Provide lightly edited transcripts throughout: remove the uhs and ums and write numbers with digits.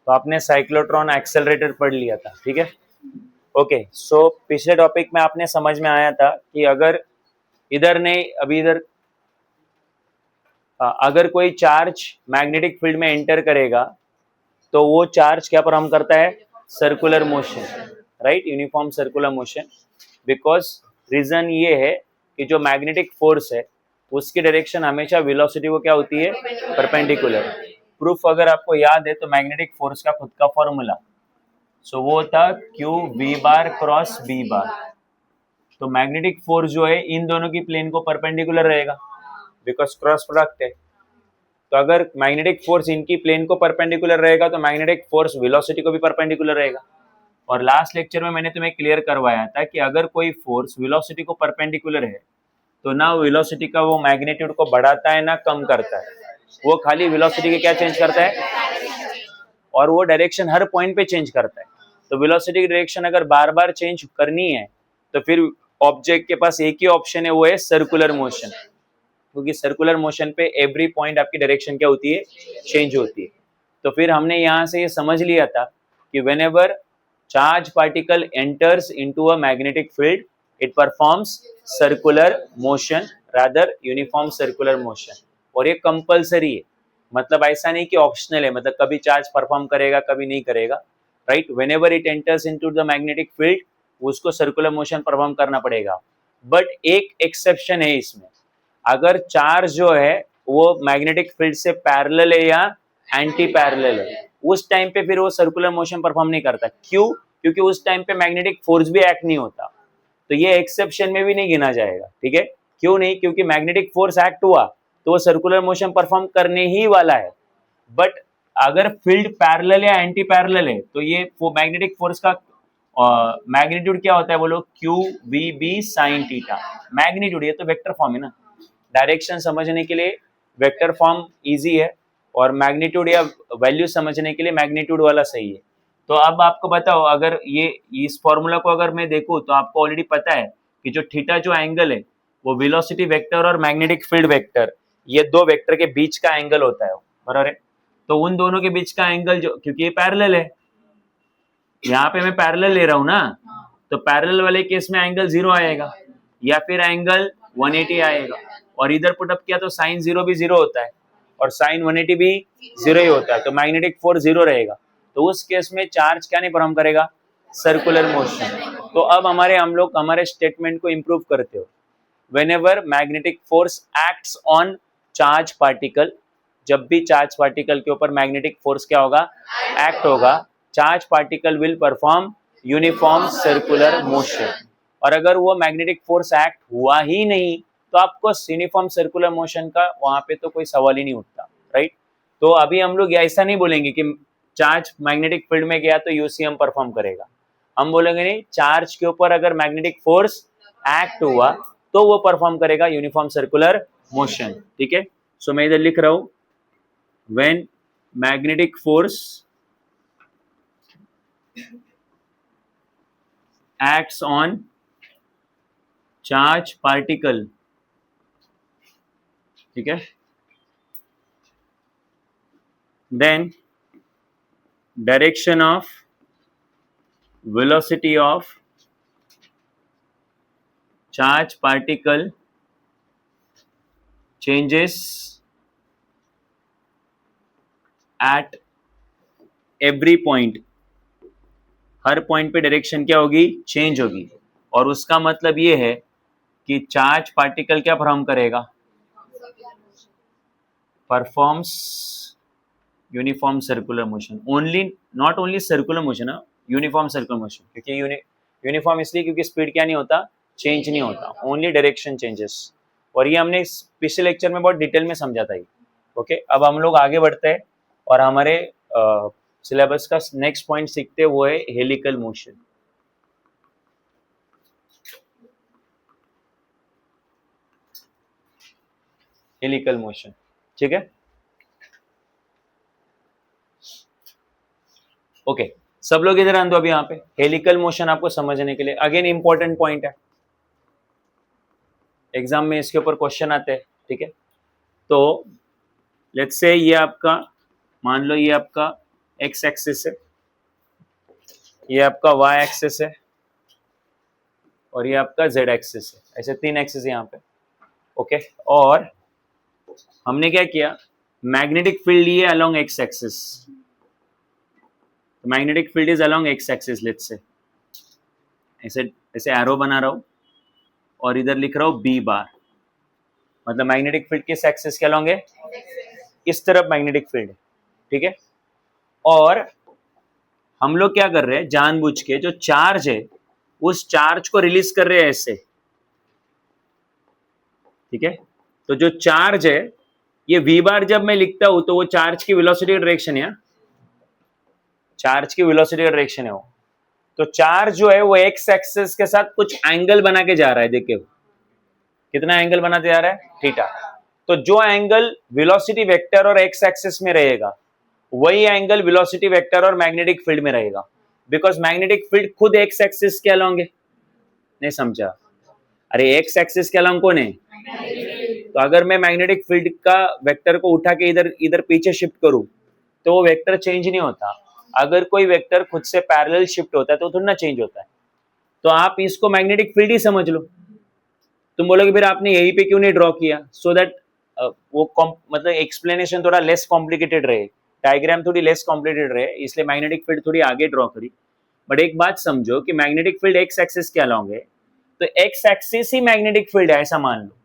तो आपने cyclotron accelerator पढ़ लिया था, ठीक है। ओके, सो पिछले टॉपिक में आपने समझ में आया था कि अगर इधर नहीं, अभी इधर अगर कोई चार्ज मैग्नेटिक फील्ड में एंटर करेगा तो वो चार्ज क्या परफॉर्म करता है? Circular motion, right, uniform circular motion. Because reason ये है कि जो मैग्नेटिक फोर्स है उसकी डायरेक्शन हमेशा वेलोसिटी को क्या होती है? परपेंडिकुलर। प्रूफ अगर आपको याद है तो मैग्नेटिक फोर्स का खुद का फॉर्मूला, सो वो था Q V bar cross B bar. तो मैग्नेटिक फोर्स जो है इन दोनों की प्लेन को परपेंडिकुलर रहेगा बिकॉज क्रॉस प्रोडक्ट है। तो अगर मैग्नेटिक फोर्स इनकी प्लेन को परपेंडिकुलर रहेगा तो मैग्नेटिक फोर्स वेलोसिटी को भी परपेंडिकुलर रहेगा। और लास्ट लेक्चर में मैंने तुम्हें क्लियर करवाया था कि अगर कोई फोर्स वेलोसिटी को परपेंडिकुलर है तो ना वेलोसिटी का वो मैग्नीट्यूड को बढ़ाता है ना कम करता है, वो खाली वेलोसिटी के क्या चेंज करता है? और वो डायरेक्शन हर पॉइंट पे चेंज करता है। तो वेलोसिटी की डायरेक्शन अगर बार बार चेंज करनी है तो फिर ऑब्जेक्ट के पास एक ही ऑप्शन है, वो है सर्कुलर मोशन। क्योंकि सर्कुलर मोशन पे एवरी पॉइंट आपकी डायरेक्शन क्या होती है? चेंज होती है। तो फिर हमने यहाँ से ये समझ लिया था कि whenever charge particle enters into a magnetic field it performs circular motion rather uniform circular motion. और ये कंपल्सरी है, मतलब ऐसा नहीं कि ऑप्शनल है, मतलब कभी चार्ज परफॉर्म करेगा कभी नहीं करेगा, right. Whenever it enters into the magnetic field उसको सर्कुलर मोशन परफॉर्म करना पड़ेगा। बट एक एक्सेप्शन है इसमें, अगर चार्ज जो है वो मैग्नेटिक फील्ड से पैरेलल है या एंटी पैरेलल है, उस टाइम पे फिर वो सर्कुलर मोशन परफॉर्म नहीं करता। क्यों? क्योंकि उस टाइम पे मैग्नेटिक फोर्स भी एक्ट नहीं होता, तो ये एक्सेप्शन में भी नहीं गिना जाएगा, ठीक है। क्यों नहीं? क्योंकि मैग्नेटिक फोर्स एक्ट हुआ तो वो सर्कुलर मोशन परफॉर्म करने ही वाला है। बट अगर फील्ड पैरेलल या एंटी पैरेलल है तो ये मैग्नेटिक फोर्स का मैग्नीट्यूड क्या होता है बोलो? Q V B sine theta. Magnitude, ये तो वेक्टर फॉर्म है ना, डायरेक्शन समझने के लिए वेक्टर फॉर्म इजी है और मैग्नीट्यूड या वैल्यू समझने के लिए मैग्नीट्यूड वाला सही है। तो अब आपको बताओ, अगर ये इस फॉर्मूला को अगर मैं देखूं तो आपको ऑलरेडी पता है कि जो थीटा जो एंगल है वो वेलोसिटी वेक्टर और मैग्नेटिक फील्ड वेक्टर, ये दो वेक्टर के बीच का एंगल होता है, बराबर है। तो उन दोनों के बीच का एंगल जो, क्योंकि ये पैरेलल है, यहाँ पे मैं पैरेलल ले रहा हूँ ना, तो पैरेलल वाले केस में एंगल 0 आएगा या फिर एंगल 180 आएगा। और इधर पुटअप किया तो साइन 0 भी 0 होता है और साइन 180 भी 0 ही होता है, तो मैग्नेटिक फोर्स 0 रहेगा। तो उस केस में चार्ज क्या नहीं परफॉर्म करेगा? Circular motion. तो अब हम लोग हमारे स्टेटमेंट को इंप्रूव करते हो। Whenever magnetic force acts on charge particle, जब भी चार्ज पार्टिकल के ऊपर मैग्नेटिक फोर्स क्या होगा? एक्ट होगा, charge particle will perform uniform circular motion. और अगर वो मैग्नेटिक फोर्स एक्ट हुआ ही नहीं तो आपको यूनिफॉर्म सर्कुलर मोशन का वहां पे तो कोई सवाल ही नहीं उठता, राइट। तो अभी हम लोग ऐसा नहीं बोलेंगे कि चार्ज मैग्नेटिक फील्ड में गया तो यूसीएम परफॉर्म करेगा, हम बोलेंगे नहीं, चार्ज के ऊपर अगर मैग्नेटिक फोर्स एक्ट हुआ तो वो परफॉर्म करेगा यूनिफॉर्म सर्कुलर मोशन, ठीक है। सो मैं इधर लिख रहा हूं, when magnetic force acts on charge particle, ठीक है, then direction of velocity of charge particle changes at every point, her point पे डायरेक्शन क्या होगी? चेंज होगी। और उसका मतलब ये है कि चार्ज पार्टिकल क्या परफॉर्म करेगा? Performs uniform circular motion only, not only circular motion, uniform circular motion. क्योंकि यूनिफॉर्म इसलिए क्योंकि स्पीड क्या नहीं होता? चेंज नहीं होता, ओनली डायरेक्शन चेंजेस। और ये हमने पिछले लेक्चर में बहुत डिटेल में समझा था ये, ओके। अब हम लोग आगे बढ़ते हैं और हमारे सिलेबस का नेक्स्ट पॉइंट सीखते हैं, वो है हेलिकल मोशन। हेलिकल मोशन, ठीक है, ओके। सब लोग इधर आंदो अभी यहाँ पे। हेलिकल मोशन आपको समझने के लिए अगेन इंपॉर्टेंट पॉइंट है, एग्जाम में इसके ऊपर क्वेश्चन आते हैं, ठीक है। तो लेट्स से ये आपका, मान लो ये आपका x एक्सिस है, ये आपका y एक्सिस है और ये आपका z एक्सिस है, ऐसे 3 एक्सिस है यहाँ पे। ओके, और हमने क्या किया, मैग्नेटिक फील्ड लिए along x axis, magnetic field is along x axis. Let's say ऐसे ऐसे एरो बना रहा हूं और इधर लिख रहा हूं b बार, मतलब मैग्नेटिक फील्ड किस एक्सिस के अलोंग है, इस तरफ मैग्नेटिक फील्ड है, ठीक है। और हम लोग क्या कर रहे हैं, जानबूझ के जो चार्ज है उस चार्ज को रिलीज कर रहे हैं ऐसे, ठीक है। तो जो चार्ज है ये v बार जब मैं लिखता हूं तो वो चार्ज की वेलोसिटी डायरेक्शन है, चार्ज की वेलोसिटी डायरेक्शन है वो। तो चार्ज जो है वो x एक्सिस के साथ कुछ एंगल बना के जा रहा है, देखिए कितना एंगल बनाते जा रहा है, थीटा। तो जो एंगल वेलोसिटी वेक्टर और x एक्सिस में रहेगा वही एंगल वेलोसिटी वेक्टर और मैग्नेटिक फील्ड में रहेगा, बिकॉज मैग्नेटिक फील्ड खुद x एक्सिस के अलोंग है। नहीं समझा? अरे x एक्सिस के अलोंग कौन है, तो अगर मैं मैग्नेटिक फील्ड का वेक्टर को उठा के इधर इधर पीछे शिफ्ट करूं तो वो वेक्टर चेंज नहीं होता। अगर कोई वेक्टर खुद से पैरेलल शिफ्ट होता है तो थोड़ा ना चेंज होता है। तो आप इसको मैग्नेटिक फील्ड ही समझ लो। तुम बोलोगे फिर आपने यहीं पे क्यों नहीं ड्रॉ किया, सो दैट वो मतलब एक्सप्लेनेशन थोड़ा लेस कॉम्प्लिकेटेड रहे, डायग्राम थोड़ी लेस कॉम्प्लिकेटेड रहे, इसलिए मैग्नेटिक फील्ड थोड़ी आगे ड्रॉ करी। बट एक बात समझो कि मैग्नेटिक फील्ड एक्स एक्सिस के अलोंग है, तो एक्स एक्सिस ही मैग्नेटिक फील्ड है ऐसा मान लो।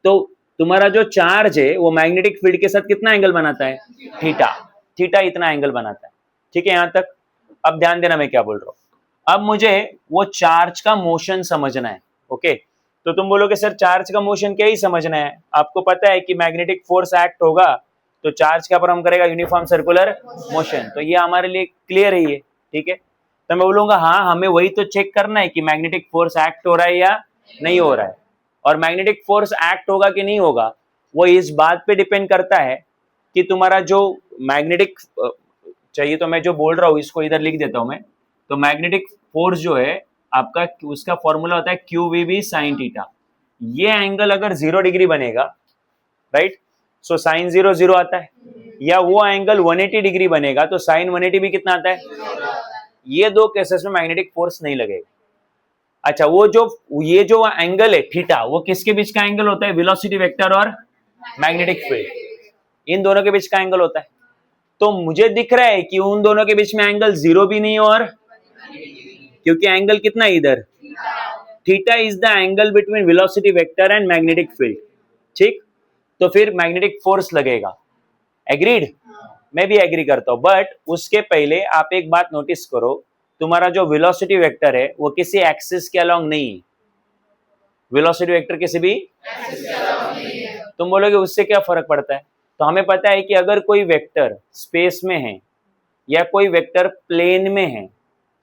तो तुम्हारा जो चार्ज है वो मैग्नेटिक फील्ड के साथ कितना एंगल बनाता है, थीटा, थीटा इतना एंगल बनाता है, ठीक है यहां तक। अब ध्यान देना मैं क्या बोल रहा हूं, अब मुझे वो चार्ज का मोशन समझना है। ओके, तो तुम बोलोगे सर चार्ज का मोशन क्या ही समझना है, आपको पता है कि मैग्नेटिक फोर्स एक्ट होगा तो चार्ज क्या परफॉर्म करेगा, यूनिफॉर्म सर्कुलर मोशन। तो ये हमारे लिए क्लियर है ये, ठीक है। तो मैं बोलूंगा हाँ हमें वही तो चेक करना है कि मैग्नेटिक फोर्स एक्ट हो रहा है या नहीं हो रहा है, और मैग्नेटिक फोर्स एक्ट होगा कि नहीं होगा वो इस बात पे डिपेंड करता है कि तुम्हारा जो मैग्नेटिक चाहिए, तो मैं जो बोल रहा हूँ इसको इधर लिख देता हूं मैं। तो मैग्नेटिक फोर्स जो है आपका, उसका फॉर्मूला होता है Q V B sine theta. ये एंगल अगर 0 डिग्री बनेगा, राइट, सो साइन 0 0 आता है, या वो एंगल 180 डिग्री बनेगा तो साइन 180 भी कितना आता है। ये दो केसेस में मैग्नेटिक फोर्स नहीं लगेगा। अच्छा, वो जो ये जो एंगल है थीटा, वो किसके बीच का एंगल होता है, वेलोसिटी वेक्टर और मैग्नेटिक फील्ड, इन दोनों के बीच का एंगल होता है। तो मुझे दिख रहा है कि उन दोनों के बीच में एंगल 0 भी नहीं, और क्योंकि एंगल कितना है इधर, theta is the angle between velocity vector and magnetic field, ठीक। तो फिर मैग्नेटिक फोर्स लगेगा, एग्रीड, मैं भी एग्री करता हूं। बट उसके पहले आप एक बात नोटिस करो, तुम्हारा जो वेलोसिटी वेक्टर है वो किसी एक्सिस के अलोंग नहीं है, वेलोसिटी वेक्टर किसी भी एक्सिस के अलोंग नहीं है। तुम बोलोगे उससे क्या फर्क पड़ता है, तो हमें पता है कि अगर कोई वेक्टर स्पेस में है या कोई वेक्टर प्लेन में है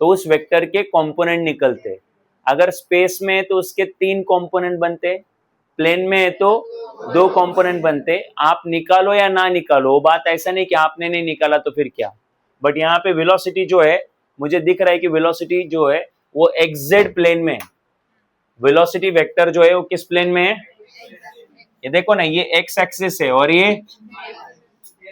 तो उस वेक्टर के कंपोनेंट निकलते। अगर स्पेस में है तो उसके 3 कंपोनेंट बनते, प्लेन में है तो 2 कंपोनेंट बनते। आप निकालो या ना निकालो, वो बात ऐसा नहीं कि आपने नहीं निकाला तो फिर क्या। बट यहाँ पे वेलोसिटी जो है, मुझे दिख रहा है कि वेलोसिटी जो है वो एक्सजेड प्लेन में है। वेलोसिटी वेक्टर जो है वो किस प्लेन में है, ये देखो ना, ये एक्स एक्सिस है और ये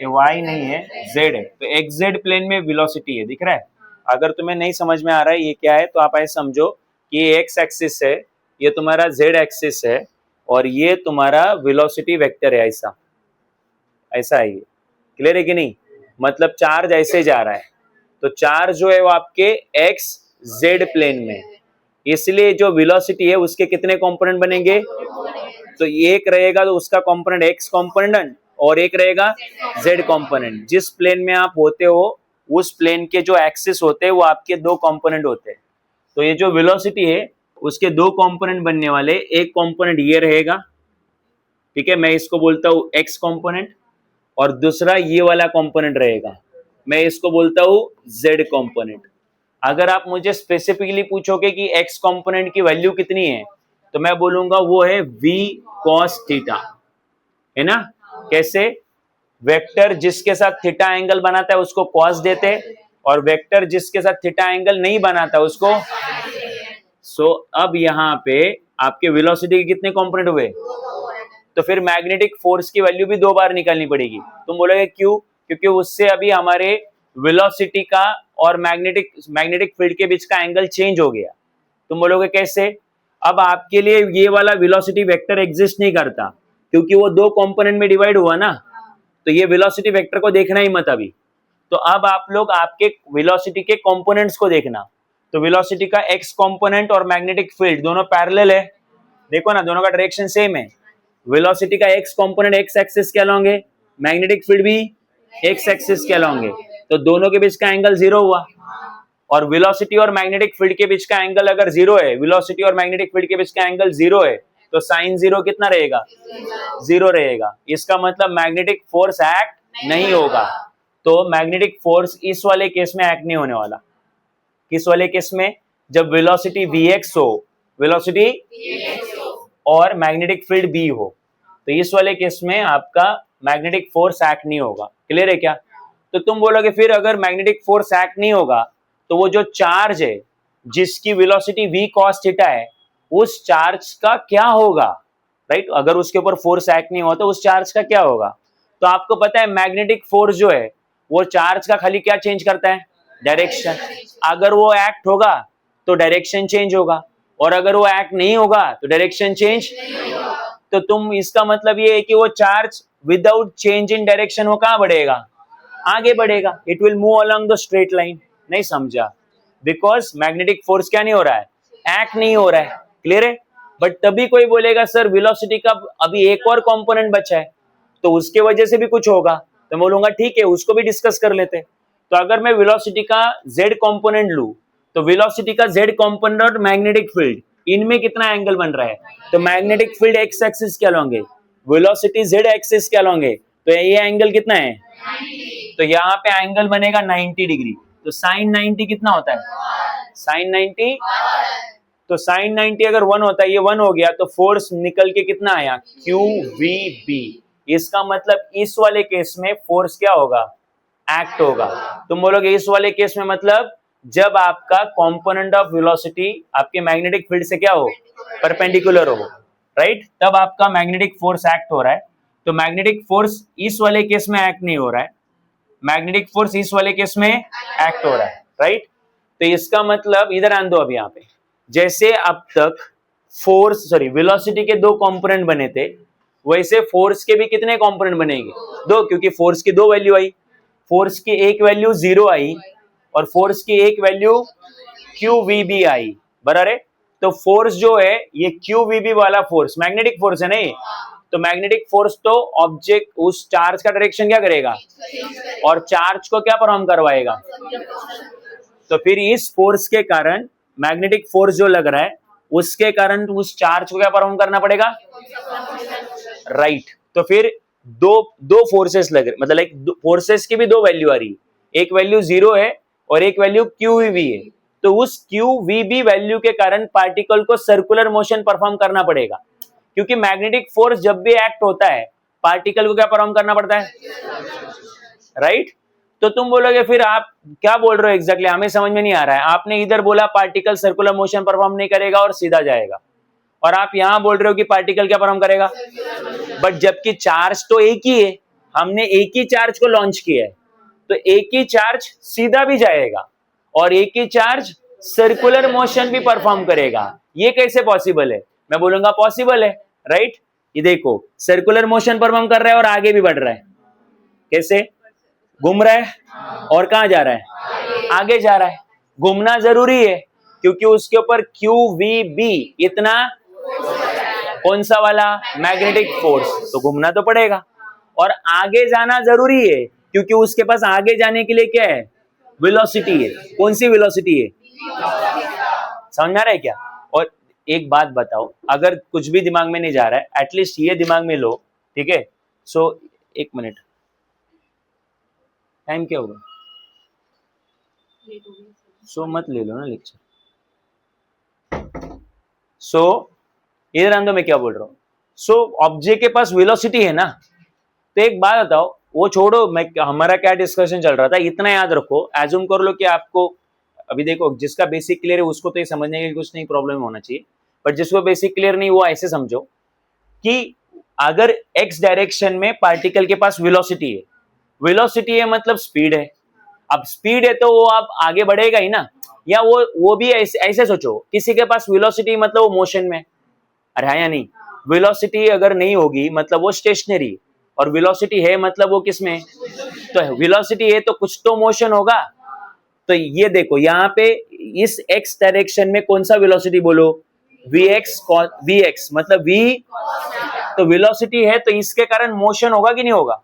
वाई नहीं है, जेड है। तो एक्सजेड प्लेन में वेलोसिटी है, दिख रहा है। अगर तुम्हें नहीं समझ में आ रहा है ये क्या है, तो आप ऐसे समझो कि ये एक्स एक्सिस है, ये तुम्हारा जेड एक्सिस है, और ये तुम्हारा वेलोसिटी वेक्टर है, ऐसा ऐसा है। ये क्लियर है कि नहीं, मतलब चार्ज ऐसे जा रहा है, तो चार्ज जो है वो आपके एक्स जेड प्लेन में, इसलिए जो वेलोसिटी है उसके कितने कंपोनेंट बनेंगे, तो एक रहेगा तो उसका कंपोनेंट एक्स कंपोनेंट और एक रहेगा जेड कंपोनेंट। जिस प्लेन में आप होते हो उस प्लेन के जो एक्सिस होते हैं वो आपके 2 कंपोनेंट होते हैं। तो ये जो वेलोसिटी है उसके 2 कंपोनेंट बनने वाले, एक कंपोनेंट ये रहेगा, ठीक है, मैं इसको बोलता हूं एक्स कंपोनेंट, और दूसरा ये वाला कंपोनेंट रहेगा, मैं इसको बोलता हूं जेड कंपोनेंट। अगर आप मुझे स्पेसिफिकली पूछोगे कि एक्स कंपोनेंट की वैल्यू कितनी है, तो मैं बोलूंगा वो है v cos थीटा, है ना। कैसे, वेक्टर जिसके साथ थीटा एंगल बनाता है उसको cos देते, और वेक्टर जिसके साथ थीटा एंगल नहीं बनाता उसको। सो अब यहाँ पे आपके वेलोसिटी के कितने कंपोनेंट हुए, तो फिर मैग्नेटिक फोर्स की वैल्यू भी 2 बार निकालनी पड़ेगी। तुम बोलोगे क्यों? क्योंकि उससे अभी हमारे वेलोसिटी का और मैग्नेटिक फील्ड के बीच का एंगल चेंज हो गया। तुम बोलोगे कैसे? अब आपके लिए ये वाला वेलोसिटी वेक्टर एग्जिस्ट नहीं करता, क्योंकि वो 2 कंपोनेंट में डिवाइड हुआ ना, तो ये वेलोसिटी वेक्टर को देखना ही मत अभी। तो अब आप लोग आपके वेलोसिटी के कंपोनेंट्स को देखना। तो वेलोसिटी का एक्स कंपोनेंट और मैग्नेटिक फील्ड दोनों पैरेलल है, देखो ना, दोनों का डायरेक्शन सेम है। वेलोसिटी का एक्स कंपोनेंट एक्स एक्सिस के अलोंग है, मैग्नेटिक फील्ड भी एक्स एक्सिस के अलोंग है, तो दोनों के बीच का एंगल 0 हुआ। और वेलोसिटी और मैग्नेटिक फील्ड के बीच का एंगल अगर 0 है, वेलोसिटी और मैग्नेटिक फील्ड के बीच का एंगल 0 है, तो साइन 0 कितना रहेगा? 0 रहेगा। इसका मतलब मैग्नेटिक फोर्स एक्ट नहीं होगा। तो मैग्नेटिक फोर्स इस वाले केस में एक्ट नहीं होने वाला। किस वाले केस में? जब वेलोसिटी vx हो, वेलोसिटी और मैग्नेटिक फील्ड b हो, तो इस वाले केस में आपका मैग्नेटिक फोर्स एक्ट नहीं होगा। क्लियर है क्या? तो तुम बोलोगे फिर अगर मैग्नेटिक फोर्स एक्ट नहीं होगा तो वो जो चार्ज है जिसकी वेलोसिटी v cos थीटा है, उस चार्ज का क्या होगा? राइट, अगर उसके ऊपर फोर्स एक्ट नहीं हुआ तो उस चार्ज का क्या होगा? तो आपको पता है मैग्नेटिक फोर्स जो है वो चार्ज का खाली क्या चेंज करता है? डायरेक्शन। अगर वो एक्ट होगा तो डायरेक्शन चेंज होगा, और अगर वो एक्ट नहीं होगा तो डायरेक्शन चेंज नहीं होगा। तो तुम, इसका मतलब ये है कि वो charge without change in direction वो कहां बढ़ेगा? आगे बढ़ेगा। It will move along the straight line. नहीं समझा? बिकॉज मैग्नेटिक फोर्स क्या नहीं हो रहा है? एक्ट नहीं हो रहा है। क्लियर है? बट तभी कोई बोलेगा सर वेलोसिटी का अभी एक और कंपोनेंट बचा है, तो उसके वजह से भी कुछ होगा। तो मैं बोलूंगा ठीक है, उसको भी डिस्कस कर लेते हैं। तो अगर मैं वेलोसिटी का z कंपोनेंट लूं, तो वेलोसिटी का z कंपोनेंट और मैग्नेटिक फील्ड, इनमें कितना एंगल बन रहा है? तो मैग्नेटिक फील्ड x एक्सिस के अलोंग है, वेलोसिटी z एक्सिस के अलोंग है, तो ये एंगल कितना है? 90। तो यहाँ पे एंगल बनेगा 90 डिग्री। तो साइन 90 कितना होता है? साइन 90। तो साइन 90 अगर 1 होता है, ये 1 हो गया, तो फोर्स निकल के कितना आया? QVB। इसका मतलब इस वाले केस में फोर्स क्या होगा? एक्ट होगा। तुम बोलोगे इस वाले केस में मतलब जब आपका कंपोनेंट ऑफ वेलोसिटी आपके मैग्नेटिक फील्ड से क्या हो? परपेंडिकुलर हो, राइट, तब आपका मैग्नेटिक फोर्स एक्ट हो रहा है। तो मैग्नेटिक फोर्स इस वाले केस में एक्ट नहीं हो रहा है, मैग्नेटिक फोर्स इस वाले केस में एक्ट हो रहा है, राइट। तो इसका मतलब इधर आन दो। अब यहाँ पे जैसे अब तक वेलोसिटी के 2 कंपोनेंट बने थे, वैसे फोर्स के भी कितने कंपोनेंट बनेंगे? 2, क्योंकि फोर्स की 2 वैल्यू आई। फोर्स की एक वैल्यू 0 आई और फोर्स की एक वैल्यू QVB आई, बराबर है। तो फोर्स जो है ये QVB वाला फोर्स मैग्नेटिक फोर्स है नहीं, तो मैग्नेटिक फोर्स तो ऑब्जेक्ट उस चार्ज का डायरेक्शन क्या करेगा? और चार्ज को क्या परफॉर्म करवाएगा? तो फिर इस फोर्स के कारण मैग्नेटिक फोर्स जो लग रहा है उसके कारण उस चार्ज को क्या परफॉर्म करना पड़ेगा? राइट। तो फिर दो फोर्सेस लग रहे, मतलब एक फोर्सेस की भी 2 वैल्यू आ रही है। एक वैल्यू 0 है और एक वैल्यू QVB है। तो उस QVB वैल्यू के कारण पार्टिकल को सर्कुलर मोशन परफॉर्म करना पड़ेगा, क्योंकि मैग्नेटिक फोर्स जब भी एक्ट होता है पार्टिकल को क्या परफॉर्म करना पड़ता है? राइट। तो तुम बोलोगे फिर आप क्या बोल रहे हो एग्जैक्टली, हमें समझ में नहीं आ रहा है। आपने इधर बोला पार्टिकल सर्कुलर मोशन परफॉर्म नहीं करेगा और सीधा जाएगा, और आप यहां बोल रहे हो कि पार्टिकल क्या परफॉर्म करेगा? बट जबकि चार्ज तो एक ही है, हमने एक ही चार्ज को लॉन्च किया है, तो एक ही चार्ज सीधा भी जाएगा और एक ही चार्ज सर्कुलर मोशन भी परफॉर्म करेगा। ये कैसे पॉसिबल है? मैं बोलूंगा पॉसिबल है, राइट। ये देखो सर्कुलर मोशन परफॉर्म कर रहा है और आगे भी बढ़ रहा है। कैसे? घूम रहा है और कहां जा रहा है? आगे जा रहा है। घूमना जरूरी है क्योंकि उसके ऊपर QVB इतना कौन सा वाला? मैग्नेटिक फोर्स, तो घूमना तो पड़ेगा। और आगे जाना जरूरी है क्योंकि उसके पास आगे जाने के लिए क्या है? वेलोसिटी है। कौन सी वेलोसिटी है? समझ में आ रहा है क्या? और एक बात बताओ, अगर कुछ भी दिमाग में नहीं जा रहा है, एटलीस्ट ये दिमाग में लो, ठीक है। सो एक मिनट, टाइम क्या होगा? सो मत ले लो ना लेक्चर। सो इधर आंदो, मैं क्या बोल रहा हूँ। सो ऑब्जेक्ट के पास वेलोसिटी है ना, तो एक बात बताओ, वो छोड़ो, मैं हमारा क्या डिस्कशन चल रहा था, इतना याद रखो, एज्यूम कर लो कि आपको अभी देखो जिसका बेसिक क्लियर है उसको तो ये समझने की कुछ नहीं प्रॉब्लम होना चाहिए, बट जिसको बेसिक क्लियर नहीं वो ऐसे समझो कि अगर x डायरेक्शन में पार्टिकल के पास वेलोसिटी है, वेलोसिटी है मतलब स्पीड है। अब स्पीड है तो वो आप आगे बढ़ेगा ही ना, या वो भी ऐसे सोचो, किसी के पास वेलोसिटी मतलब वो मोशन में, अरे हाँ या नहीं, वेलोसिटी अगर नहीं होगी मतलब वो स्टेशनरी, और वेलोसिटी है मतलब वो किस में, तो वेलोसिटी है तो कुछ तो मोशन होगा। तो ये देखो यहाँ पे इस x डायरेक्शन में कौन सा वेलोसिटी बोलो, vx मतलब v, तो वेलोसिटी है तो इसके कारण मोशन होगा कि नहीं होगा।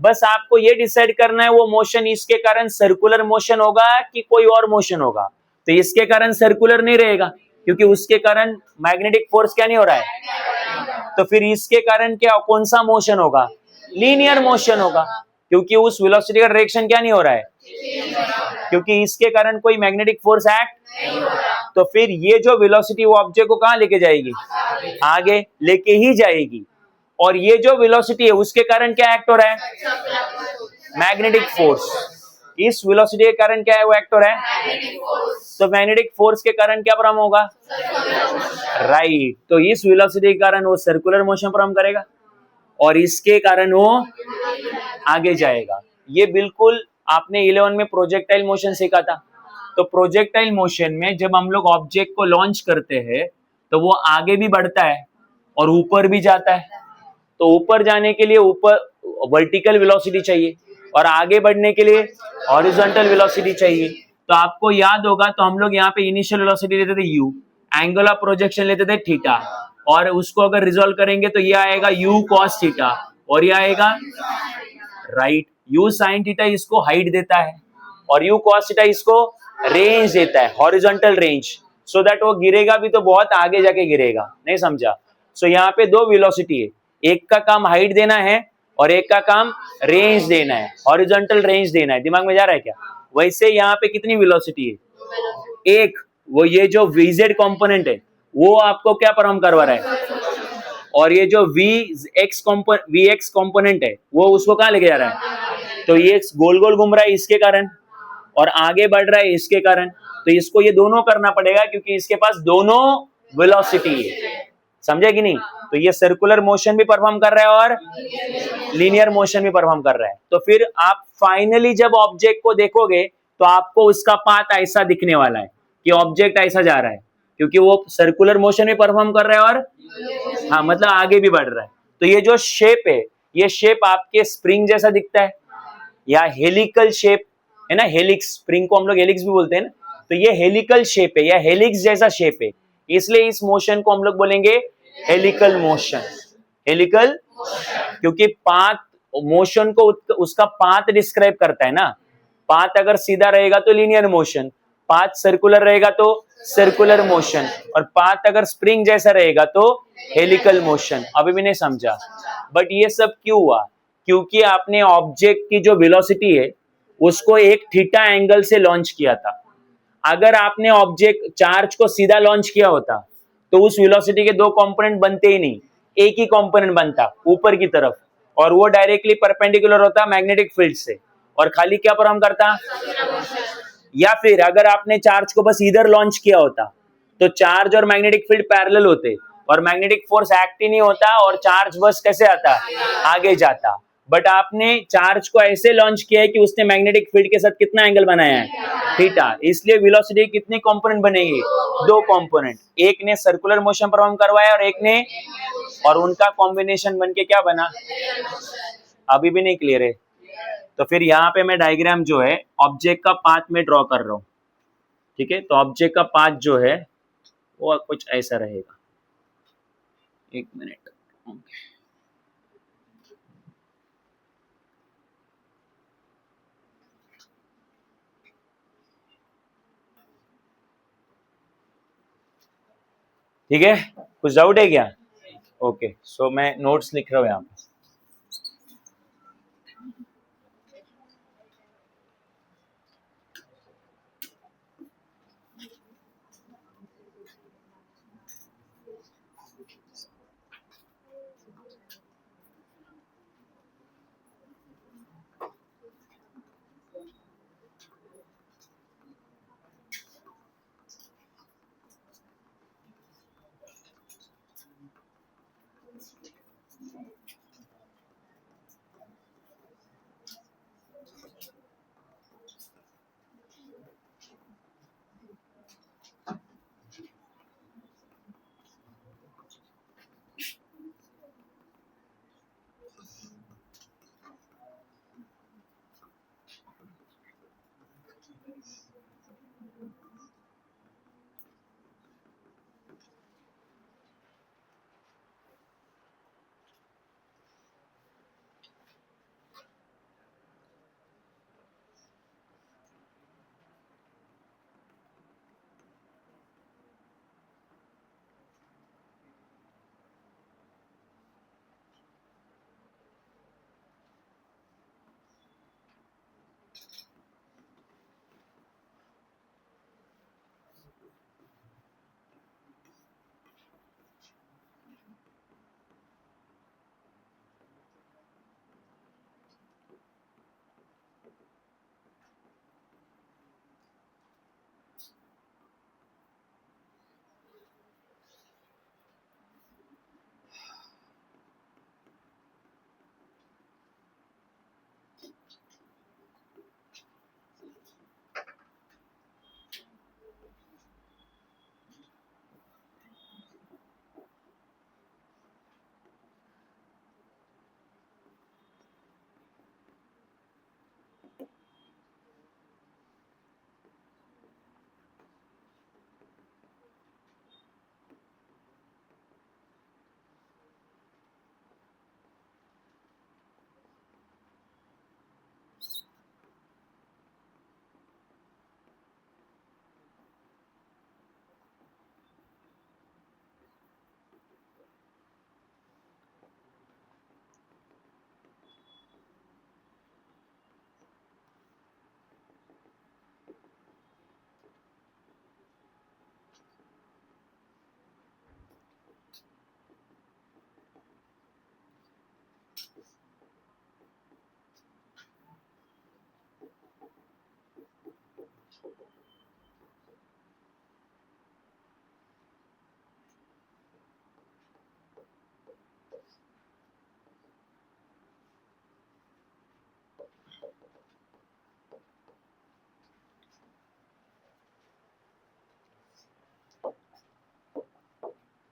बस आपको ये डिसाइड करना है वो मोशन इसके कारण सर्कुलर मोशन होगा कि कोई और मोशन होगा। तो इसके कारण सर्कुलर नहीं रहेगा क्योंकि उसके कारण मैग्नेटिक फोर्स क्या नहीं हो रहा है। तो फिर इसके कारण क्या कौन सा मोशन होगा, लीनियर मोशन होगा, क्योंकि उस वेलोसिटी का डायरेक्शन क्या नहीं हो रहा है, क्योंकि इसके कारण कोई मैग्नेटिक फोर्स एक्ट। तो फिर ये जो वेलोसिटी वो ऑब्जेक्ट को कहां लेके जाएगी, आगे लेके ही जाएगी। और ये जो वेलोसिटी है उसके कारण क्या एक्ट हो रहा है, मैग्नेटिक फोर्स। इस वेलोसिटी के कारण क्या है वो एक्ट हो रहा है, तो मैग्नेटिक फोर्स के कारण क्या परफॉर्म होगा, राइट। तो इस वेलोसिटी के कारण वो सर्कुलर मोशन परफॉर्म करेगा और इसके कारण वो आगे जाएगा। ये बिल्कुल आपने 11 में प्रोजेक्टाइल मोशन सीखा था। तो प्रोजेक्टाइल मोशन में जब हम लोग ऑब्जेक्ट को लॉन्च करते हैं तो वो आगे भी बढ़ता है और ऊपर भी जाता है। तो ऊपर जाने के लिए ऊपर वर्टिकल वेलोसिटी चाहिए और आगे बढ़ने के लिए हॉरिजॉन्टल वेलोसिटी चाहिए। तो आपको याद होगा, तो हम लोग यहाँ पे इनिशियल वेलोसिटी लेते थे u, एंगल ऑफ प्रोजेक्शन लेते थे थीटा, और उसको अगर रिजोल्व करेंगे तो ये आएगा u cos थीटा, और ये आएगा राइट u sin थीटा, इसको हाइट देता है, और u cos थीटा इसको रेंज देता है, हॉरिजॉन्टल रेंज, सो दैट वो गिरेगा भी तो बहुत आगे जाके गिरेगा। नहीं समझा। सो यहाँ पे दो वेलोसिटी है, एक का काम हाइट देना है और एक का काम रेंज देना है, हॉरिजॉन्टल रेंज देना है। दिमाग में जा रहा है क्या। वैसे यहाँ पे कितनी वेलोसिटी है, एक, वो ये जो vz कंपोनेंट है वो आपको क्या परफॉर्म करवा रहा है, और ये जो vx कंपोनेंट है वो उसको कहाँ लेके जा रहा है। तो ये गोल गोल घूम रहा है इसके कारण और आगे बढ़ रहा है इसके कारण। तो इसको ये दोनों करना पड़ेगा क्योंकि इसके पास दोनों वेलोसिटी है, समझे कि नहीं। तो ये सर्कुलर मोशन भी परफॉर्म कर रहा है और लीनियर मोशन भी परफॉर्म कर रहा है। तो फिर आप फाइनली जब ऑब्जेक्ट को देखोगे तो आपको उसका पाथ ऐसा दिखने वाला है कि ऑब्जेक्ट ऐसा जा रहा है, क्योंकि वो सर्कुलर मोशन भी परफॉर्म कर रहा है और हाँ मतलब आगे भी बढ़ रहा है। तो ये जो शेप है, ये शेप आपके स्प्रिंग जैसा दिखता है या हेलिकल शेप है ना, हेलिक्स, स्प्रिंग को हम लोग हेलिक्स भी बोलते हैं ना। तो ये हेलिकल शेप है या हेलिक्स जैसा शेप है, इसलिए इस मोशन को हम लोग बोलेंगे हेलिकल मोशन। हेलिकल, क्योंकि पाथ मोशन को उसका पाथ डिस्क्राइब करता है ना। पाथ अगर सीधा रहेगा तो लीनियर मोशन, पाथ सर्कुलर रहेगा तो सर्कुलर मोशन, और पाथ अगर स्प्रिंग जैसा रहेगा तो हेलिकल मोशन। अभी भी नहीं समझा। बट ये सब क्यों हुआ, क्योंकि आपने ऑब्जेक्ट की जो वेलोसिटी है उसको एक थीटा एंगल से लॉन्च किया था। अगर आपने ऑब्जेक्ट चार्ज को सीधा लॉन्च किया होता तो उस वेलोसिटी के दो कंपोनेंट बनते ही नहीं, एक ही कंपोनेंट बनता ऊपर की तरफ, और वो डायरेक्टली परपेंडिकुलर होता मैग्नेटिक फील्ड से और खाली क्या परफॉर्म करता। या फिर अगर आपने चार्ज को बस इधर लॉन्च किया होता तो चार्ज और मैग्नेटिक फील्ड पैरेलल होते और मैग्नेटिक फोर्स एक्ट ही नहीं होता और चार्ज बस कैसे आता, आगे जाता। बट आपने चार्ज को ऐसे लॉन्च किया है कि उसने मैग्नेटिक फील्ड के साथ कितना एंगल बनाया है, थीटा। इसलिए वेलोसिटी कितने कंपोनेंट बनेंगे, दो कंपोनेंट, एक ने सर्कुलर मोशन परफॉर्म करवाया और एक ने, और उनका कॉम्बिनेशन बनके क्या बना। अभी भी नहीं क्लियर है। तो फिर यहाँ पे मैं डायग्राम जो है ऑब्जेक्ट का पाथ में ड्रॉ कर रहा हूँ, ठीक है। तो ऑब्जेक्ट का पाथ जो है वो कुछ ऐसा रहेगा, एक मिनट। ठीक है, कुछ डाउट है क्या। ओके, सो मैं नोट्स लिख रहा हूँ यहाँ पे।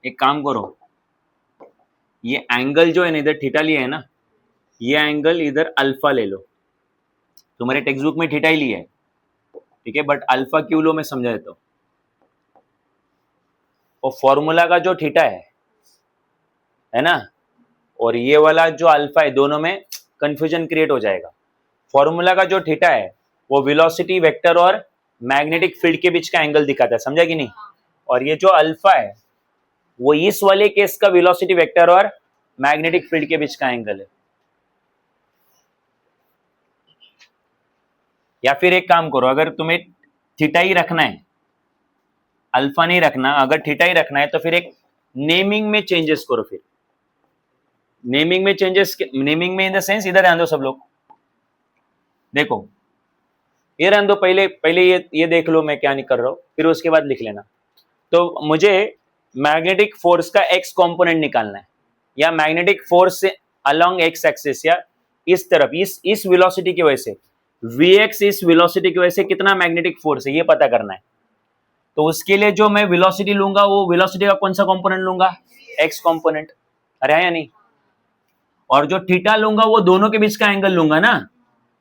एक काम करो, ये एंगल जो है ना इधर थीटा लिया है ना, ये एंगल इधर अल्फा ले लो। तुम्हारे टेक्स्ट बुक में थीटा ही लिया है, ठीक है, बट अल्फा क्यों लो मैं समझा देता हूं। और फॉर्मूला का जो थीटा है ना, और ये वाला जो अल्फा है, दोनों में कंफ्यूजन क्रिएट हो जाएगा। फॉर्मूला का जो थीटा है वो वेलोसिटी वेक्टर और मैग्नेटिक फील्ड के बीच का एंगल दिखाता है, समझा कि नहीं। और ये जो अल्फा है वो इस वाले केस का वेलोसिटी वेक्टर और मैग्नेटिक फील्ड के बीच का एंगल है। या फिर एक काम करो, अगर तुम्हें थीटा ही रखना है, अल्फा नहीं रखना, अगर थीटा ही रखना है तो फिर एक नेमिंग में चेंजेस करो। फिर नेमिंग में चेंजेस, नेमिंग में इन द सेंस, इधर ध्यान दो सब लोग, देखो ये रहने दो, पहले पहले ये देख लो मैं क्या नहीं कर रहा हूं, फिर उसके बाद लिख लेना। तो मुझे मैग्नेटिक फोर्स का एक्स कंपोनेंट निकालना है, या मैग्नेटिक फोर्स से अलोंग एक्स एक्सिस, या इस तरफ इस वेलोसिटी की वजह से Vx, इस वेलोसिटी की वजह से कितना मैग्नेटिक फोर्स है ये पता करना है। तो उसके लिए जो मैं वेलोसिटी लूंगा वो वेलोसिटी का कौन सा कंपोनेंट लूंगा, एक्स कंपोनेंट, अरे है या नहीं। और जो थीटा लूंगा वो दोनों के बीच का एंगल लूंगा ना,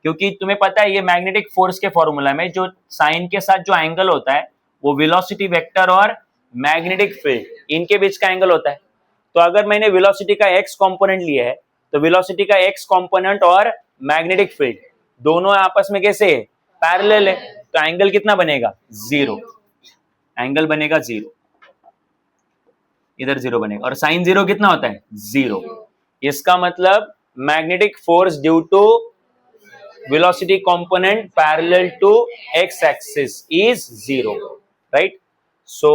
क्योंकि तुम्हें पता है ये मैग्नेटिक फोर्स के फॉर्मूला में जो साइन के साथ जो एंगल होता है वो वेलोसिटी वेक्टर और मैग्नेटिक फील्ड इनके बीच का एंगल होता है। तो अगर मैंने वेलोसिटी का एक्स कंपोनेंट लिया है तो वेलोसिटी का एक्स कंपोनेंट और मैग्नेटिक फील्ड दोनों आपस में कैसे है, पैरेलल है। तो एंगल कितना बनेगा, जीरो, एंगल बनेगा जीरो, इधर जीरो बनेगा। और साइन जीरो कितना होता है, जीरो। इसका मतलब magnetic force due to velocity component parallel to x axis is zero, right? So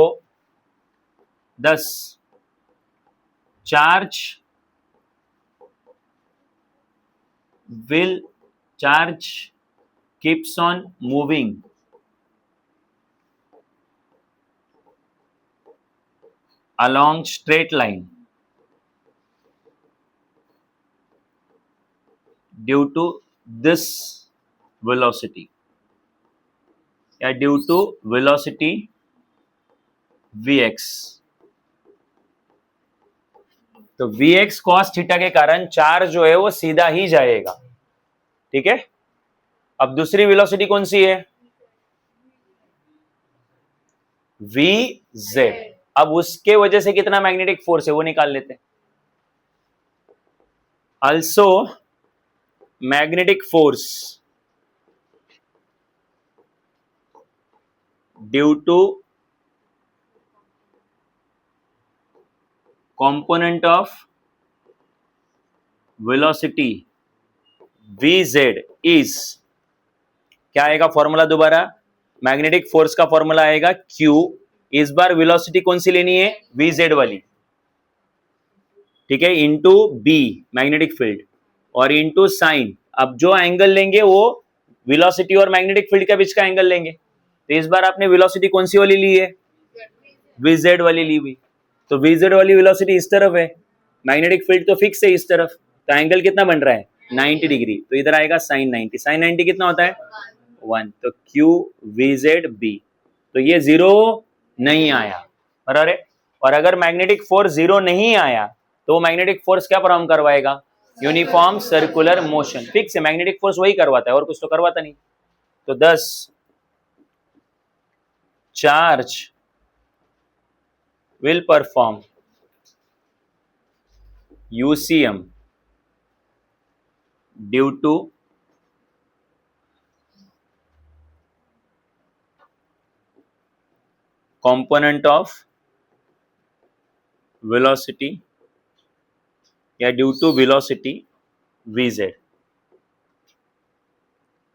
thus charge keeps on moving along straight line due to this velocity, या due to velocity vx। तो vx cos theta के कारण charge जो है वो सीधा ही जाएगा, ठीक है। अब दूसरी वेलोसिटी कौन सी है, vz। अब उसके वजह से कितना मैग्नेटिक फोर्स है वो निकाल लेते हैं। also magnetic force due to component of velocity vz is, क्या आएगा फॉर्मूला दोबारा, मैग्नेटिक फोर्स का फॉर्मूला आएगा q, इस बार वेलोसिटी कौन सी लेनी है, vz वाली, ठीक है, इंटू b मैग्नेटिक फील्ड और इंटू साइन। अब जो एंगल लेंगे वो वेलोसिटी और मैग्नेटिक फील्ड के बीच का एंगल लेंगे। तो इस बार आपने वेलोसिटी कौन सी वाली ली है, vz वाली ली हुई। तो vz वाली वेलोसिटी इस तरफ है, मैग्नेटिक फील्ड तो फिक्स है इस तरफ, तो एंगल कितना बन रहा है, 90 डिग्री। तो इधर आएगा साइन 90, साइन 90 कितना होता है 1, तो q vz b। तो ये जीरो नहीं आया, बराबर है। और अगर मैग्नेटिक फोर्स जीरो नहीं आया तो वो मैग्नेटिक फोर्स क्या परफॉर्म करवाएगा, यूनिफॉर्म सर्कुलर मोशन। फिक्स है, मैग्नेटिक फोर्स वही करवाता है और कुछ तो करवाता नहीं। तो 10 charge will perform UCM due to component of velocity या due to velocity vz।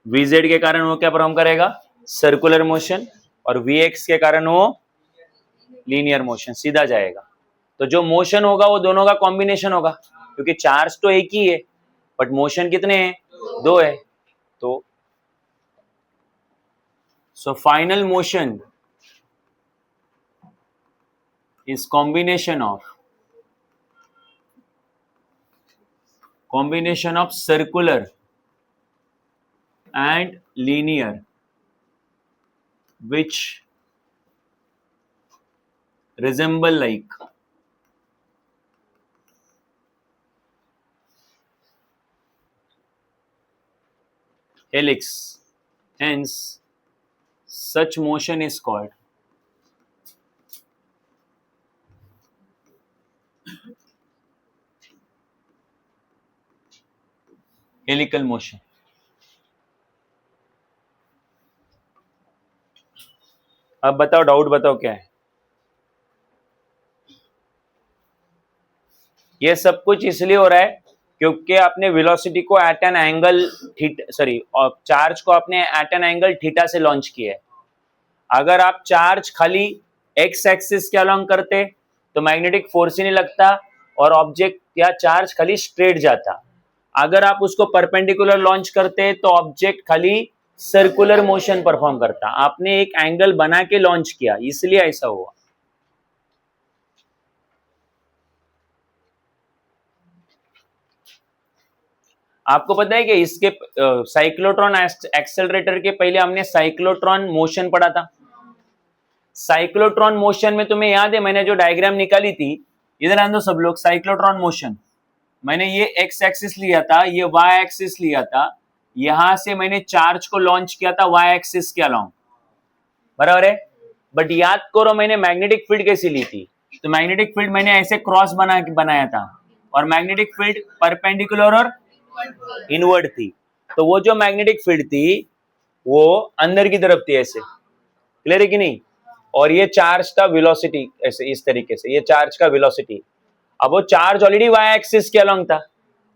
vz के कारण वो क्या परफॉर्म करेगा, सर्कुलर मोशन, और vx के कारण वो लीनियर मोशन, सीधा जाएगा। तो जो मोशन होगा वो दोनों का कॉम्बिनेशन होगा, क्योंकि चार्ज तो एक ही है बट मोशन कितने हैं, दो है। तो so final motion is combination of circular and linear which resemble like helix. Hence, such motion is called helical motion. अब बताओ, डाउट बताओ क्या है? ये सब कुछ इसलिए हो रहा है क्योंकि आपने वेलोसिटी को एट एन एंगल चार्ज को आपने एट एन एंगल थीटा से लॉन्च किया है. अगर आप चार्ज खाली एक्स एक्सिस के अलोंग करते तो मैग्नेटिक फोर्स ही नहीं लगता और ऑब्जेक्ट या चार्ज खाली स्ट्रेट जाता. अगर आप उसको परपेंडिकुलर लॉन्च करते तो ऑब्जेक्ट खाली सर्कुलर मोशन परफॉर्म करता. आपने एक एंगल बना के लॉन्च किया, इसलिए ऐसा हुआ. आपको पता है कि इसके साइक्लोट्रॉन एक्सेलरेटर के पहले हमने साइक्लोट्रॉन मोशन पढ़ा था. साइक्लोट्रॉन मोशन में तुम्हें याद है मैंने जो डायग्राम निकाली थी, इधर आंदो सब लोग. साइक्लोट्रॉन मोशन मैंने ये एक्स एक्सिस लिया था, ये वाई एक्सिस लिया था, यहां से मैंने चार्ज को लॉन्च किया था वाई एक्सिस के अलोंग, बराबर है. बट याद करो मैंने मैग्नेटिक फील्ड कैसी ली थी. तो मैग्नेटिक फील्ड मैंने ऐसे क्रॉस बनाया था और मैग्नेटिक फील्ड परपेंडिकुलर और इनवर्ड थी. तो वो जो मैग्नेटिक फील्ड थी वो अंदर की तरफ थी, ऐसे. क्लियर है कि नहीं? और ये चार्ज था वेलोसिटी, ऐसे इस तरीके से ये चार्ज का वेलोसिटी. अब वो चार्ज ऑलरेडी वाई एक्सिस के अलोंग था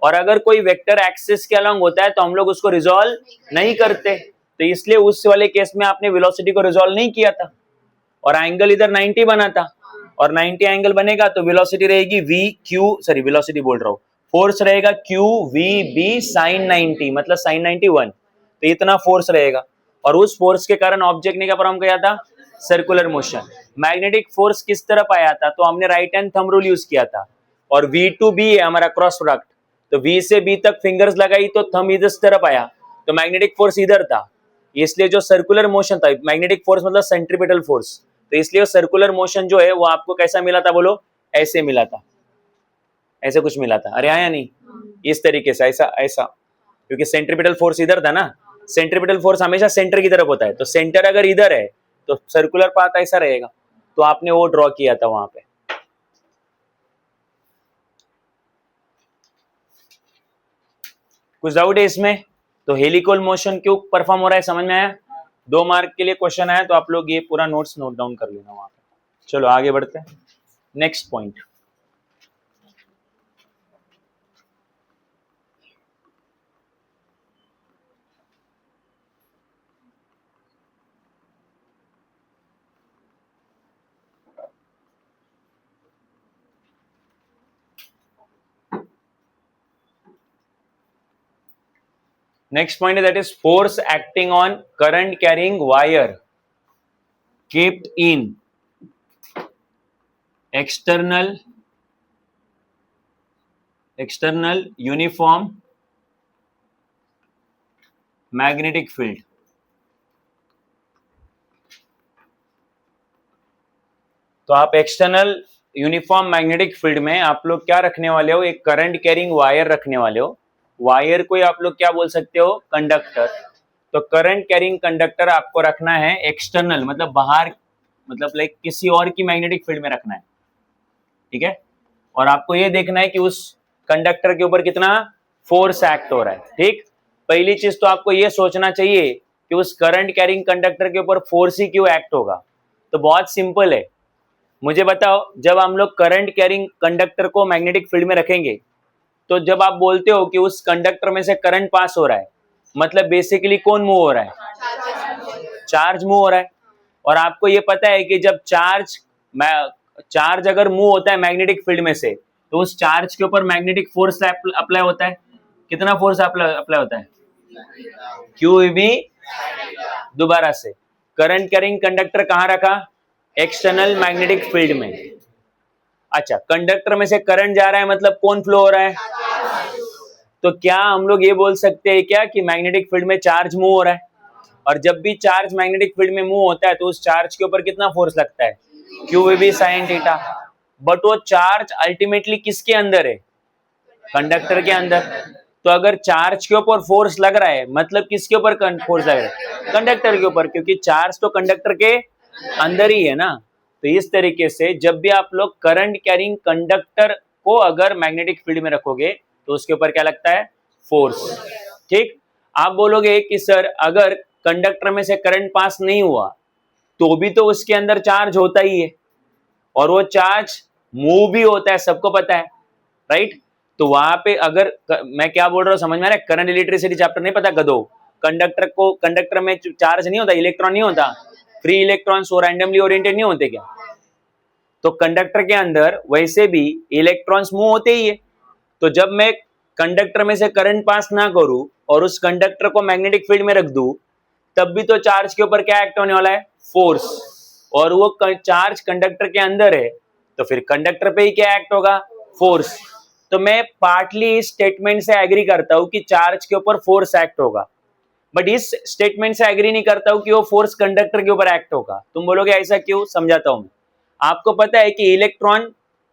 और अगर कोई वेक्टर एक्सिस के अलोंग होता है तो हम लोग उसको रिजॉल्व नहीं करते. तो इसलिए उस वाले केस में आपने वेलोसिटी को रिजॉल्व नहीं किया था और एंगल इधर 90 बना था और 90 एंगल बनेगा तो वेलोसिटी रहेगी वेलोसिटी बोल रहा हूं, फोर्स रहेगा क्यू वी बी साइन 90, मतलब साइन 91. तो इतना फोर्स रहेगा और उस फोर्स के कारण ऑब्जेक्ट ने क्या परफॉर्म किया था? Circular motion. मैग्नेटिक फोर्स किस तरफ आया था? तो हमने right hand thumb rule use किया था और V टू B है हमारा क्रॉस प्रोडक्ट. तो V से B तक फिंगर्स लगाई तो थंब इस तरफ आया, तो मैग्नेटिक फोर्स इधर था. इसलिए जो सर्कुलर मोशन था, मैग्नेटिक फोर्स मतलब सेंट्रीपिटल फोर्स, तो इसलिए सर्कुलर मोशन जो है वो आपको कैसा मिला था? बोलो, ऐसे मिला था, ऐसे कुछ मिला था. अरे आया नहीं? इस तरीके से, ऐसा ऐसा, क्योंकि सेंट्रीपिटल फोर्स इधर था ना. सेंट्रीपिटल फोर्स हमेशा सेंटर की तरफ होता है, तो सेंटर अगर इधर है तो सर्कुलर पाथ ऐसा रहेगा. तो आपने वो ड्रॉ किया था वहां पे. कुछ डाउट है इसमें? तो हेलिकल मोशन क्यों परफॉर्म हो रहा है, समझ में आया? 2 मार्क के लिए क्वेश्चन आया तो आप लोग ये पूरा नोट्स नोट डाउन कर लेना वहां पे. चलो आगे बढ़ते हैं. Next point. Next point is that is force acting on current carrying wire kept in external uniform magnetic field. तो आप एक्सटर्नल यूनिफॉर्म मैग्नेटिक फील्ड में आप लोग क्या रखने वाले हो? एक करंट कैरिंग वायर रखने वाले हो. वायर को आप लोग क्या बोल सकते हो? कंडक्टर. तो करंट कैरिंग कंडक्टर आपको रखना है एक्सटर्नल, मतलब बाहर, मतलब लाइक किसी और की मैग्नेटिक फील्ड में रखना है. ठीक है? और आपको ये देखना है कि उस कंडक्टर के ऊपर कितना फोर्स एक्ट हो रहा है. ठीक, पहली चीज तो आपको ये सोचना चाहिए कि उस करंट कैरिंग कंडक्टर के ऊपर फोर्स ही क्यों एक्ट होगा. तो बहुत सिंपल है. मुझे बताओ, जब हम लोग करंट कैरिंग कंडक्टर को मैग्नेटिक फील्ड में रखेंगे तो जब आप बोलते हो कि उस कंडक्टर में से करंट पास हो रहा है, मतलब बेसिकली कौन मूव हो रहा है? चार्ज मूव हो रहा है. और आपको ये पता है कि जब चार्ज अगर मूव होता है मैग्नेटिक फील्ड में से तो उस चार्ज के ऊपर मैग्नेटिक फोर्स अप्लाई होता है. कितना फोर्स अप्लाई होता है? QEB. दोबारा से, करंट कैरिंग कंडक्टर कहां रखा? एक्सटर्नल मैग्नेटिक फील्ड में. अच्छा, कंडक्टर में से करंट जा रहा है, मतलब कौन फ्लो हो रहा है? तो क्या हम लोग ये बोल सकते हैं क्या कि मैग्नेटिक फील्ड में चार्ज मूव हो रहा है? और जब भी चार्ज मैग्नेटिक फील्ड में मूव होता है तो उस चार्ज के ऊपर कितना फोर्स लगता है? QEB sin theta. बट वो चार्ज अल्टीमेटली किसके अंदर है? कंडक्टर के अंदर. तो अगर चार्ज के ऊपर फोर्स लग रहा है मतलब किसके ऊपर फोर्स लग रहा है? कंडक्टर के ऊपर, क्योंकि चार्ज तो कंडक्टर के अंदर ही है ना। तो इस तरीके से जब भी आप लोग करंट कैरिंग कंडक्टर को अगर मैग्नेटिक फील्ड में रखोगे तो उसके ऊपर क्या लगता है? फोर्स। ठीक, आप बोलोगे कि सर अगर कंडक्टर में से करंट पास नहीं हुआ तो भी तो उसके अंदर चार्ज होता ही है और वो चार्ज मूव भी होता है, सबको पता है, राइट? तो वहां पे अगर मैं क्या बोल रहा हूँ समझ में आ रहा है? करंट इलेक्ट्रिसिटी चैप्टर नहीं पता गधो? कंडक्टर में चार्ज नहीं होता, इलेक्ट्रॉन नहीं होता, फ्री इलेक्ट्रॉन्स वो रैंडमली ओरिएंटेड नहीं होते क्या? तो कंडक्टर के अंदर वैसे भी इलेक्ट्रॉन्स मूव होते ही है। तो जब मैं कंडक्टर में से करंट पास ना करूं और उस कंडक्टर को मैग्नेटिक फील्ड में रख दूं तब भी तो चार्ज के ऊपर क्या एक्ट होने वाला है? फोर्स। और वो चार्ज कंडक्टर के अंदर है तो फिर कंडक्टर पे ही क्या एक्ट होगा? फोर्स। तो मैं पार्टली इस स्टेटमेंट से एग्री करता हूं कि चार्ज के ऊपर फोर्स एक्ट होगा, बट इस स्टेटमेंट से एग्री नहीं करता हूं कि वो फोर्स कंडक्टर के ऊपर एक्ट होगा। तुम बोलोगे ऐसा क्यों? समझाता हूं मैं। आपको पता है कि इलेक्ट्रॉन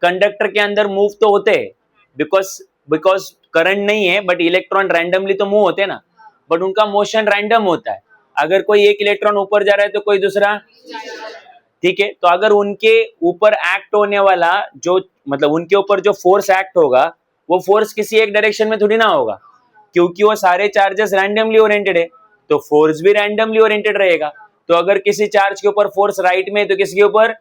कंडक्टर के अंदर मूव तो होते हैं बिकॉज बिकॉज करंट नहीं है, बट इलेक्ट्रॉन रैंडमली तो मूव होते हैं ना, बट उनका मोशन रैंडम होता है। अगर कोई एक इलेक्ट्रॉन ऊपर जा रहा है तो कोई दूसरा, ठीक है? तो अगर उनके ऊपर एक्ट होने वाला जो मतलब उनके ऊपर जो फोर्स एक्ट होगा वो फोर्स किसी एक डायरेक्शन में थोड़ी ना होगा, क्योंकि वो सारे चार्जेस रैंडमली ओरिएंटेड है तो फोर्स भी रैंडमली ओरिएंटेड रहेगा। तो अगर किसी चार्ज के ऊपर फोर्स राइट में है तो किसके ऊपर?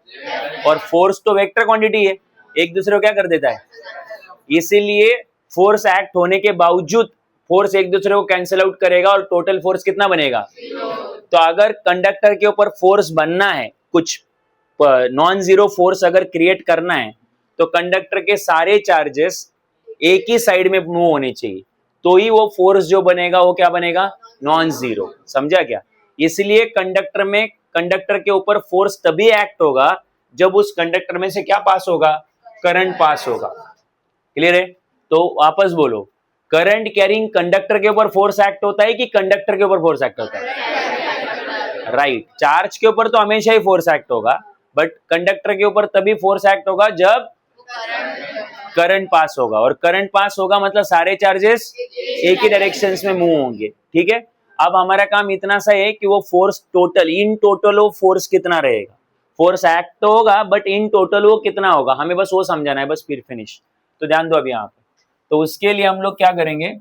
और फोर्स तो वेक्टर क्वांटिटी है, एक दूसरे को क्या कर देता है, इसीलिए फोर्स एक्ट होने के बावजूद फोर्स एक दूसरे को कैंसिल आउट करेगा और टोटल फोर्स कितना बनेगा? तो अगर कंडक्टर के ऊपर फोर्स बनना है, कुछ नॉन जीरो फोर्स अगर क्रिएट करना है तो कंडक्टर के सारे चार्जेस एक ही साइड में मूव होने चाहिए, तो ही वो फोर्स जो बनेगा वो क्या बनेगा? Non zero. समझा क्या? इसलिए कंडक्टर के ऊपर फोर्स तभी एक्ट होगा जब उस कंडक्टर में से क्या पास होगा? करंट पास होगा। क्लियर है? तो वापस बोलो, करंट कैरिंग कंडक्टर के ऊपर फोर्स एक्ट होता है कि कंडक्टर के ऊपर फोर्स एक्ट होता है? राइट। चार्ज के ऊपर तो हमेशा ही फोर्स एक्ट होगा, बट कंडक्टर के ऊपर तभी फोर्स एक्ट होगा जब करंट पास होगा, और करंट पास होगा मतलब सारे चार्जेस एक ही डायरेक्शन में मूव होंगे। ठीक है? अब हमारा काम इतना सा है कि वो फोर्स टोटल इन टोटल वो फोर्स कितना रहेगा। फोर्स एक्ट तो होगा बट इन टोटल वो कितना होगा, हमें बस वो समझाना है, बस फिर फिनिश। तो ध्यान दो अभी यहाँ पे। तो उसके लिए हम लोग क्या करेंगे,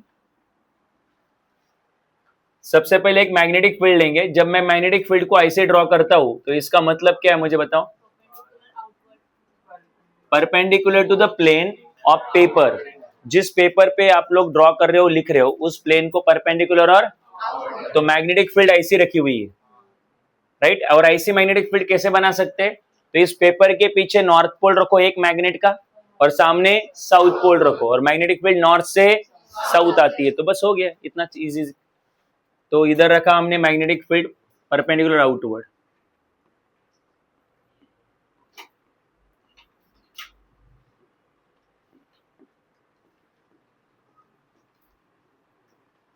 सबसे पहले एक मैग्नेटिक फील्ड लेंगे। जब मैं मैग्नेटिक फील्ड को ऐसे ड्रॉ करता हूं तो इसका मतलब क्या है मुझे बताओ? Perpendicular to the plane of paper. जिस पेपर पे आप लोग ड्रॉ कर रहे हो, लिख रहे हो, उस प्लेन को परपेंडिकुलर, और तो मैग्नेटिक फील्ड ऐसी रखी हुई है, राइट? और ऐसी मैग्नेटिक फील्ड कैसे बना सकते हैं? तो इस पेपर के पीछे नॉर्थ पोल रखो एक मैग्नेट का, और सामने साउथ पोल रखो, और मैग्नेटिक फील्ड नॉर्थ से साउथ आती है, तो बस हो गया, इतना इजी। तो इधर रखा हमने मैग्नेटिक फील्ड परपेंडिकुलर आउटवर्ड।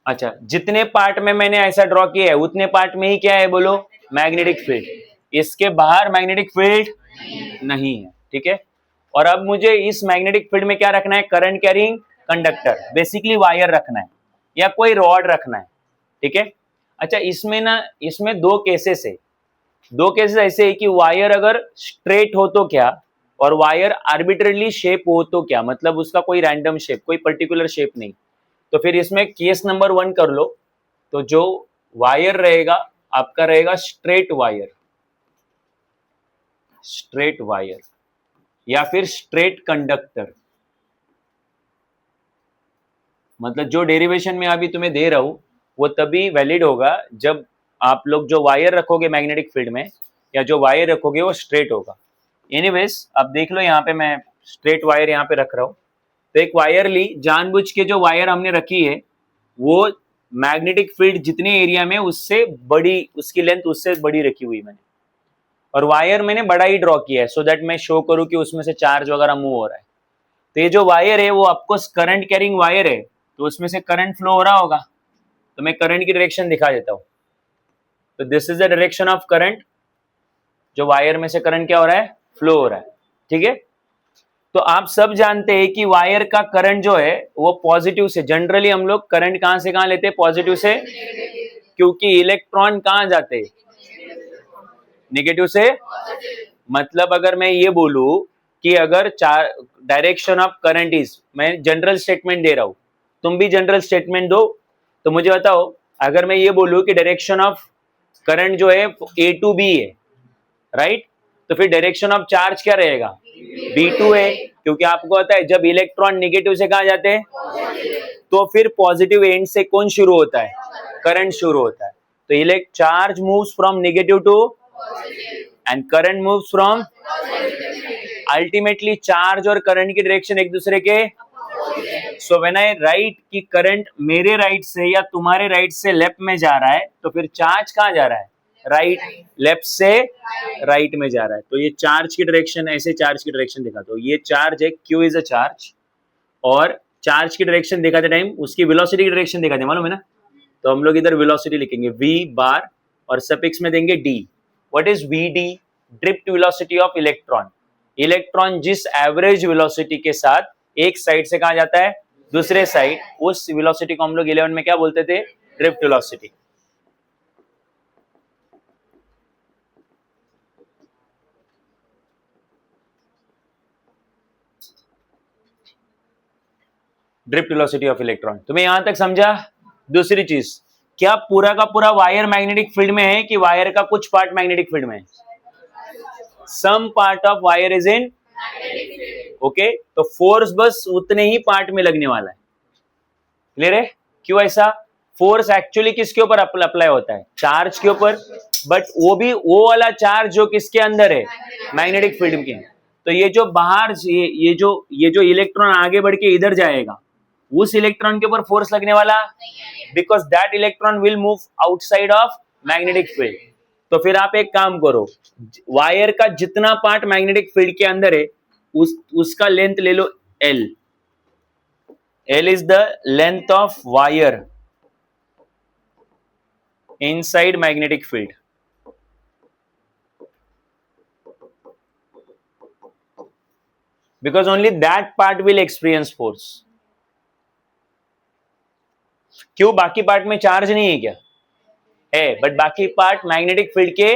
अच्छा, जितने पार्ट में मैंने ऐसा ड्रॉ किया है उतने पार्ट में ही क्या है बोलो? Magnetic field. इसके बाहर मैग्नेटिक फील्ड नहीं है। ठीक है? और अब मुझे इस मैग्नेटिक फील्ड में क्या रखना है? Current carrying conductor, basically wire रखना है या कोई रॉड रखना है। ठीक है? अच्छा, इसमें दो केसेस है। दो केसेस ऐसे है कि वायर अगर स्ट्रेट हो तो क्या, और वायर आर्बिट्रेरली शेप हो तो क्या, मतलब उसका कोई रैंडम शेप, कोई पर्टिकुलर शेप नहीं। तो फिर इसमें केस नंबर 1 कर लो। तो जो वायर रहेगा आपका रहेगा स्ट्रेट वायर, स्ट्रेट वायर या फिर स्ट्रेट कंडक्टर। मतलब जो डेरिवेशन में अभी तुम्हें दे रहा हूं वो तभी वैलिड होगा जब आप लोग जो वायर रखोगे मैग्नेटिक फील्ड में, या जो वायर रखोगे वो स्ट्रेट होगा। एनीवेज, अब देख लो यहाँ पे मैं स्ट्रेट वायर यहाँ पे रख रहा हूं। तो एक वायर ली, जानबूझ के जो वायर हमने रखी है वो मैग्नेटिक फील्ड जितने एरिया में उससे बड़ी, उसकी लेंथ उससे बड़ी रखी हुई मैंने, और वायर मैंने बड़ा ही ड्रॉ किया है सो दैट मैं शो करूं कि उसमें से चार्ज वगैरह मूव हो रहा है। तो ये जो वायर है वो आपको करंट कैरिंग वायर है, तो उसमें से करंट फ्लो हो रहा होगा। तो मैं करंट की डायरेक्शन दिखा देता हूं। तो this is the direction of current, जो वायर में से करंट क्या हो रहा है? फ्लो हो रहा है। ठीक है? तो आप सब जानते हैं कि वायर का करंट जो है वो पॉजिटिव से, जनरली हम लोग करंट कहां से कहां लेते हैं, पॉजिटिव से, क्योंकि इलेक्ट्रॉन कहां जाते हैं, नेगेटिव से। मतलब अगर मैं ये बोलूं कि अगर डायरेक्शन ऑफ करंट इज, मैं जनरल स्टेटमेंट दे रहा हूं, तुम भी जनरल स्टेटमेंट दो, तो मुझे बताओ अगर मैं ये बोलूं कि डायरेक्शन ऑफ करंट जो है ए टू बी है, राइट, तो फिर डायरेक्शन ऑफ चार्ज क्या रहेगा, B2 है, क्योंकि आपको पता है जब इलेक्ट्रॉन नेगेटिव से कहां जाते हैं, तो फिर पॉजिटिव एंड से कौन शुरू होता है, करंट शुरू होता है। तो elect charge moves from negative to and current moves from, ultimately charge और करंट की डायरेक्शन एक दूसरे के। सो व्हेन आई राइट कि करंट मेरे राइट से या तुम्हारे राइट से लेफ्ट में जा रहा है, तो फिर चार्ज कहां जा रहा है, राइट, लेफ्ट से राइट में जा रहा है। तो ये चार्ज की डायरेक्शन, ऐसे चार्ज की डायरेक्शन दिखा दो, ये चार्ज है, Q इज अ चार्ज, और चार्ज की डायरेक्शन दिखाते टाइम उसकी वेलोसिटी की डायरेक्शन दिखाते, मालूम है ना। तो हम लोग इधर वेलोसिटी लिखेंगे V बार और सफिक्स में देंगे D। What is VD, drift velocity of electron. Electron जिस एवरेज वेलोसिटी के साथ एक साइड से कहा जाता है दूसरे साइड, उस वेलोसिटी को हम लोग 11 में क्या बोलते थे, drift velocity. Drift velocity of electron. तुम्हें यहां तक समझा। दूसरी चीज, क्या पूरा का पूरा वायर मैग्नेटिक फील्ड में है कि वायर का कुछ पार्ट मैग्नेटिक फील्ड में है, some part of wire is in, okay, तो फोर्स बस उतने ही पार्ट में लगने वाला है, क्लियर है। क्यों ऐसा, फोर्स एक्चुअली किसके ऊपर अप्लाई होता है, चार्ज के ऊपर, बट वो भी वो वाला चार्ज जो किसके अंदर है, मैग्नेटिक फील्ड के। तो ये जो बाहर ये जो इलेक्ट्रॉन आगे बढ़ के इधर जाएगा, उस इलेक्ट्रॉन के ऊपर फोर्स लगने वाला, because that electron will move outside of magnetic field. तो फिर आप एक काम करो, वायर का जितना पार्ट मैग्नेटिक फील्ड के अंदर है उसका लेंथ ले लो L। L is the length of wire inside magnetic field. Because only that part will experience force. क्यों, बाकी पार्ट में चार्ज नहीं है क्या, है, बट बाकी पार्ट मैग्नेटिक फील्ड के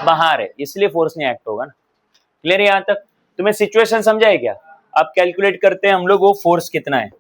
बाहर है, इसलिए फोर्स नहीं एक्ट होगा ना। क्लियर है यहां तक। तुम्हें सिचुएशन समझा है क्या। अब कैलकुलेट करते हैं हम लोग वो फोर्स कितना है।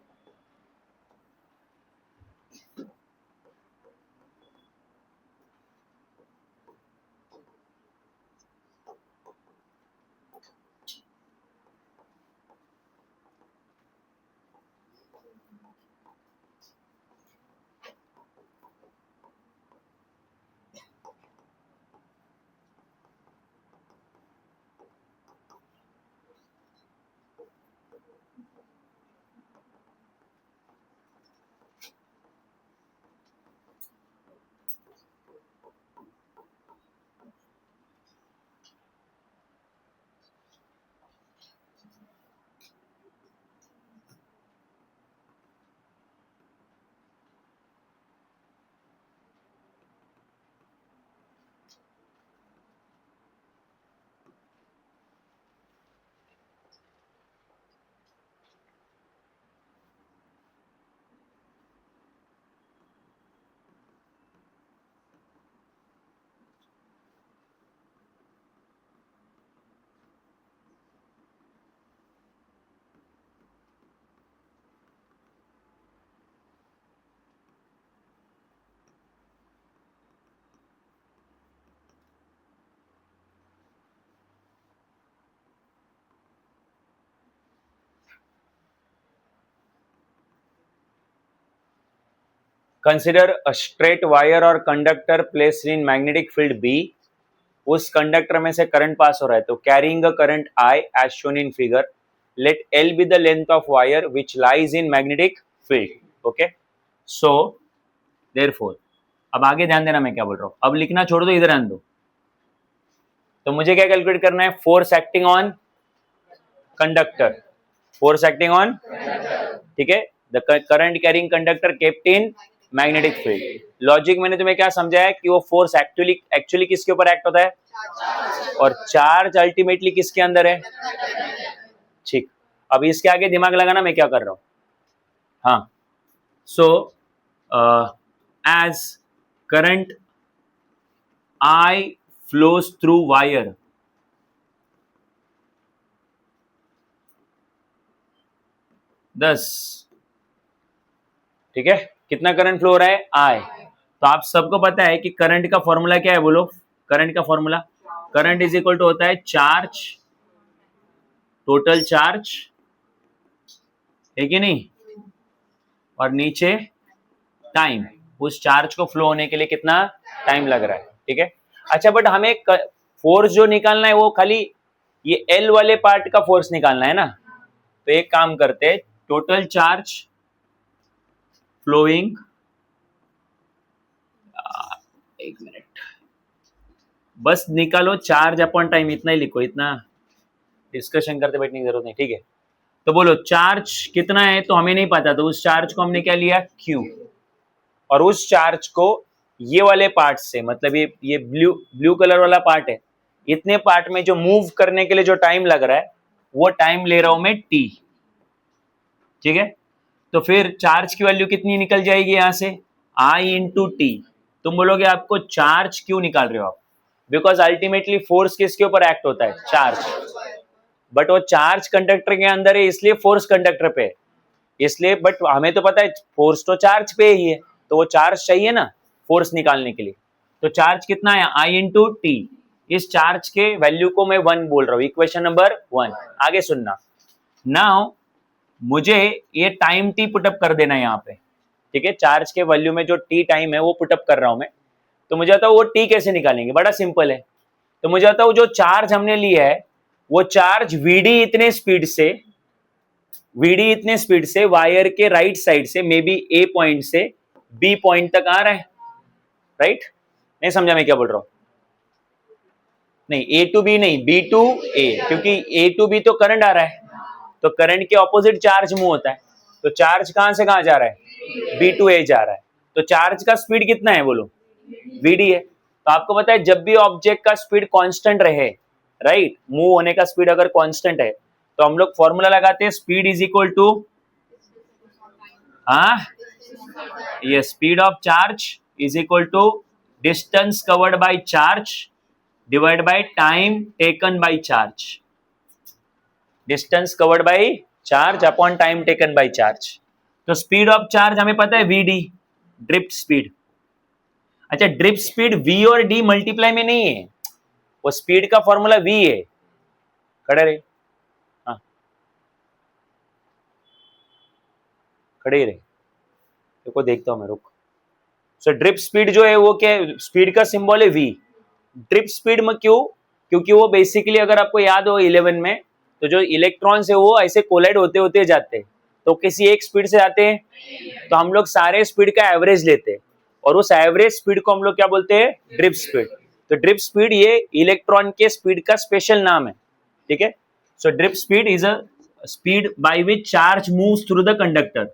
कंसिडर अ स्ट्रेट वायर और conductor placed in magnetic field B। उस कंडक्टर में से करंट पास हो रहा है, तो carrying a current I as shown in figure, let L be the length of wire which lies in magnetic field. Okay, so therefore, अब आगे ध्यान देना मैं क्या बोल रहा हूं, अब लिखना छोड़ दो, इधर आने दो। तो मुझे क्या कैलकुलेट करना है, force acting on conductor, force acting on, ठीक है, the current carrying conductor kept in magnetic field. Logic मैंने तुम्हें क्या समझाया कि वो फोर्स एक्चुअली किसके ऊपर एक्ट होता है, और चार्ज अल्टीमेटली किसके अंदर है, ठीक। अब इसके आगे दिमाग लगाना मैं क्या कर रहा हूं. हाँ, so as current I flows through wire, thus, ठीक है, कितना करंट फ्लो हो रहा है I. तो आप सबको पता है कि करंट का फॉर्मूला क्या है, बोलो. करंट का formula, current is equal to होता है चार्ज, टोटल चार्ज, है कि नहीं, और नीचे टाइम, उस चार्ज को फ्लो होने के लिए कितना टाइम लग रहा है. ठीक है. अच्छा, बट हमें फोर्स जो निकालना है वो खाली ये एल वाले पार्ट का फोर्स निकालना है ना. तो एक काम करते हैं, टोटल चार्ज फ्लोइंग, एक मिनट, बस निकालो चार्ज अपॉन टाइम, इतना ही लिखो, इतना डिस्कशन करते बैठने की जरूरत नहीं. ठीक है. तो बोलो चार्ज कितना है, तो हमें नहीं पता, तो उस चार्ज को हमने क्या लिया, Q. और उस चार्ज को ये वाले पार्ट से, मतलब ये ब्लू कलर वाला पार्ट है, इतने पार्ट में जो मूव करने के लिए जो टाइम लग रहा है वो टाइम ले रहा हूं मैं T. ठीक है. तो फिर चार्ज की वैल्यू कितनी निकल जाएगी यहां से, I इंटू टी. तुम बोलोगे आपको चार्ज क्यों निकाल रहे हो आप, बिकॉज अल्टीमेटली फोर्स किसके ऊपर एक्ट होता है, चार्ज. बट वो चार्ज कंडक्टर के अंदर है इसलिए फोर्स कंडक्टर पे है, इसलिए. बट हमें तो पता है फोर्स तो चार्ज पे ही है, तो वो चार्ज चाहिए ना फोर्स निकालने के लिए. तो चार्ज कितना है, I इंटू टी. इस चार्ज के वैल्यू को मैं 1 बोल रहा हूं, इक्वेशन नंबर 1. आगे सुनना. नाउ मुझे ये टाइम टी पुटअप कर देना है यहाँ पे. ठीक है. चार्ज के वैल्यू में जो टी टाइम है वो पुटअप कर रहा हूं मैं. तो मुझे आता है वो टी कैसे निकालेंगे, बड़ा सिंपल है. तो मुझे आता है जो चार्ज हमने लिया है वो चार्ज वीडी इतने स्पीड से वायर के राइट साइड से मे बी ए पॉइंट से बी पॉइंट तक आ रहा है. राइट. नहीं समझा मैं क्या बोल रहा हूं. नहीं, ए टू बी नहीं, बी टू ए, क्योंकि ए टू बी तो करंट आ रहा है, तो करंट के ऑपोजिट चार्ज मूव होता है. तो चार्ज कहां से कहां जा रहा है, बी टू ए जा रहा है. तो चार्ज का स्पीड कितना है बोलो, वीडी है. तो आपको पता है जब भी ऑब्जेक्ट का स्पीड कांस्टेंट रहे, राइट, मूव होने का स्पीड अगर कांस्टेंट है, तो हम लोग फॉर्मूला लगाते हैं, स्पीड इज इक्वल टू, ये speed of charge is equal to distance covered by charge divide by time taken by charge. Distance covered by charge upon time taken by charge. तो speed of charge हमें पता है V D, drift speed. अच्छा, drift speed v और d multiply में नहीं है, वो स्पीड का फॉर्मूला v है. खड़े रहे, हाँ खड़े रहे, देखो देखता हूं मैं, रुक. सो ड्रिफ्ट स्पीड जो है वो क्या है, स्पीड का सिंबल है v. ड्रिफ्ट स्पीड में क्यों, क्योंकि वो बेसिकली अगर आपको याद हो 11 में, तो जो इलेक्ट्रॉन्स है वो ऐसे कोलाइड होते होते जाते हैं, तो किसी एक स्पीड से आते हैं, तो हम लोग सारे स्पीड का एवरेज लेते हैं, और उस एवरेज स्पीड को हम लोग क्या बोलते हैं, ड्रिफ्ट स्पीड. तो ड्रिफ्ट स्पीड ये इलेक्ट्रॉन के स्पीड का स्पेशल नाम है. ठीक है. So drift speed is a speed by which charge moves through the conductor.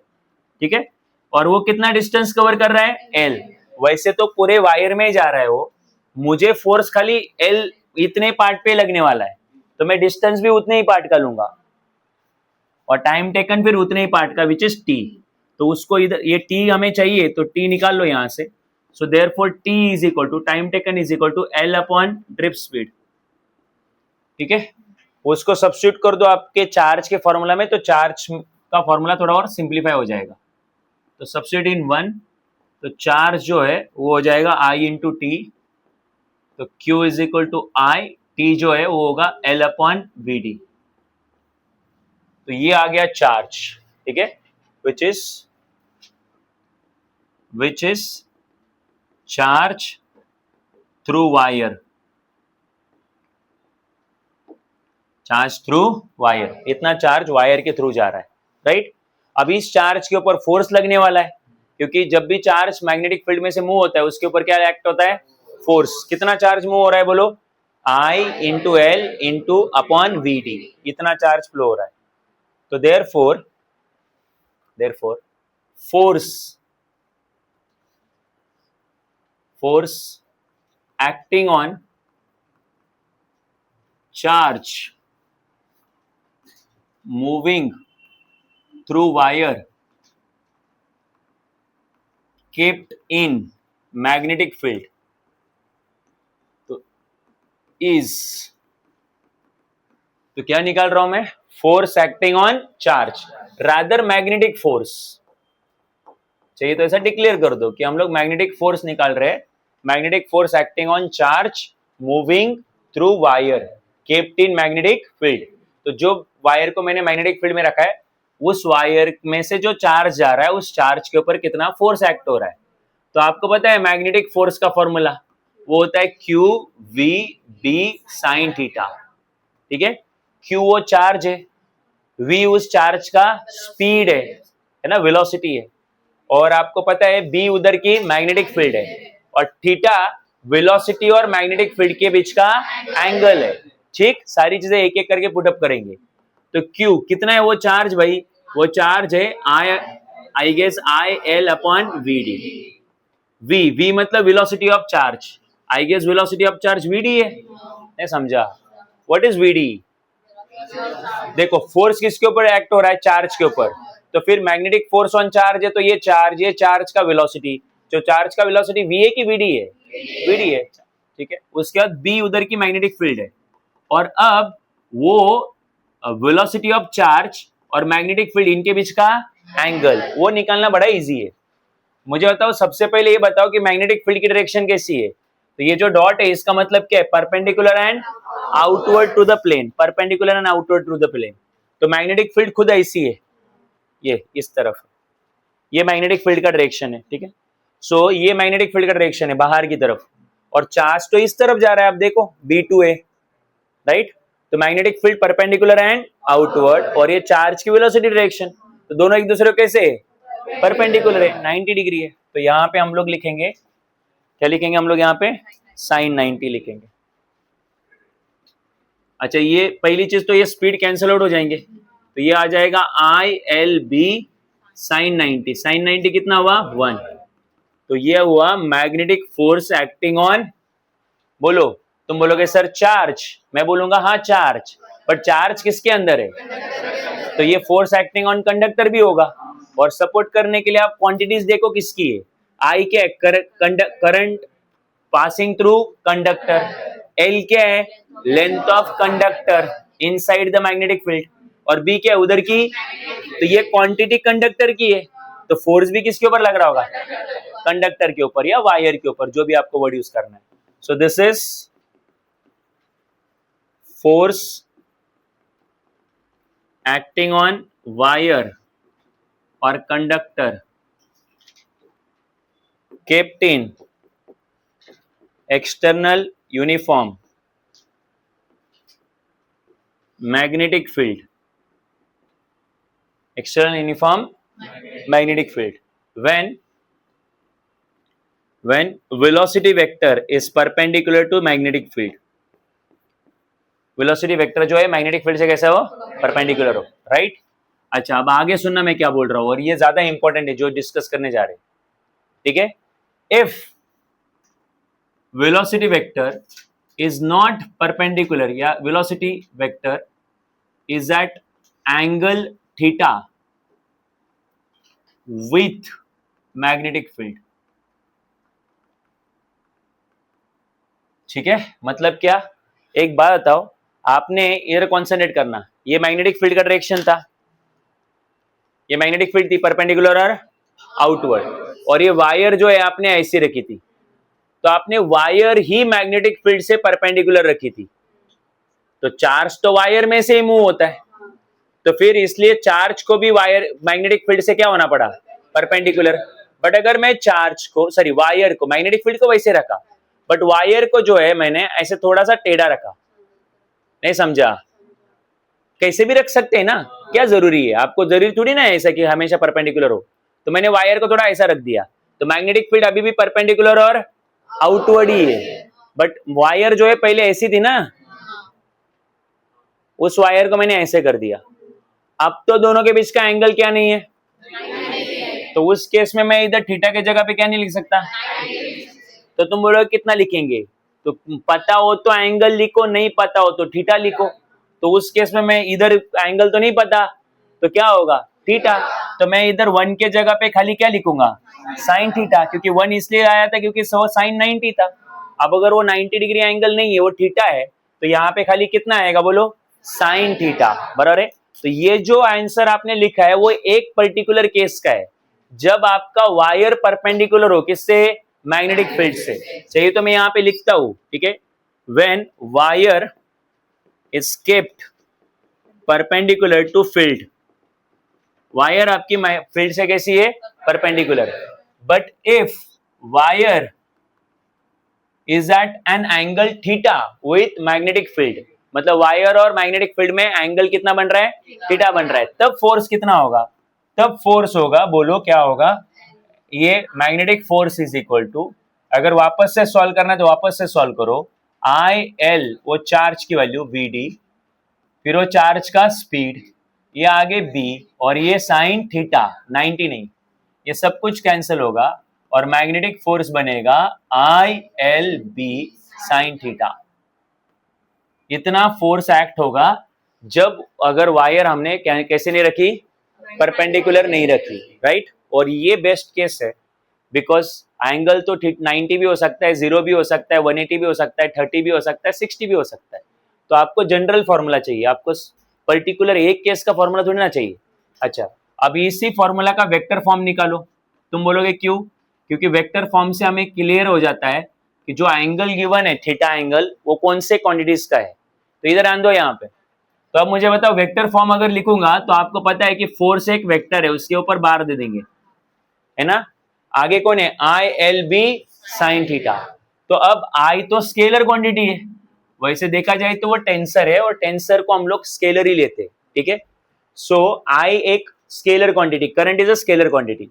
ठीक है. और वो कितना डिस्टेंस कवर कर रहा है, एल. वैसे तो पूरे वायर में जा रहा है वो, मुझे फोर्स खाली एल इतने पार्ट पे लगने वाला है, तो मैं डिस्टेंस भी उतने ही पार्ट का लूंगा, और टाइम टेकन फिर उतने ही पार्ट का, विच इज टी. तो उसको इधर ये टी हमें चाहिए, तो टी निकाल लो यहां से. So therefore T is equal to time taken is equal to L upon drift speed. ठीक है. उसको सब्स्टिट्यूट कर दो आपके चार्ज के फॉर्मूला में, तो चार्ज का फॉर्मूला थोड़ा और सिंप्लीफाई हो जाएगा. तो सब्स्टिट्यूट इन 1, तो चार्ज जो है वो हो जाएगा I इंटू टी. तो Q is equal to I, T जो है वो होगा L अपॉन वी डी. तो ये आ गया चार्ज. ठीक है. Which is charge through wire, charge through wire, इतना चार्ज वायर के थ्रू जा रहा है. राइट. अब इस चार्ज के ऊपर फोर्स लगने वाला है, क्योंकि जब भी चार्ज मैग्नेटिक फील्ड में से मूव होता है उसके ऊपर क्या एक्ट होता है, फोर्स. कितना चार्ज मूव हो रहा है बोलो, I into L into upon V D, इतना चार्ज फ्लो हो रहा है. तो therefore force acting on charge moving through wire kept in magnetic field तो इज, तो क्या निकाल रहा हूं मैं, force acting on charge rather magnetic force. चाहिए तो ऐसा डिक्लेयर कर दो कि हम लोग मैग्नेटिक फोर्स निकाल रहे हैं, magnetic force acting on charge moving through wire kept in magnetic field. तो जो वायर को मैंने मैग्नेटिक फील्ड में रखा है, उस वायर में से जो चार्ज जा रहा है, उस चार्ज के ऊपर कितना फोर्स एक्ट हो रहा है। तो आपको पता है मैग्नेटिक फोर्स का फॉर्मूला वो होता है Q V B sine theta. ठीक है, क्यू वो चार्ज है, वी उस चार्ज का स्पीड है ना, वेलोसिटी है, और आपको पता है बी उधर की मैग्नेटिक फील्ड है, और थीटा वेलोसिटी और मैग्नेटिक फील्ड के बीच का एंगल है। ठीक, सारी चीजें एक एक करके पुटअप करेंगे। तो क्यू कितना है वो चार्ज भाई, वो चार्ज है I guess I L upon V D. V मतलब velocity of charge, I guess velocity of charge V D है। नहीं समझा, व्हाट इज वी डी? देखो फोर्स किसके ऊपर एक्ट हो रहा है, चार्ज के ऊपर, तो फिर मैग्नेटिक फोर्स ऑन चार्ज है, तो ये चार्ज का वेलोसिटी, जो चार्ज का वेलोसिटी वी है कि वीडी है, वीडी है। ठीक है, उसके बाद बी उधर की मैग्नेटिक फील्ड है, और अब वो वेलोसिटी ऑफ चार्ज और मैग्नेटिक फील्ड इनके बीच का एंगल वो निकालना बड़ा इजी है। मुझे बताओ, सबसे पहले ये बताओ कि मैग्नेटिक फील्ड की डायरेक्शन कैसी है। तो ये जो डॉट है इसका मतलब क्या है, perpendicular and outward to the plane, perpendicular and outward to the plane. तो मैग्नेटिक फील्ड खुद ऐसी है, ये इस तरफ, ये मैग्नेटिक फील्ड का डायरेक्शन है। ठीक है, सो ये मैग्नेटिक फील्ड का डायरेक्शन है बाहर की तरफ, और चार्ज तो इस तरफ जा रहा है, आप देखो B2A, राइट। तो magnetic field perpendicular and outward, और ये चार्ज की वेलोसिटी डायरेक्शन, तो दोनों एक दूसरे को कैसे परपेंडिकुलर है, 90 डिग्री है। तो यहाँ पे हम लोग लिखेंगे, क्या लिखेंगे हम लोग यहाँ पे, साइन 90 लिखेंगे। अच्छा, ये पहली चीज तो ये स्पीड कैंसल आउट हो जाएंगे, तो ये आ जाएगा I L B sine 90, sine 90 कितना हुआ 1। तो ये हुआ मैग्नेटिक फोर्स एक्टिंग ऑन, बोलो, तुम बोलोगे सर चार्ज, मैं बोलूंगा हाँ चार्ज, पर चार्ज किसके अंदर है, तो ये फोर्स एक्टिंग ऑन कंडक्टर भी होगा। और सपोर्ट करने के लिए आप क्वांटिटीज देखो किसकी है, आई क्या है, current passing through conductor, L क्या है, length of conductor inside the magnetic field, और बी क्या है उधर की, तो ये क्वांटिटी कंडक्टर की है, तो फोर्स भी किसके ऊपर लग रहा होगा, कंडक्टर के ऊपर या वायर के ऊपर, जो भी आपको वर्ड यूज करना है। So this is force acting on wire और conductor kept in external uniform magnetic field, external uniform magnetic field when velocity vector is perpendicular to magnetic field, velocity vector जो है मैग्नेटिक फील्ड से कैसा हो, perpendicular हो, right. अच्छा, अब आगे सुनना मैं क्या बोल रहा हूं, और ये ज्यादा इंपॉर्टेंट है जो डिस्कस करने जा रहे हैं। ठीक है, if velocity vector is not perpendicular, या velocity vector is at angle theta with magnetic field, ठीक है, मतलब क्या, एक बात बताओ, आपने इधर कॉन्सेंट्रेट करना, ये मैग्नेटिक फील्ड का डायरेक्शन था, ये मैग्नेटिक फील्ड थी परपेंडिकुलर और आउटवर्ड, और ये वायर जो है आपने ऐसी रखी थी, तो आपने वायर ही मैग्नेटिक फील्ड से परपेंडिकुलर रखी थी, तो चार्ज तो वायर में से ही मूव होता है, तो फिर इसलिए चार्ज को भी वायर मैग्नेटिक फील्ड से क्या होना पड़ा, परपेंडिकुलर। बट अगर मैं चार्ज को, सॉरी वायर को, मैग्नेटिक फील्ड को वैसे रखा, बट वायर को जो है मैंने ऐसे थोड़ा सा टेढ़ा रखा, नहीं समझा, कैसे भी रख सकते हैं ना, क्या जरूरी है, आपको जरूरी थोड़ी ना है ऐसा कि हमेशा परपेंडिकुलर हो, तो मैंने वायर को थोड़ा ऐसा रख दिया, तो मैग्नेटिक फील्ड अभी भी परपेंडिकुलर और आउटवर्ड ही है, बट वायर जो है पहले ऐसी थी ना, उस वायर को मैंने ऐसे कर दिया, अब तो दोनों के बीच का एंगल क्या नहीं है, तो उस केस में मैं इधर थीटा के जगह पे क्या नहीं लिख सकता, तो तुम बोलोगे कितना लिखेंगे, तो पता हो तो एंगल लिखो, नहीं पता हो तो थीटा लिखो, तो उस केस में मैं इधर एंगल तो नहीं पता, तो क्या होगा थीटा, तो मैं इधर 1 के जगह पे खाली क्या लिखूंगा साइन थीटा, क्योंकि 1 इसलिए आया था क्योंकि साइन 90 था। अब अगर वो 90 डिग्री एंगल नहीं है, वो थीटा है, तो यहाँ पे खाली कितना आएगा बोलो साइन थीटा, बराबर है। तो ये जो आंसर आपने लिखा है वो एक पर्टिकुलर केस का है, जब आपका वायर परपेंडिकुलर हो किससे मैग्नेटिक फील्ड से। चाहिए तो मैं यहाँ पे लिखता हूं, ठीक है, when wire is kept perpendicular to field, wire आपकी फील्ड से कैसी है perpendicular, but if wire is at an angle theta with magnetic field, मतलब वायर और मैग्नेटिक फील्ड में एंगल कितना बन रहा है थीटा बन रहा है, तब फोर्स कितना होगा, तब फोर्स होगा, बोलो क्या होगा, ये magnetic force is equal to, अगर वापस से सॉल्व करना है तो वापस से सॉल्व करो, आई एल वो चार्ज की वैल्यू वी डी, फिर वो चार्ज का स्पीड, ये आगे बी, और ये साइन थीटा 90 नहीं, ये सब कुछ कैंसिल होगा और मैग्नेटिक फोर्स बनेगा I L B sine theta. इतना फोर्स एक्ट होगा जब अगर वायर हमने कैसे नहीं रखी परपेंडिकुलर नहीं रखी, राइट। और ये बेस्ट केस है बिकॉज एंगल तो 90 भी हो सकता है, 0 भी हो सकता है, 180 भी हो सकता है, 30 भी हो सकता है, 60 भी हो सकता है। तो आपको जनरल फॉर्मूला चाहिए, आपको पर्टिकुलर एक केस का फॉर्मूला थोड़ी ना चाहिए। अच्छा, अब इसी फॉर्मूला का वेक्टर फॉर्म निकालो। तुम बोलोगे क्यों, क्योंकि वेक्टर फॉर्म से हमें क्लियर हो जाता है कि जो एंगल गिवन है थीटा एंगल वो कौन से क्वांटिटीज का है। तो इधर आन दो यहाँ पे, तो अब मुझे बताओ वेक्टर फॉर्म अगर लिखूंगा तो आपको पता है कि फोर्स एक वेक्टर है, उसके ऊपर बार दे देंगे, है ना। आगे कौन है I L B sine theta, तो अब आई तो स्केलर क्वांटिटी है, वैसे देखा जाए तो वो टेंसर है और टेंसर को हम लोग स्केलर ही लेते हैं, ठीक है। सो आई एक scalar quantity, current is a scalar quantity,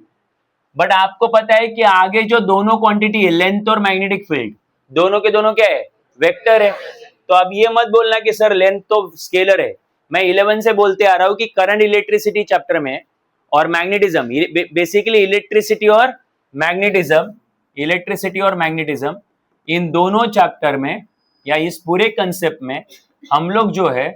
but आपको पता है कि आगे जो दोनों क्वांटिटी है लेंथ और मैग्नेटिक फील्ड, दोनों के दोनों क्या है वेक्टर है। तो अब ये मत बोलना कि सर लेंथ तो स्केलर है, मैं 11 से बोलते आ रहा हूं कि करंट इलेक्ट्रिसिटी चैप्टर में और मैग्नेटिज्म, बेसिकली इलेक्ट्रिसिटी और मैग्नेटिज्म, इलेक्ट्रिसिटी और मैग्नेटिज्म, इन दोनों चैप्टर में या इस पूरे कंसेप्ट में हम लोग जो है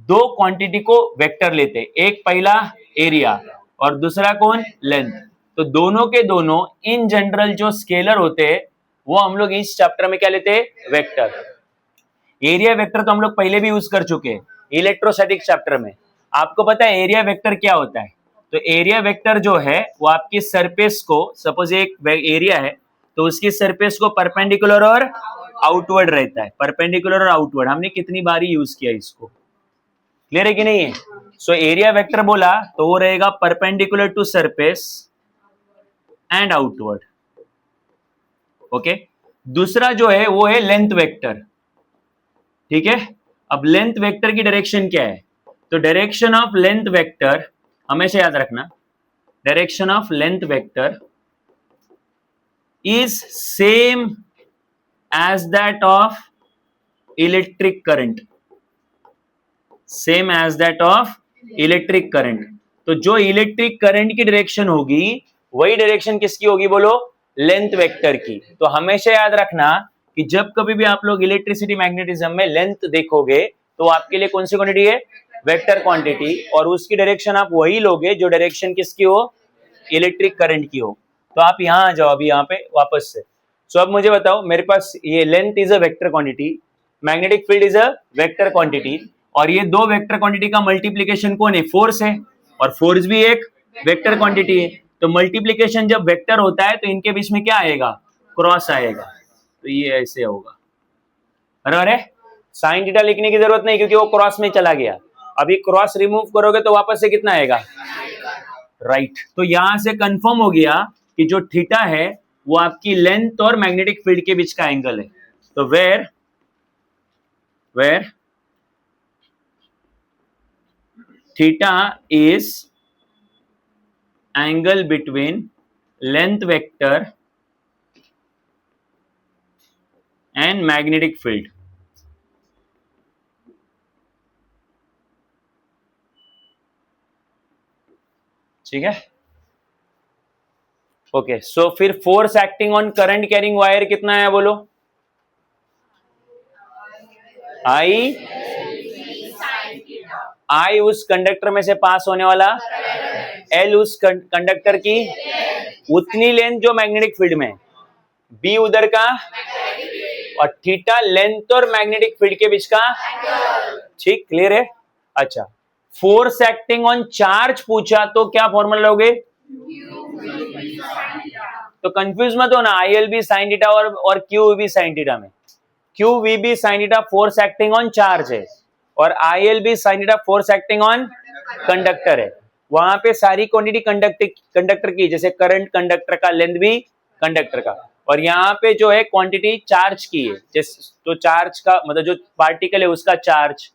दो क्वांटिटी को वेक्टर लेते, एक पहला एरिया और दूसरा कौन लेंथ। तो दोनों के दोनों इन जनरल जो स्केलर होते हैं वो हम लोग इस चैप्टर में क्या लेते हैं वेक्टर। एरिया वेक्टर तो हम लोग पहले भी यूज कर चुके हैं इलेक्ट्रोस्टैटिक चैप्टर में। आपको पता है एरिया वेक्टर क्या होता है, तो एरिया वेक्टर जो है वो आपकी सरफेस को, सपोज एक एरिया है तो उसकी सरफेस को परपेंडिकुलर और आउटवर्ड रहता है, परपेंडिकुलर और आउटवर्ड, हमने कितनी बार यूज किया इसको, क्लियर है कि नहीं है। सो एरिया वेक्टर बोला तो वो रहेगा perpendicular to surface and outward, okay. दूसरा जो है वो है लेंथ वेक्टर, ठीक है। अब लेंथ वेक्टर की डायरेक्शन क्या है, तो डायरेक्शन ऑफ लेंथ वेक्टर हमेशा याद रखना, direction of length vector is same as that of electric current, same as that of electric current. तो जो इलेक्ट्रिक करंट की डायरेक्शन होगी वही डायरेक्शन किसकी होगी बोलो लेंथ वेक्टर की। तो हमेशा याद रखना कि जब कभी भी आप लोग इलेक्ट्रिसिटी मैग्नेटिज्म में लेंथ देखोगे तो आपके लिए कौन सी क्वांटिटी है वेक्टर क्वांटिटी, और उसकी डायरेक्शन आप वही लोगे जो डायरेक्शन किसकी हो इलेक्ट्रिक करंट की हो। तो आप यहां आ जाओ अभी यहाँ पे वापस से। सो अब मुझे बताओ, मेरे पास ये length is a vector quantity, magnetic field is a vector quantity, और ये दो वेक्टर क्वांटिटी का मल्टीप्लीकेशन कौन है फोर्स है, और फोर्स भी एक वेक्टर क्वांटिटी है। तो मल्टीप्लीकेशन जब वेक्टर होता है तो इनके बीच में क्या आएगा क्रॉस आएगा, तो ये ऐसे होगा, बराबर है। साइन थीटा लिखने की जरूरत नहीं क्योंकि वो क्रॉस में चला गया, अभी क्रॉस रिमूव करोगे तो वापस से कितना आएगा राइट। तो यहां से कंफर्म हो गया कि जो थीटा है वो आपकी लेंथ और मैग्नेटिक फील्ड के बीच का एंगल है। तो where theta is angle between length vector and magnetic field, ठीक है। ओके, सो फिर force acting on current carrying wire कितना है बोलो, आई I उस कंडक्टर में से पास होने वाला, L उस कंडक्टर की उतनी लेंथ जो मैग्नेटिक फील्ड में, B उधर का, और थीटा लेंथ और मैग्नेटिक फील्ड के बीच का। ठीक, क्लियर है? अच्छा, फोर्स एक्टिंग ऑन चार्ज पूछा तो क्या फॉर्मूला लोगे? तो कंफ्यूज मत होना, I L B sine theta और क्यू बी साइन थीटा में। Q V B sine theta force acting on charge है, और I L B sine theta force acting on conductor है। वहां पे सारी क्वांटिटी कंडक्टर की, जैसे करंट कंडक्टर का, लेंथ भी कंडक्टर का, और यहाँ पे जो है क्वांटिटी चार्ज की है, जैसे तो चार्ज का मतलब जो पार्टिकल है उसका चार्ज,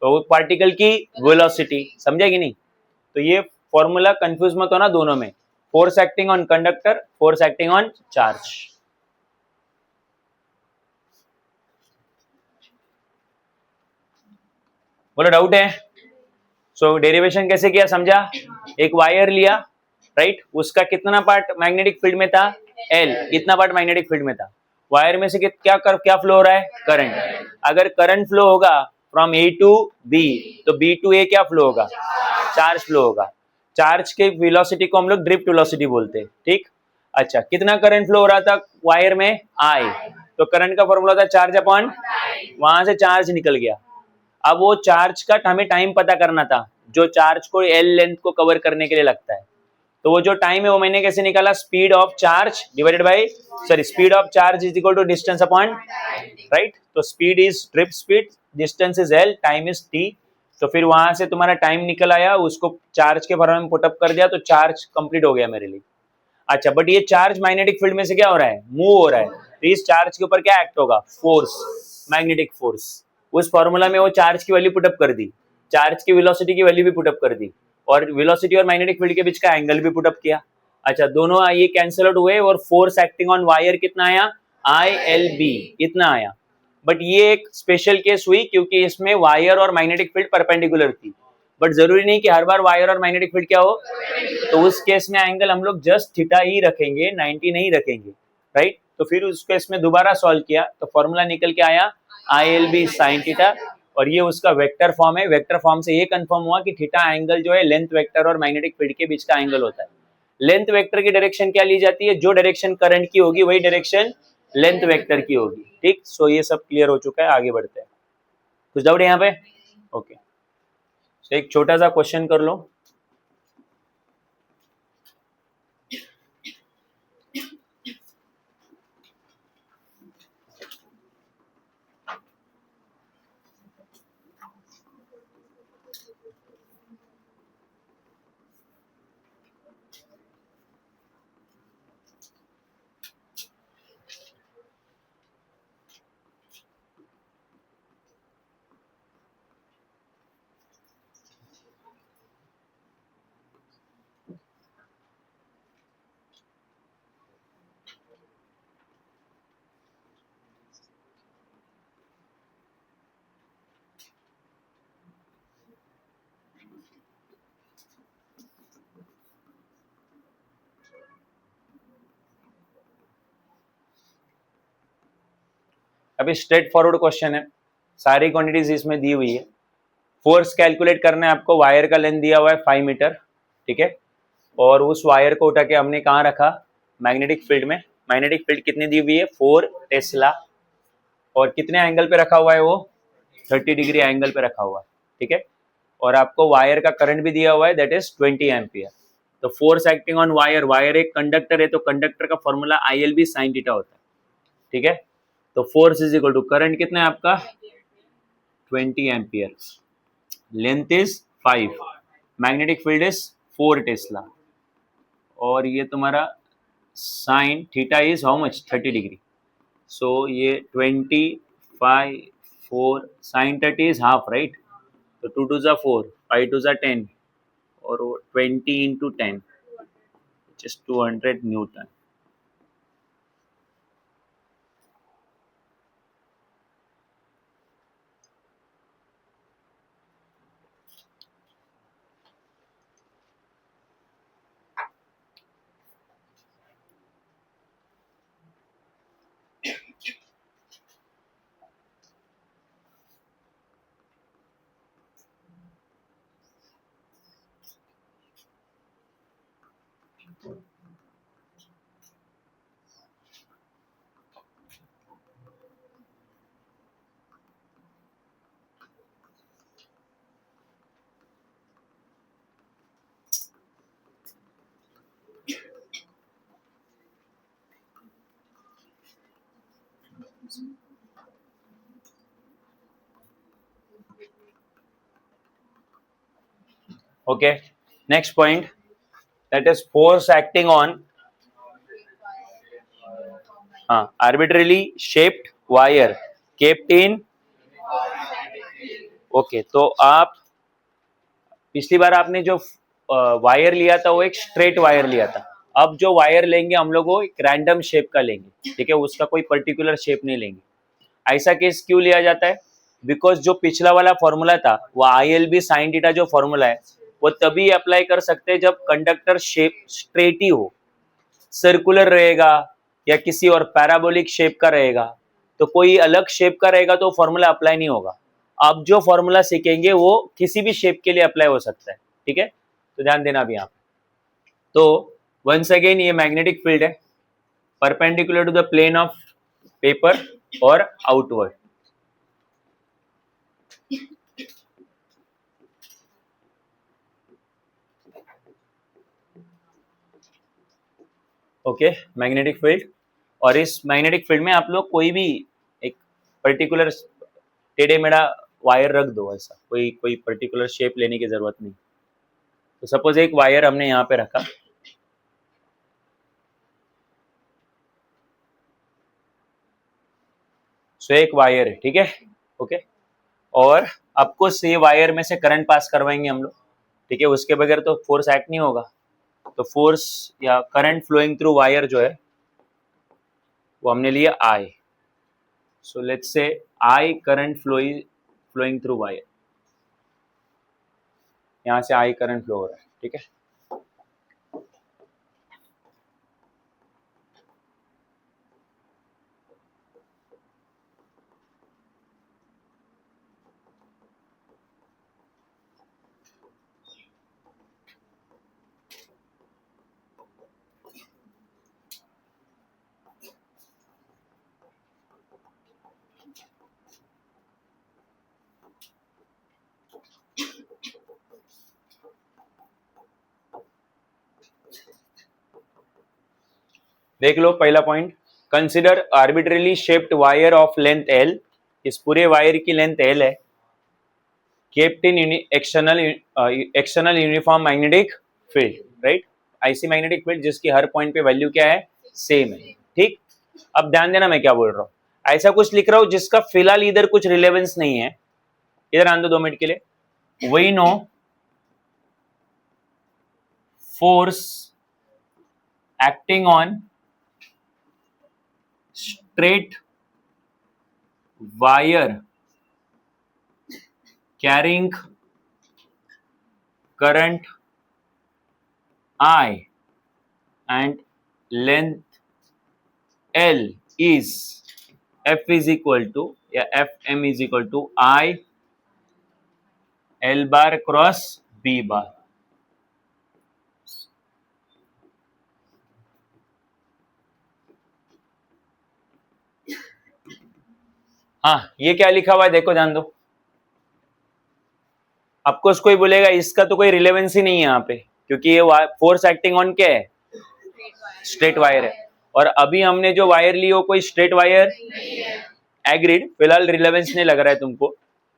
तो पार्टिकल की वेलोसिटी, समझे कि नहीं? तो ये फॉर्मूला कंफ्यूज मत होना दोनों में, force acting on conductor, force acting on charge. बोलो डाउट है? सो डेरिवेशन कैसे किया समझा? एक वायर लिया, राइट, उसका कितना पार्ट मैग्नेटिक फील्ड में था? एल, इतना पार्ट मैग्नेटिक फील्ड में था। वायर में से क्या फ्लो हो रहा है? करंट। अगर करंट फ्लो होगा फ्रॉम ए टू बी, तो बी टू ए क्या फ्लो होगा? चार्ज फ्लो होगा। चार्ज के वेलोसिटी को हम लोग ड्रिफ्ट वेलोसिटी बोलते हैं। ठीक, अच्छा, कितना करंट फ्लो हो रहा था वायर में? आई। तो करंट का फॉर्मूला था चार्ज अपॉन, वहां से चार्ज निकल गया। अब वो चार्ज का हमें टाइम पता करना था, जो चार्ज को एल लेंथ को कवर करने के लिए लगता है। तो वो जो टाइम है वो मैंने कैसे निकाला? Speed of charge divided by, sorry, speed of charge is equal to distance upon, right. तो speed is drift speed, distance is L, time is T. तो फिर वहां से तुम्हारा टाइम निकल आया, उसको चार्ज के फॉर्म में पुटअप कर दिया, तो चार्ज कंप्लीट हो गया मेरे लिए। अच्छा, बट ये चार्ज मैग्नेटिक फील्ड में से क्या हो रहा है? मूव हो रहा है। तो इस चार्ज के ऊपर क्या एक्ट होगा? Force, magnetic force. उस फॉर्मूला में वो चार्ज की वैल्यू पुटअप कर दी, चार्ज की वेलोसिटी की वैल्यू भी पुटअप कर दी, और वेलोसिटी और मैग्नेटिक फील्ड के बीच का एंगल भी पुटअप किया। अच्छा, दोनों ये कैंसिल आउट हुए, और फोर्स एक्टिंग ऑन वायर कितना आया? आई एल बी, इतना आया। बट ये एक स्पेशल केस हुई, क्योंकि इसमें वायर और मैग्नेटिक फील्ड परपेंडिकुलर थी। बट जरूरी नहीं कि हर बार वायर और मैग्नेटिक फील्ड क्या हो, तो उस केस में एंगल हम लोग जस्ट थीटा ही रखेंगे, 90 नहीं रखेंगे, राइट। तो फिर उस केस में दोबारा सॉल्व किया, तो फॉर्मूला निकल के आया I L B sine theta, और ये उसका वेक्टर फॉर्म है। वेक्टर फॉर्म से ये कंफर्म हुआ कि थीटा एंगल जो है लेंथ वेक्टर और मैग्नेटिक फील्ड के बीच का एंगल होता है। लेंथ वेक्टर की डायरेक्शन क्या ली जाती है? जो डायरेक्शन करंट की होगी वही डायरेक्शन लेंथ वेक्टर की होगी। ठीक, सो ये सब क्लियर हो चुका है, आगे बढ़ते हैं। कुछ डाउट है यहाँ पे? ओके, तो एक छोटा सा क्वेश्चन कर लो। अभी स्ट्रेट फॉरवर्ड क्वेश्चन है, सारी क्वांटिटीज इसमें दी हुई है। फोर्स कैलकुलेट करना है आपको। वायर का लेंथ दिया हुआ है 5 मीटर, ठीक है, और उस वायर को उठा के हमने कहाँ रखा? मैग्नेटिक फील्ड में। मैग्नेटिक फील्ड कितनी दी हुई है? 4 टेस्ला, और कितने एंगल पे रखा हुआ है वो? 30 डिग्री एंगल पे रखा हुआ है, ठीक है। और आपको वायर का करंट भी दिया हुआ है, दैट इज 20 एम्पियर। तो force acting on wire, wire एक कंडक्टर है, तो कंडक्टर का formula I L B sine theta होता है, ठीक है। तो force is equal to current कितना है आपका? 20 ampere, length is 5, magnetic field is 4 tesla, और ये तुम्हारा sine theta is how much? 30 degree. So ये 25, 4 साइन 30 इज हाफ, राइट। तो 2 टू ज़ा 4, 5 टू ज़ा 10, और वो 20 into 10 which is 200 Newton. Okay, next point, that is force acting on arbitrarily shaped wire kept in. Okay, तो आप पिछली बार आपने जो वायर लिया था वो एक स्ट्रेट वायर लिया था। अब जो वायर लेंगे हम लोग वो एक रैंडम शेप का लेंगे, ठीक है, उसका कोई पर्टिकुलर शेप नहीं लेंगे। ऐसा केस क्यों लिया जाता है? बिकॉज जो पिछला वाला फॉर्मूला था वो ILB sin थीटा जो फॉर्मूला है वो तभी अप्लाई कर सकते हैं जब कंडक्टर शेप स्ट्रेट ही हो, सर्कुलर रहेगा या किसी और पैराबोलिक शेप का रहेगा, तो कोई अलग शेप का रहेगा तो फॉर्मूला अप्लाई नहीं होगा। आप जो फॉर्मूला सीखेंगे वो किसी भी शेप के लिए अप्लाई हो सकता है, ठीक है, तो ध्यान देना भी यहाँ पे। तो वंस अगेन ये मैग्नेटिक फील्ड है perpendicular to the plane of paper और आउटवर्ड। ओके, मैग्नेटिक फील्ड, और इस मैग्नेटिक फील्ड में आप लोग कोई भी एक पर्टिकुलर टेढ़े मेढ़ा वायर रख दो, ऐसा कोई कोई पर्टिकुलर शेप लेने की जरूरत नहीं। तो सपोज एक वायर हमने यहाँ पे रखा, सो एक वायर है, ठीक है, ओके, और आपको से वायर में से करंट पास करवाएंगे हम लोग, ठीक है, उसके बगैर तो फोर्स एक्ट नहीं होगा। तो फोर्स या करंट फ्लोइंग थ्रू वायर जो है वो हमने लिया I। So let's say I current flowing through wire, यहाँ से I करंट फ्लो हो रहा है, ठीक है। देख लो पहला point, consider arbitrarily shaped wire of length L, इस पूरे वायर की लेंथ L है, kept in external uniform magnetic field, right, ऐसी मैग्नेटिक फील्ड जिसकी हर पॉइंट पे वैल्यू क्या है, सेम है, ठीक। अब ध्यान देना मैं क्या बोल रहा हूँ, ऐसा कुछ लिख रहा हूँ जिसका फिलहाल इधर कुछ रिलेवेंस नहीं है, इधर आने दो 2 मिनट के लिए। We know force acting on straight wire carrying current I and length L is F is equal to या Fm is equal to I L bar cross B bar। हाँ, ये क्या लिखा हुआ है देखो, ध्यान दो। आपको कोई बोलेगा इसका तो कोई रिलेवेंस ही नहीं है यहाँ पे, क्योंकि ये फोर्स एक्टिंग ऑन क्या है, स्ट्रेट वायर है, और अभी हमने जो वायर ली वो कोई स्ट्रेट वायर एग्रीड, फिलहाल रिलेवेंस नहीं लग रहा है तुमको,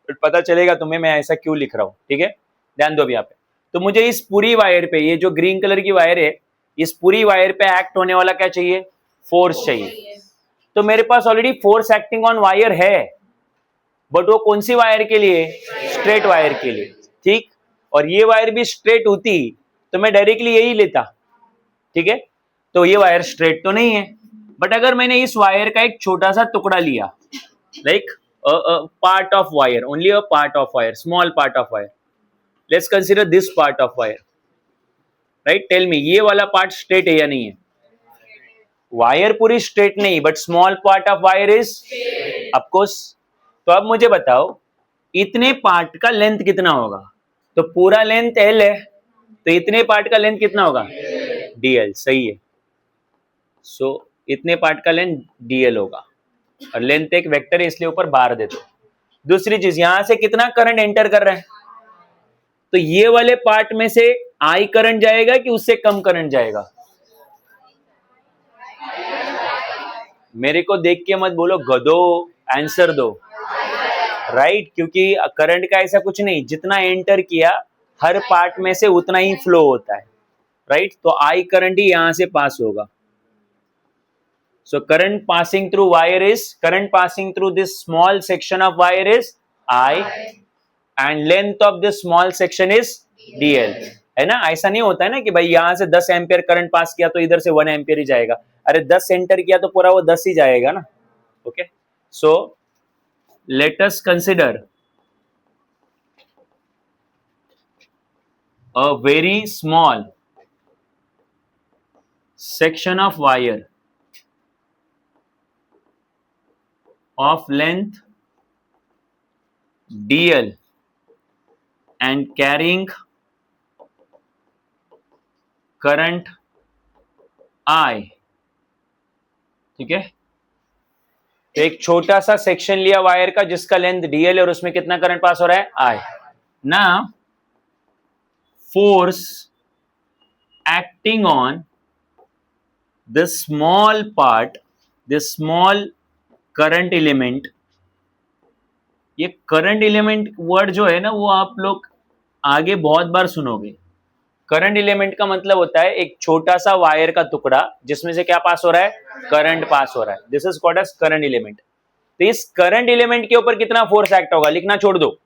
बट पता चलेगा तुम्हें मैं ऐसा क्यों लिख रहा हूँ, ठीक है, ध्यान दो अभी यहाँ पे। तो मुझे इस पूरी वायर पे, ये जो ग्रीन कलर की वायर है, इस पूरी वायर पे एक्ट होने वाला क्या चाहिए, फोर्स चाहिए। तो मेरे पास already force acting on wire है, बट वो कौन सी वायर के लिए, स्ट्रेट वायर के लिए, ठीक, और ये वायर भी स्ट्रेट होती तो मैं डायरेक्टली यही लेता, ठीक है। तो ये वायर स्ट्रेट तो नहीं है, बट अगर मैंने इस वायर का एक छोटा सा टुकड़ा लिया, like part of wire, only a part of wire, small part of wire, let's consider this part of wire, right, tell me ये वाला पार्ट स्ट्रेट है या नहीं है, वायर पूरी स्ट्रेट नहीं, but small part of wire is of course. तो अब मुझे बताओ इतने पार्ट का लेंथ कितना होगा, तो पूरा लेंथ L है, तो इतने पार्ट का लेंथ कितना होगा, डीएल, सही है। सो इतने पार्ट का लेंथ डीएल होगा और लेंथ एक वेक्टर है इसलिए ऊपर बार दे दो। दूसरी चीज, यहां से कितना करंट एंटर कर रहा है, तो ये वाले पार्ट में से आई करंट जाएगा कि उससे कम करंट जाएगा? मेरे को देख के मत बोलो गधो, आंसर दो। राइट, क्योंकि करंट का ऐसा कुछ नहीं, जितना एंटर किया हर पार्ट में से उतना ही फ्लो होता है। राइट, तो आई करंट ही यहां से पास होगा। So current passing through wire is, current passing through this small section of wire is I, and length of this small section is DL, है ना? ऐसा नहीं होता है ना कि भाई यहां से 10 एम्पियर करंट पास किया तो इधर से 1 एम्पियर ही जाएगा। अरे 10 एंटर किया तो पूरा वो 10 ही जाएगा ना। Okay, so let us consider a very small section of wire of length DL and carrying current I, ठीक है? तो एक छोटा सा सेक्शन लिया वायर का जिसका लेंथ DL और उसमें कितना करंट पास हो रहा है? I. Now force acting on this small part, this small current element, ये करंट एलिमेंट वर्ड जो है ना वो आप लोग आगे बहुत बार सुनोगे। करंट एलिमेंट का मतलब होता है एक छोटा सा वायर का टुकड़ा जिसमें से क्या पास हो रहा है? करंट पास हो रहा है। This is called as current element. तो इस करंट एलिमेंट के ऊपर कितना फोर्स एक्ट होगा, लिखना छोड़ दो।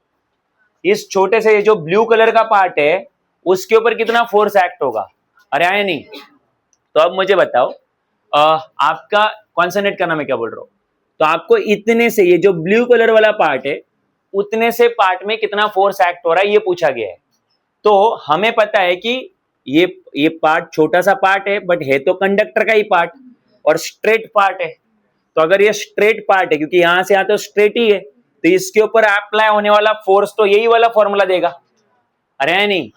इस छोटे से जो ब्लू कलर का पार्ट है उसके ऊपर कितना फोर्स एक्ट होगा? अरे आया नहीं? तो अब मुझे बताओ, आपका कॉन्संट्रेट करना, मैं क्या बोल रहा हूं। तो आपको इतने से, ये जो ब्लू कलर वाला पार्ट है उतने से पार्ट में कितना फोर्स एक्ट हो रहा है ये पूछा गया है। तो हमें पता है कि ये पार्ट छोटा सा पार्ट है बट है तो कंडक्टर का ही पार्ट और स्ट्रेट पार्ट है। तो अगर ये स्ट्रेट पार्ट है, क्योंकि यहां से यहां तो स्ट्रेट ही है, तो इसके ऊपर अप्लाई होने वाला फोर्स तो यही वाला फॉर्मूला देगा। अरे है नहीं?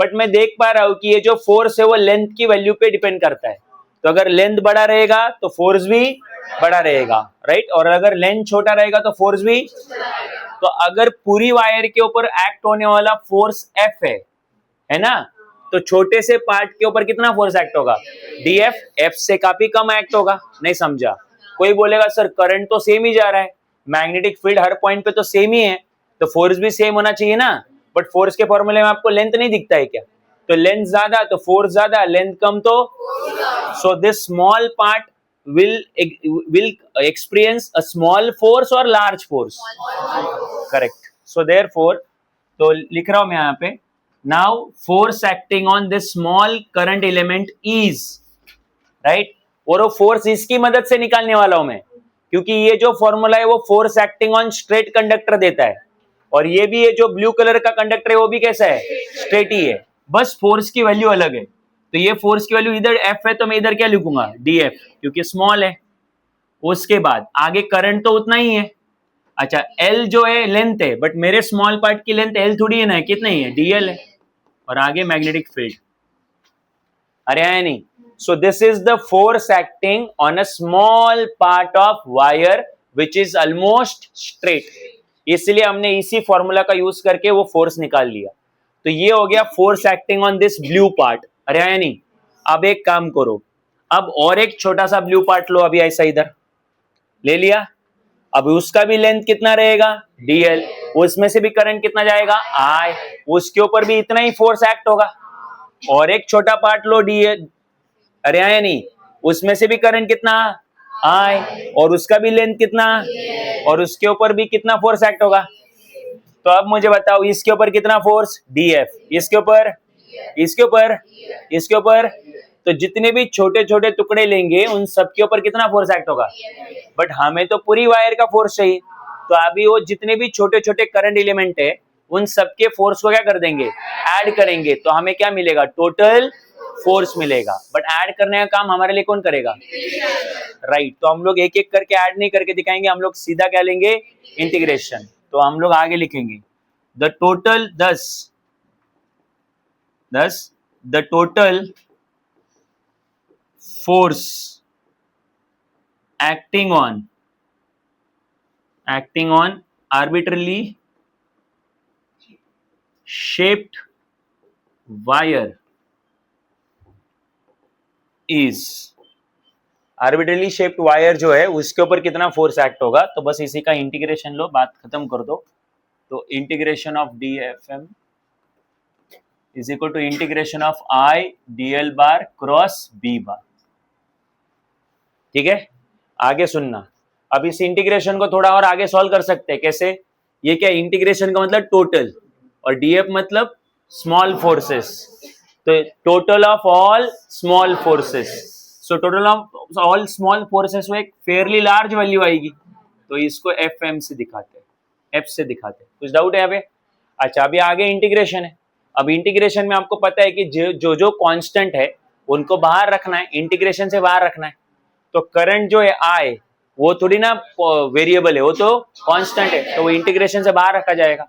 बट मैं देख पा रहा हूं कि ये जो फोर्स है वो लेंथ की वैल्यू पे डिपेंड करता है। तो अगर लेंथ बड़ा रहेगा तो फोर्स भी बड़ा रहेगा, राइट? और अगर लेंथ छोटा रहेगा तो फोर्स भी। तो अगर पूरी वायर के ऊपर एक्ट होने वाला फोर्स F है ना, तो छोटे से पार्ट के ऊपर कितना फोर्स एक्ट होगा? DF, F से काफी कम एक्ट होगा। नहीं समझा? कोई बोलेगा सर करंट तो सेम ही जा रहा है, मैग्नेटिक फील्ड हर पॉइंट पे तो सेम ही है, तो फोर्स भी सेम होना चाहिए ना। बट फोर्स के फॉर्मूले में आपको लेंथ नहीं दिखता है क्या? तो लेंथ ज्यादा तो फोर्स ज्यादा, लेंथ कम तो। So this small part will experience a small force or large force? Correct. So therefore, तो लिख रहा हूं मैं यहाँ पे, now force acting on this small current element is, right? और वो फोर्स इसकी मदद से निकालने वाला हूं मैं, क्योंकि ये जो फॉर्मूला है वो force acting on straight conductor देता है, और ये भी ये जो ब्लू कलर का कंडक्टर है वो भी कैसा है? स्ट्रेट ही है, बस फोर्स की वैल्यू अलग है। तो ये फोर्स की वैल्यू इधर F है तो मैं इधर क्या लिखूंगा? DF, क्योंकि स्मॉल है। उसके बाद आगे करंट तो उतना ही है। अच्छा, L जो है लेंथ है, बट मेरे स्मॉल पार्ट की लेंथ L थोड़ी है ना, कितना ही है? DL है। और आगे मैग्नेटिक फील्ड। अरे है नहीं? So this is the force acting on a small part of wire which is almost straight. इसलिए हमने इसी फॉर्मूला का यूज करके वो फोर्स निकाल लिया। तो ये हो गया force acting on this blue part. अरे आया नहीं? अब एक काम करो, अब और एक छोटा सा ब्लू पार्ट लो, अभी ऐसा इधर ले लिया। अब उसका भी लेंथ कितना रहेगा? DL। उसमें से भी करंट कितना जाएगा? I। उसके ऊपर भी इतना ही फोर्स एक्ट होगा। और एक छोटा पार्ट लो DL। अरे आया नहीं? उसमें से भी करंट कितना? I। और उसका भी लेंथ कितना? और उसके ऊपर भी कितना फोर्स एक्ट होगा? तो अब मुझे बताओ इसके ऊपर कितना फोर्स? DF। इसके ऊपर, इसके ऊपर, इसके ऊपर। तो जितने भी छोटे छोटे टुकड़े लेंगे उन सब के ऊपर कितना फोर्स एक्ट होगा? बट हमें तो पूरी वायर का फोर्स चाहिए, तो अभी वो जितने भी छोटे छोटे करंट एलिमेंट है उन सबके फोर्स को क्या कर देंगे? ऐड करेंगे। तो हमें क्या मिलेगा? टोटल फोर्स मिलेगा। बट ऐड करने का काम हमारे लिए कौन करेगा? राइट। तो हम लोग एक एक करके ऐड नहीं करके दिखाएंगे, हम लोग सीधा क्या लेंगे? इंटीग्रेशन। तो हम लोग आगे लिखेंगे the total, the total force acting on arbitrarily shaped wire is, arbitrarily shaped wire जो है उसके ऊपर कितना फोर्स एक्ट होगा, तो बस इसी का इंटीग्रेशन लो, बात खत्म कर दो। तो integration of D F M is equal to integration of I D L bar cross B bar. ठीक है, आगे सुनना। अब इस इंटीग्रेशन को थोड़ा और आगे सॉल्व कर सकते हैं। कैसे? ये क्या, इंटीग्रेशन का मतलब टोटल और डीएफ मतलब स्मॉल फोर्सेस, तो total of all small forces. So total of all small forces वो एक फेयरली लार्ज वैल्यू आएगी, तो इसको एफ एम से दिखाते हैं, एफ से दिखाते हैं। कुछ डाउट है यहाँ पे? अच्छा, अभी आगे इंटीग्रेशन है। अब इंटीग्रेशन में आपको पता है कि जो जो कांस्टेंट है उनको बाहर रखना है, इंटीग्रेशन से बाहर रखना है। तो करंट जो है आई वो थोड़ी ना वेरिएबल है, वो तो कांस्टेंट है, तो वो इंटीग्रेशन से बाहर रखा जाएगा।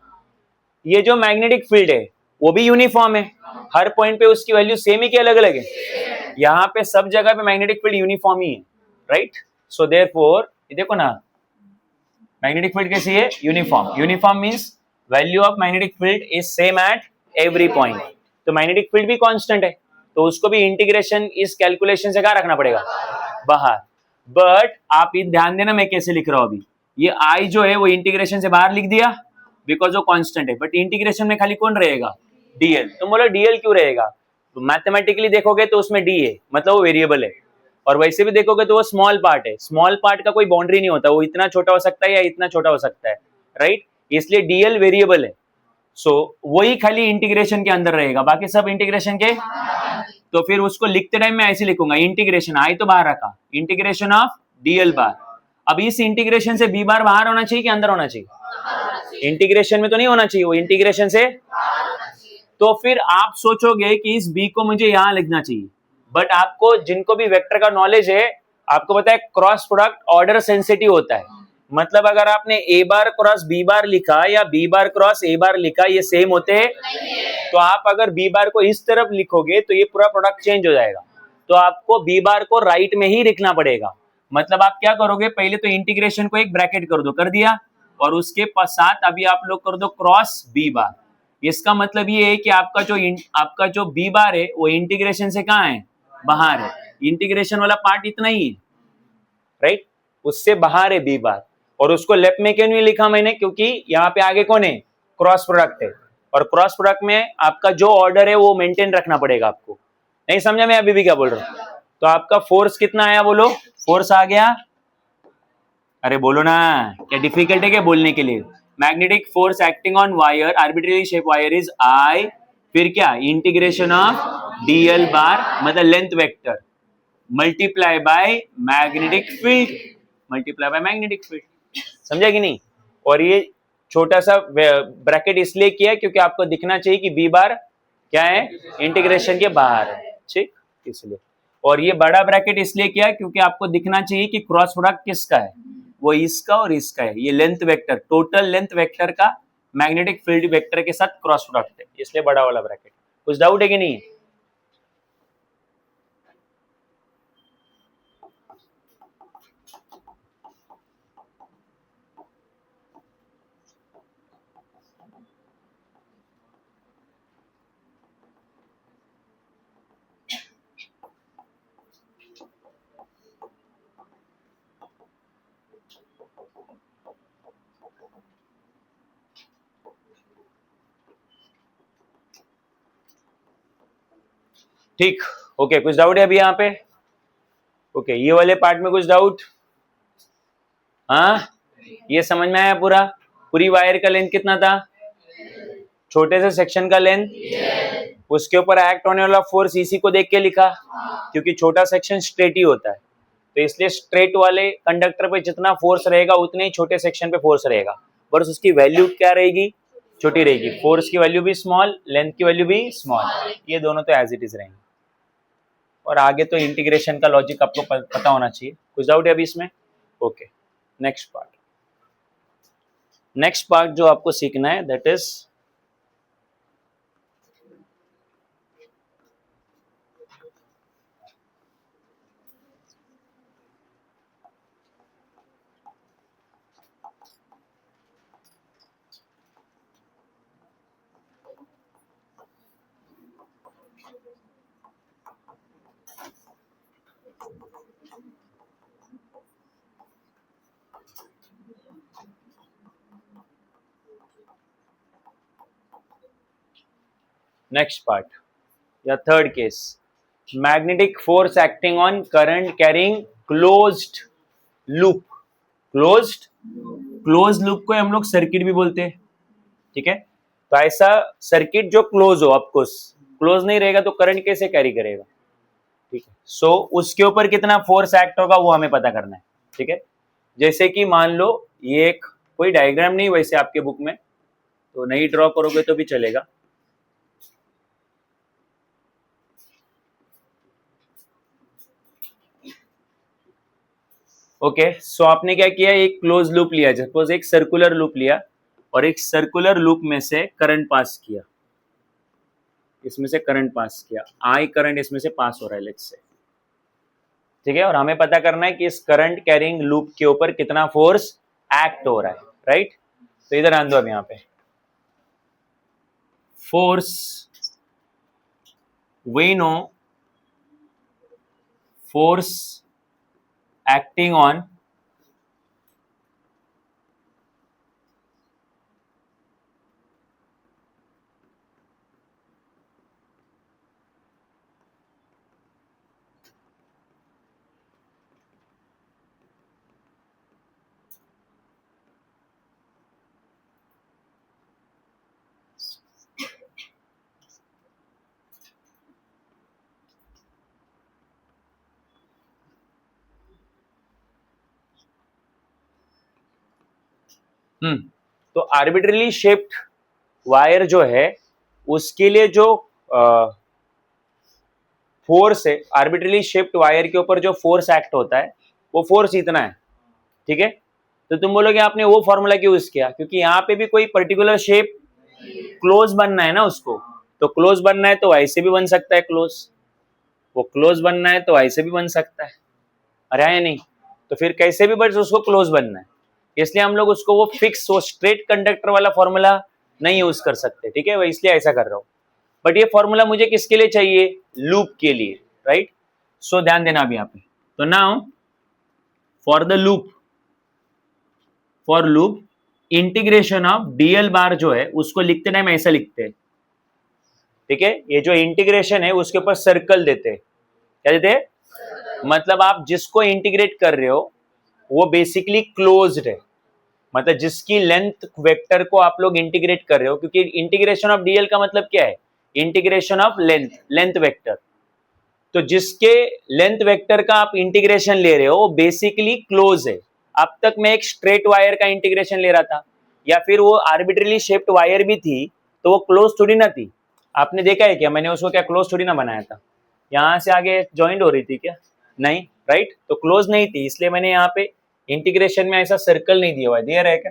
ये जो मैग्नेटिक फील्ड है वो भी यूनिफॉर्म है, हर पॉइंट पे उसकी वैल्यू सेम ही कि अलग अलग है? यहाँ पे सब जगह पे मैग्नेटिक फील्ड यूनिफॉर्म ही है, राइट? सो देयरफॉर ये देखो ना, मैग्नेटिक फील्ड कैसी है? Uniform. Uniform means value of magnetic field is same at every point. तो मैग्नेटिक फील्ड भी कांस्टेंट है, तो उसको भी इंटीग्रेशन इस कैलकुलेशन से कहाँ रखना पड़ेगा? बाहर। बट आप ये ध्यान देना मैं कैसे लिख रहा हूं। अभी ये आई जो है वो इंटीग्रेशन से बाहर लिख दिया बिकॉज वो कांस्टेंट है, बट इंटीग्रेशन में खाली कौन रहेगा? डीएल। तुम बोलो डीएल क्यों रहेगा? तो मैथमेटिकली देखोगे तो उसमें डी है, मतलब वो वेरिएबल है, और वैसे भी देखोगे तो वो स्मॉल पार्ट है। स्मॉल पार्ट का कोई बाउंड्री नहीं होता, वो इतना छोटा हो सकता है या इतना छोटा हो सकता है, राइट? इसलिए डीएल वेरिएबल है। सो वही खाली इंटीग्रेशन के अंदर रहेगा, बाकी सब इंटीग्रेशन के। तो फिर उसको लिखते टाइम मैं ऐसे लिखूंगा, इंटीग्रेशन आई तो बाहर रखा, इंटीग्रेशन ऑफ डीएल बार। अब इस इंटीग्रेशन से बी बार बाहर होना चाहिए कि अंदर होना चाहिए? इंटीग्रेशन में तो नहीं होना चाहिए, वो इंटीग्रेशन से। तो फिर आप सोचोगे कि इस बी को मुझे यहां लिखना चाहिए, बट आपको जिनको भी वेक्टर का नॉलेज है आपको पता है क्रॉस प्रोडक्ट ऑर्डर सेंसिटिव होता है। मतलब अगर आपने ए बार क्रॉस बी बार लिखा या बी बार क्रॉस ए बार लिखा, ये सेम होते हैं? तो आप अगर बी बार को इस तरफ लिखोगे तो ये पूरा प्रोडक्ट चेंज हो जाएगा, तो आपको बी बार को राइट में ही लिखना पड़ेगा। मतलब आप क्या करोगे, पहले तो इंटीग्रेशन को एक ब्रैकेट कर दो, कर दिया, और उसके साथ अभी आप लोग कर दो क्रॉस बी बार। इसका मतलब ये है कि आपका जो बी बार है वो इंटीग्रेशन से कहाँ है? बाहर है। इंटीग्रेशन वाला पार्ट इतना ही है, राइट? उससे बाहर है बी बार, और उसको लेफ्ट में क्यों नहीं लिखा मैंने? क्योंकि यहाँ पे आगे कौन है? क्रॉस प्रोडक्ट है, और क्रॉस प्रोडक्ट में आपका जो ऑर्डर है वो मेंटेन रखना पड़ेगा आपको। नहीं समझा मैं अभी भी क्या बोल रहा हूँ? तो आपका फोर्स कितना आया बोलो? फोर्स आ गया, अरे बोलो ना, क्या डिफिकल्ट है क्या बोलने के लिए? Magnetic force acting on wire, arbitrary shape wire is I, फिर क्या? इंटीग्रेशन ऑफ डीएल बार मतलब length vector multiply by magnetic field, multiply by magnetic field. समझा कि नहीं? और ये छोटा सा ब्रैकेट इसलिए किया क्योंकि आपको दिखना चाहिए कि बी बार क्या है? इंटीग्रेशन के बाहर है, ठीक? इसलिए। और ये बड़ा ब्रैकेट इसलिए किया क्योंकि आपको दिखना चाहिए कि क्रॉस प्रोडक्ट किसका है, वो इसका और इसका है। ये length vector, total length vector का मैग्नेटिक फील्ड वेक्टर के साथ क्रॉस प्रोडक्ट है, इसलिए बड़ा वाला ब्रैकेट। कुछ डाउट है कि नहीं? ठीक, ओके। कुछ डाउट है अभी यहाँ पे? ओके, ये वाले पार्ट में कुछ डाउट? हाँ, ये समझ में आया पूरा? पूरी वायर का लेंथ कितना था? छोटे से सेक्शन का लेंथ, उसके ऊपर एक्ट होने वाला फोर्स इसी को देख के लिखा, क्योंकि छोटा सेक्शन स्ट्रेट ही होता है, तो इसलिए स्ट्रेट वाले कंडक्टर पे जितना फोर्स रहेगा उतने ही छोटे सेक्शन पे फोर्स रहेगा, बस उसकी वैल्यू क्या रहेगी? छोटी रहेगी। फोर्स की वैल्यू भी स्मॉल, लेंथ की वैल्यू भी स्मॉल, ये दोनों तो एज इट इज रहेंगे। और आगे तो इंटीग्रेशन का लॉजिक आपको पता होना चाहिए। कुछ डाउट है अभी इसमें? Okay, next part. Next part जो आपको सीखना है दैट इज नेक्स्ट पार्ट या third case, magnetic force acting on current carrying closed loop. Close loop को हम लोग सर्किट भी बोलते हैं, ठीक है। तो ऐसा सर्किट जो क्लोज हो, ऑफकोर्स क्लोज नहीं रहेगा तो करंट कैसे कैरी करेगा, ठीक है। सो उसके ऊपर कितना फोर्स एक्ट होगा वो हमें पता करना है, ठीक है। जैसे कि मान लो ये एक कोई डायग्राम नहीं वैसे आपके बुक में, तो नहीं ड्रॉ करोगे तो भी चलेगा। ओके, सो आपने क्या किया, एक क्लोज लूप लिया, सपोज एक सर्कुलर लूप लिया और एक सर्कुलर लूप में से करंट पास किया, इसमें से करंट पास किया, आई करंट इसमें से पास हो रहा है लेट्स से, ठीक है। और हमें पता करना है कि इस करंट कैरिंग लूप के ऊपर कितना फोर्स एक्ट हो रहा है, राइट। तो इधर आन दो अब, यहां पे force we know, force acting on तो आर्बिट्रली शेप्ड वायर जो है उसके लिए जो फोर्स है, आर्बिट्रली शेप्ड वायर के ऊपर जो फोर्स एक्ट होता है वो फोर्स इतना है, ठीक है। तो तुम बोलोगे आपने वो फॉर्मूला क्यों यूज किया, क्योंकि यहाँ पे भी कोई पर्टिकुलर शेप क्लोज बनना है ना उसको, तो क्लोज बनना है तो ऐसे भी बन सकता है क्लोज, वो क्लोज बनना है तो ऐसे भी बन सकता है, अरे है या नहीं। तो फिर कैसे भी बट उसको क्लोज बनना है, इसलिए हम लोग उसको वो फिक्स, वो स्ट्रेट कंडक्टर वाला फॉर्मूला नहीं यूज कर सकते, ठीक है। वो इसलिए ऐसा कर रहा हूं, बट ये फॉर्मूला मुझे किसके लिए चाहिए, लूप के लिए, राइट। सो ध्यान देना अभी यहाँ पे। तो now for the loop, for loop integration of DL बार जो है उसको लिखते टाइम ऐसा लिखते हैं, ठीक है। ये जो इंटीग्रेशन है उसके ऊपर सर्कल देते हैं, क्या देते हैं, मतलब आप जिसको इंटीग्रेट कर रहे हो वो बेसिकली क्लोज्ड है, मतलब जिसकी लेंथ वेक्टर को आप लोग इंटीग्रेट कर रहे हो, क्योंकि इंटीग्रेशन ऑफ डीएल का मतलब क्या है, इंटीग्रेशन ऑफ लेंथ वेक्टर। तो जिसके लेंथ वेक्टर का आप इंटीग्रेशन ले रहे हो वो बेसिकली क्लोज है। अब तक मैं एक स्ट्रेट वायर का इंटीग्रेशन ले रहा था, या फिर वो आर्बिट्रली शेप्ड वायर भी थी तो वो क्लोज थोड़ी ना थी। आपने देखा है क्या, मैंने उसको क्या क्लोज थोड़ी ना बनाया था, यहां से आगे ज्वाइंट हो रही थी क्या, नहीं, राइट। तो क्लोज नहीं थी, इसलिए मैंने यहाँ पे इंटीग्रेशन में ऐसा सर्कल नहीं दिया हुआ है, दिया रहेगा।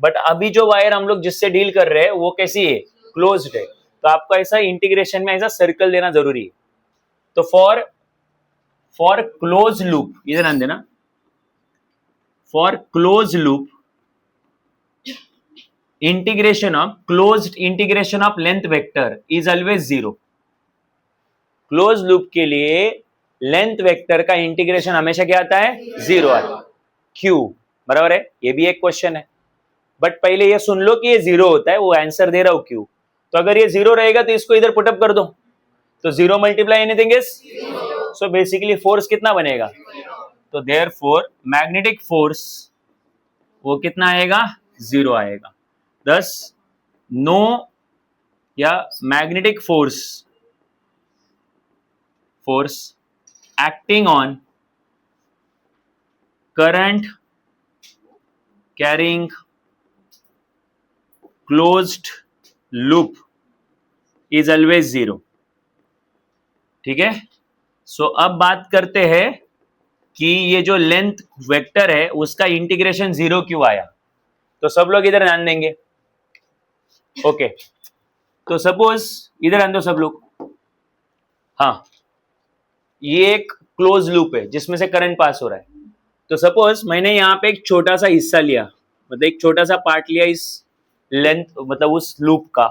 बट अभी जो वायर हम लोग जिससे डील कर रहे हैं वो कैसी है, क्लोज्ड है, तो आपको ऐसा इंटीग्रेशन में ऐसा सर्कल देना जरूरी है। तो फॉर क्लोज लूप, इधर ध्यान देना, for close loop integration of closed integration of length vector is always zero. Close loop के लिए लेंथ वेक्टर का इंटीग्रेशन हमेशा क्या आता है, जीरो आता है। क्यों, बराबर है, ये भी एक क्वेश्चन है, बट पहले ये सुन लो कि ये जीरो होता है, वो आंसर दे रहा हूं क्यों। तो अगर ये जीरो रहेगा तो इसको इधर पुटअप कर दो, तो zero multiply anything is, so basically force कितना बनेगा, तो देयरफॉर मैग्नेटिक फोर्स वो कितना आएगा, जीरो आएगा। दस नो या magnetic force acting on current carrying closed loop is always zero, ठीक है। सो अब बात करते हैं कि ये जो लेंथ वेक्टर है उसका इंटीग्रेशन जीरो क्यों आया। तो सब लोग इधर ध्यान देंगे, ओके। तो सपोज इधर ध्यान दो सब लोग, हाँ, ये एक क्लोज लूप है जिसमें से करंट पास हो रहा है। तो सपोज मैंने यहाँ पे एक छोटा सा हिस्सा लिया, मतलब एक छोटा सा पार्ट लिया इस लेंथ, मतलब उस लूप का।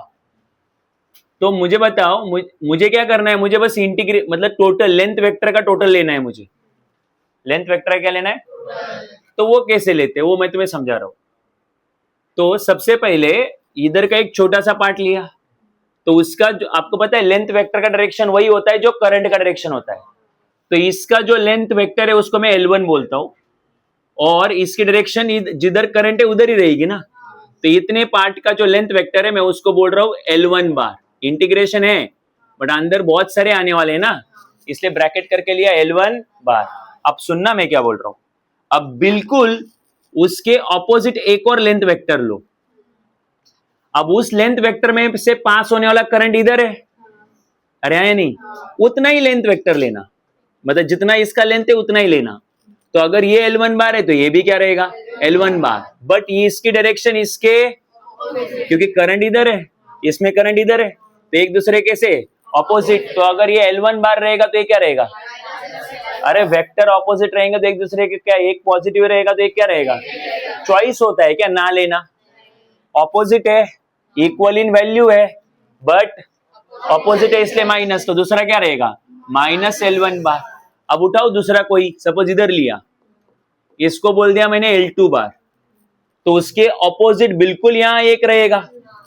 तो मुझे बताओ, मुझे क्या करना है, मुझे बस इंटीग्रेट, मतलब टोटल लेंथ वेक्टर का टोटल लेना है मुझे, लेंथ वेक्टर का क्या लेना है? तो वो कैसे लेते हैं वो मैं तुम्हें समझा रहा हूं। तो सबसे पहले इधर का एक छोटा सा पार्ट लिया, तो उसका जो आपको पता है लेंथ वेक्टर का डायरेक्शन वही होता है जो करंट का डायरेक्शन होता है। तो इसका जो लेंथ वेक्टर है उसको मैं L1 बोलता हूं, और इसकी डायरेक्शन जिधर करंट है उधर ही रहेगी ना। तो इतने पार्ट का जो लेंथ वेक्टर है मैं उसको बोल रहा हूं L1 बार। इंटीग्रेशन है बट अंदर बहुत सारे आने वाले हैं ना, इसलिए ब्रैकेट करके लिया L1 बार। अब सुनना मैं क्या बोल रहा हूं। अब बिल्कुल उसके ऑपोजिट एक और लेंथ वेक्टर लो। अब उस लेंथ वेक्टर में से पास होने वाला करंट इधर है, अरे है नहीं, उतना ही लेंथ वेक्टर लेना, मतलब जितना इसका लेंथ है उतना ही लेना। तो अगर ये L1 बार है तो ये भी क्या रहेगा? L1 बार, बट ये इसकी डायरेक्शन इसके, क्योंकि करंट इधर है इसमें करंट इधर है, तो एक दूसरे के से ऑपोजिट। तो अगर ये L1 बार रहेगा तो ये क्या रहेगा? अरे वेक्टर ऑपोजिट रहेंगे तो एक दूसरे के क्या, एक पॉजिटिव रहेगा तो एक क्या रहेगा? चॉइस होता है क्या ना लेना? ऑपोजिट है, इक्वल इन वैल्यू है, बट ऑपोजिट है इसलिए माइनस, तो दूसरा क्या रहेगा? माइनस L1 बार। अब उठाओ दूसरा कोई, सपोज इधर लिया, इसको बोल दिया मैंने L2 बार, तो उसके ऑपोजिट बिल्कुल यहां एक रहेगा।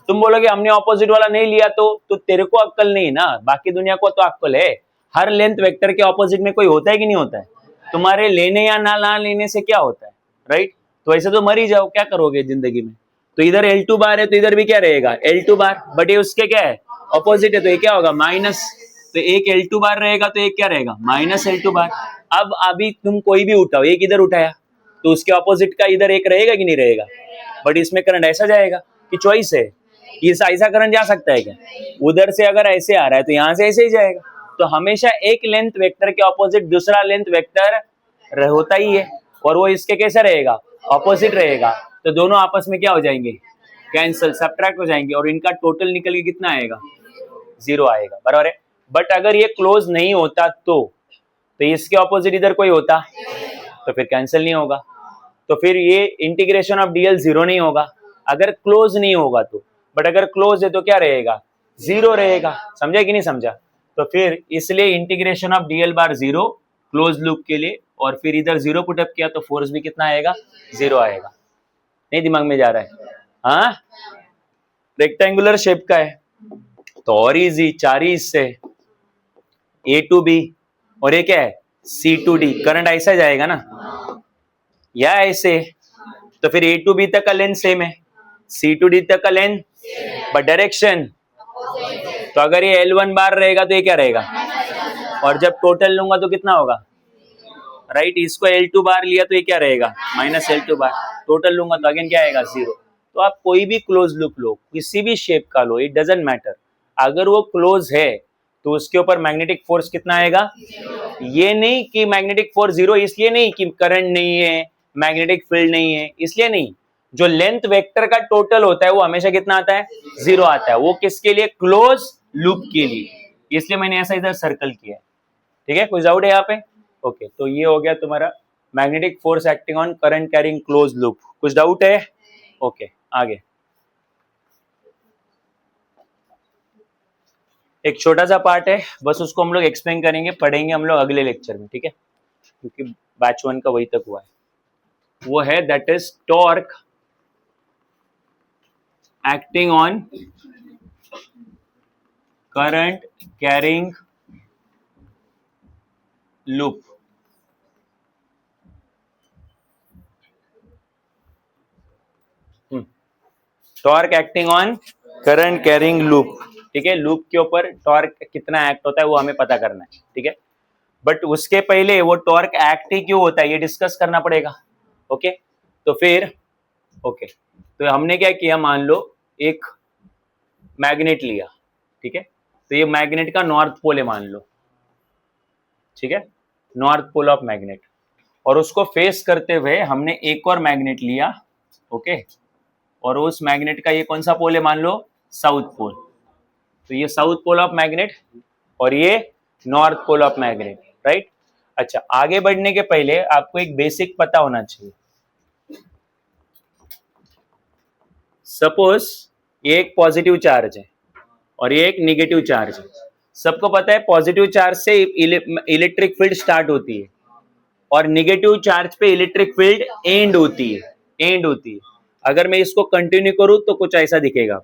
तुम बोलोगे हमने ऑपोजिट वाला नहीं लिया, तो तेरे को अक्कल नहीं ना, बाकी दुनिया को तो अक्कल है। हर लेंथ वेक्टर के ऑपोजिट में कोई होता है कि नहीं होता है? तुम्हारे लेने या ना लेने से क्या होता है, राइट? तो ऐसे तो मर ही जाओ, क्या करोगे जिंदगी में? तो इधर L2 बार है तो इधर भी क्या रहेगा? L2 बार, बट ये उसके क्या है? ऑपोजिट है, तो ये क्या होगा? माइनस। तो एक L2 बार रहेगा तो एक क्या रहेगा? माइनस L2 बार। अब अभी तुम कोई भी उठाओ, एक इधर उठाया तो उसके ऑपोजिट का इधर एक रहेगा कि नहीं रहेगा? बट इसमें करंट ऐसा जाएगा कि चॉइस है, ये ऐसा करंट जा सकता है क्या? उधर से अगर ऐसे आ रहा है तो यहां से ऐसे ही जाएगा। तो हमेशा एक लेंथ वेक्टर के ऑपोजिट दूसरा लेंथ वेक्टर होता ही है, और वो इसके कैसा रहेगा? ऑपोजिट रहेगा। तो दोनों आपस में क्या हो जाएंगे? कैंसल, सब्ट्रैक्ट हो जाएंगे, और इनका टोटल निकल के कितना आएगा? 0 आएगा, बराबर है। बट अगर ये क्लोज नहीं होता तो इसके ऑपोजिट इधर कोई होता तो फिर कैंसिल नहीं होगा, तो फिर ये इंटीग्रेशन ऑफ डीएल 0 नहीं होगा अगर क्लोज नहीं होगा तो। बट अगर क्लोज है तो क्या रहेगा? 0 रहेगा। समझा कि नहीं समझा? तो फिर इसलिए integration of DL bar 0 close loop के लिए, और फिर इधर 0 पुटअप किया तो फोर्स भी कितना आएगा? 0 आएगा। नहीं दिमाग में जा रहा है? हाँ, रेक्टेंगुलर शेप का है तो और इजी, 4 ही इससे A to B, और ये क्या है? C to D। करंट ऐसा जाएगा ना, या ऐसे, तो फिर A to B तक का लेंथ सेम है, C to D तक का लेंथ, बट डायरेक्शन। तो अगर ये L1 बार रहेगा तो ये क्या रहेगा? और जब टोटल लूंगा तो कितना होगा? राइट, इसको L2 बार लिया तो ये क्या रहेगा? माइनस L2 बार। टोटल लूंगा तो अगेन क्या आएगा? 0। तो आप कोई भी क्लोज लूप लो, किसी भी शेप का लो, इट डजंट मैटर, अगर वो क्लोज है तो उसके ऊपर मैग्नेटिक फोर्स कितना आएगा? ये नहीं कि मैग्नेटिक फोर्स 0 इसलिए नहीं कि करंट नहीं है, मैग्नेटिक फील्ड नहीं है, इसलिए नहीं। जो लेंथ वेक्टर का टोटल होता है वो हमेशा कितना आता है? 0 आता है। वो किसके लिए? क्लोज लूप के लिए, इसलिए मैंने ऐसा इधर सर्कल किया है। ठीक है, कोई डाउट है यहाँ पे? ओके, तो ये हो गया तुम्हारा magnetic force acting on current carrying close loop. कुछ डाउट है? ओके, आगे एक छोटा सा पार्ट है, बस उसको हम लोग एक्सप्लेन करेंगे, पढ़ेंगे हम लोग अगले लेक्चर में, ठीक है? क्योंकि बैच 1 का वही तक हुआ है। वो है that is torque acting on current carrying loop. Torque acting on current carrying loop, ठीक है? लूप के ऊपर टॉर्क कितना एक्ट होता है वो हमें पता करना है, ठीक है? बट उसके पहले वो टॉर्क एक्ट ही क्यों होता है ये डिस्कस करना पड़ेगा। ओके, तो फिर ओके, तो हमने क्या किया, मान लो एक मैग्नेट लिया, ठीक है? तो ये मैग्नेट का नॉर्थ पोल है मान लो, ठीक है? नॉर्थ पोल ऑफ मैग्नेट, और उसको फेस करते हुए हमने एक और मैग्नेट लिया, ओके? और उस मैग्नेट का ये कौन सा पोल है मान लो? South pole. तो ये साउथ पोल ऑफ मैग्नेट और ये north pole of magnet, right? अच्छा, आगे बढ़ने के पहले आपको एक बेसिक पता होना चाहिए। सपोज ये एक पॉजिटिव चार्ज है और ये एक निगेटिव चार्ज है। सबको पता है पॉजिटिव चार्ज से इलेक्ट्रिक फील्ड स्टार्ट होती है, और नेगेटिव चार्ज पे इलेक्ट्रिक फील्ड एंड होती है। अगर मैं इसको कंटिन्यू करूं तो कुछ ऐसा दिखेगा।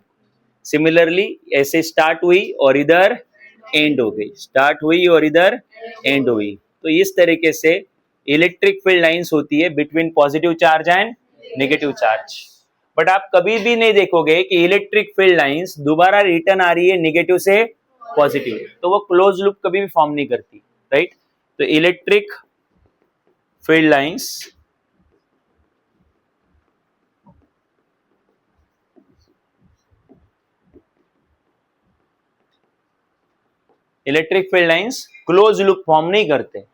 सिमिलरली ऐसे स्टार्ट हुई और इधर एंड हो गई, स्टार्ट हुई और इधर एंड हुई। तो इस तरीके से इलेक्ट्रिक फील्ड लाइंस होती है between positive charge and negative charge. But आप कभी भी नहीं देखोगे कि इलेक्ट्रिक फील्ड लाइंस दोबारा रिटर्न आ रही है नेगेटिव से पॉजिटिव, तो वो क्लोज लूप कभी भी फॉर्म नहीं करती, राइट। तो electric field lines close loop form नहीं करते।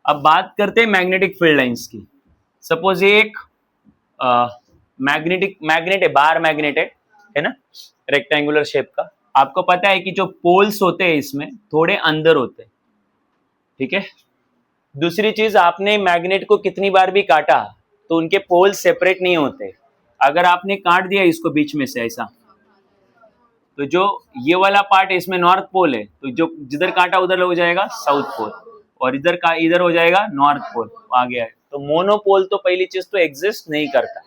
अब बात करते हैं मैग्नेटिक फील्ड लाइंस की। सपोज ये एक मैग्नेट है, बार मैग्नेट है ना, रेक्टेंगुलर शेप का। आपको पता है कि जो पोल्स होते हैं इसमें थोड़े अंदर होते हैं, ठीक है। दूसरी चीज, आपने मैग्नेट को कितनी बार भी काटा तो उनके पोल सेपरेट नहीं होते। अगर आपने काट दिया इसको बीच में से ऐसा, तो जो ये वाला पार्ट है इसमें नॉर्थ पोल है, तो जो जिधर काटा उधर हो जाएगा साउथ पोल, और इधर हो जाएगा नॉर्थ पोल, आ गया है। तो मोनोपोल तो पहली चीज तो एग्जिस्ट नहीं करता।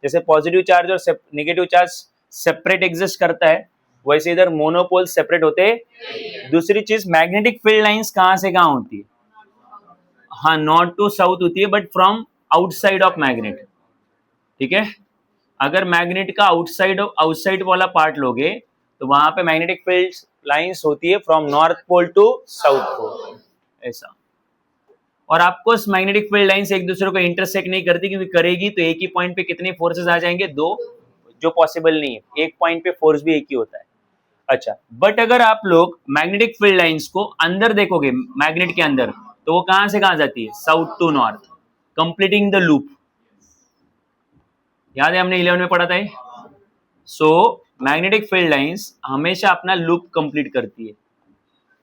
जैसे पॉजिटिव चार्ज और नेगेटिव चार्ज सेपरेट एग्जिस्ट करता है, वैसे इधर मोनोपोल सेपरेट होते हैं। दूसरी चीज, मैग्नेटिक फील्ड लाइंस कहां से कहां होती है? हाँ, नॉर्थ टू साउथ होती है, but from outside of magnet, ठीक है। अगर मैग्नेट का आउटसाइड वाला पार्ट लोगे तो वहां पे मैग्नेटिक फील्ड लाइंस होती है from north pole to south pole, ऐसा। और आपको मैग्नेटिक फील्ड लाइंस एक दूसरे को इंटरसेक्ट नहीं करती, क्योंकि करेगी तो एक ही पॉइंट पे कितने फोर्सेस आ जाएंगे? दो, जो पॉसिबल नहीं है। एक पॉइंट पे फोर्स भी एक ही होता है। अच्छा, बट अगर आप लोग मैग्नेटिक फील्ड लाइंस को अंदर देखोगे, मैग्नेट के अंदर, तो वो कहां से कहां जाती है? South to north, completing the loop. याद है हमने 11 में पढ़ा था। सो मैग्नेटिक फील्ड लाइंस हमेशा अपना लूप कंप्लीट करती है,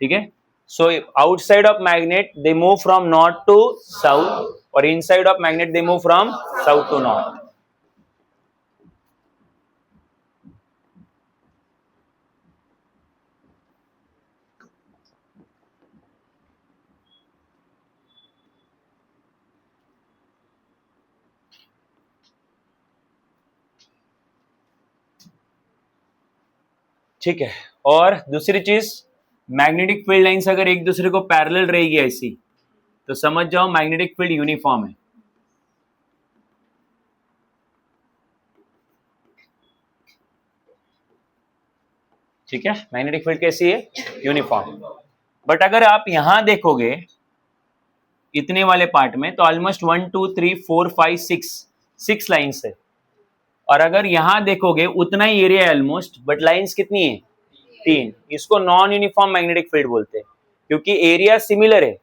ठीक है। So outside of magnet they move from north to south, और inside of magnet they move from south to north. ठीक है। और दूसरी चीज, मैग्नेटिक फील्ड लाइंस अगर एक दूसरे को पैरेलल रहेगी ऐसी, तो समझ जाओ मैग्नेटिक फील्ड यूनिफॉर्म है, ठीक है। मैग्नेटिक फील्ड कैसी है? यूनिफॉर्म। बट अगर आप यहां देखोगे इतने वाले पार्ट में, तो ऑलमोस्ट 1 2 3 4 5 6 लाइन्स है। और अगर यहां देखोगे उतना ही एरिया है ऑलमोस्ट, बट लाइन्स कितनी है? 3। इसको नॉन यूनिफॉर्म मैग्नेटिक फील्ड बोलते हैं, क्योंकि एरिया सिमिलर है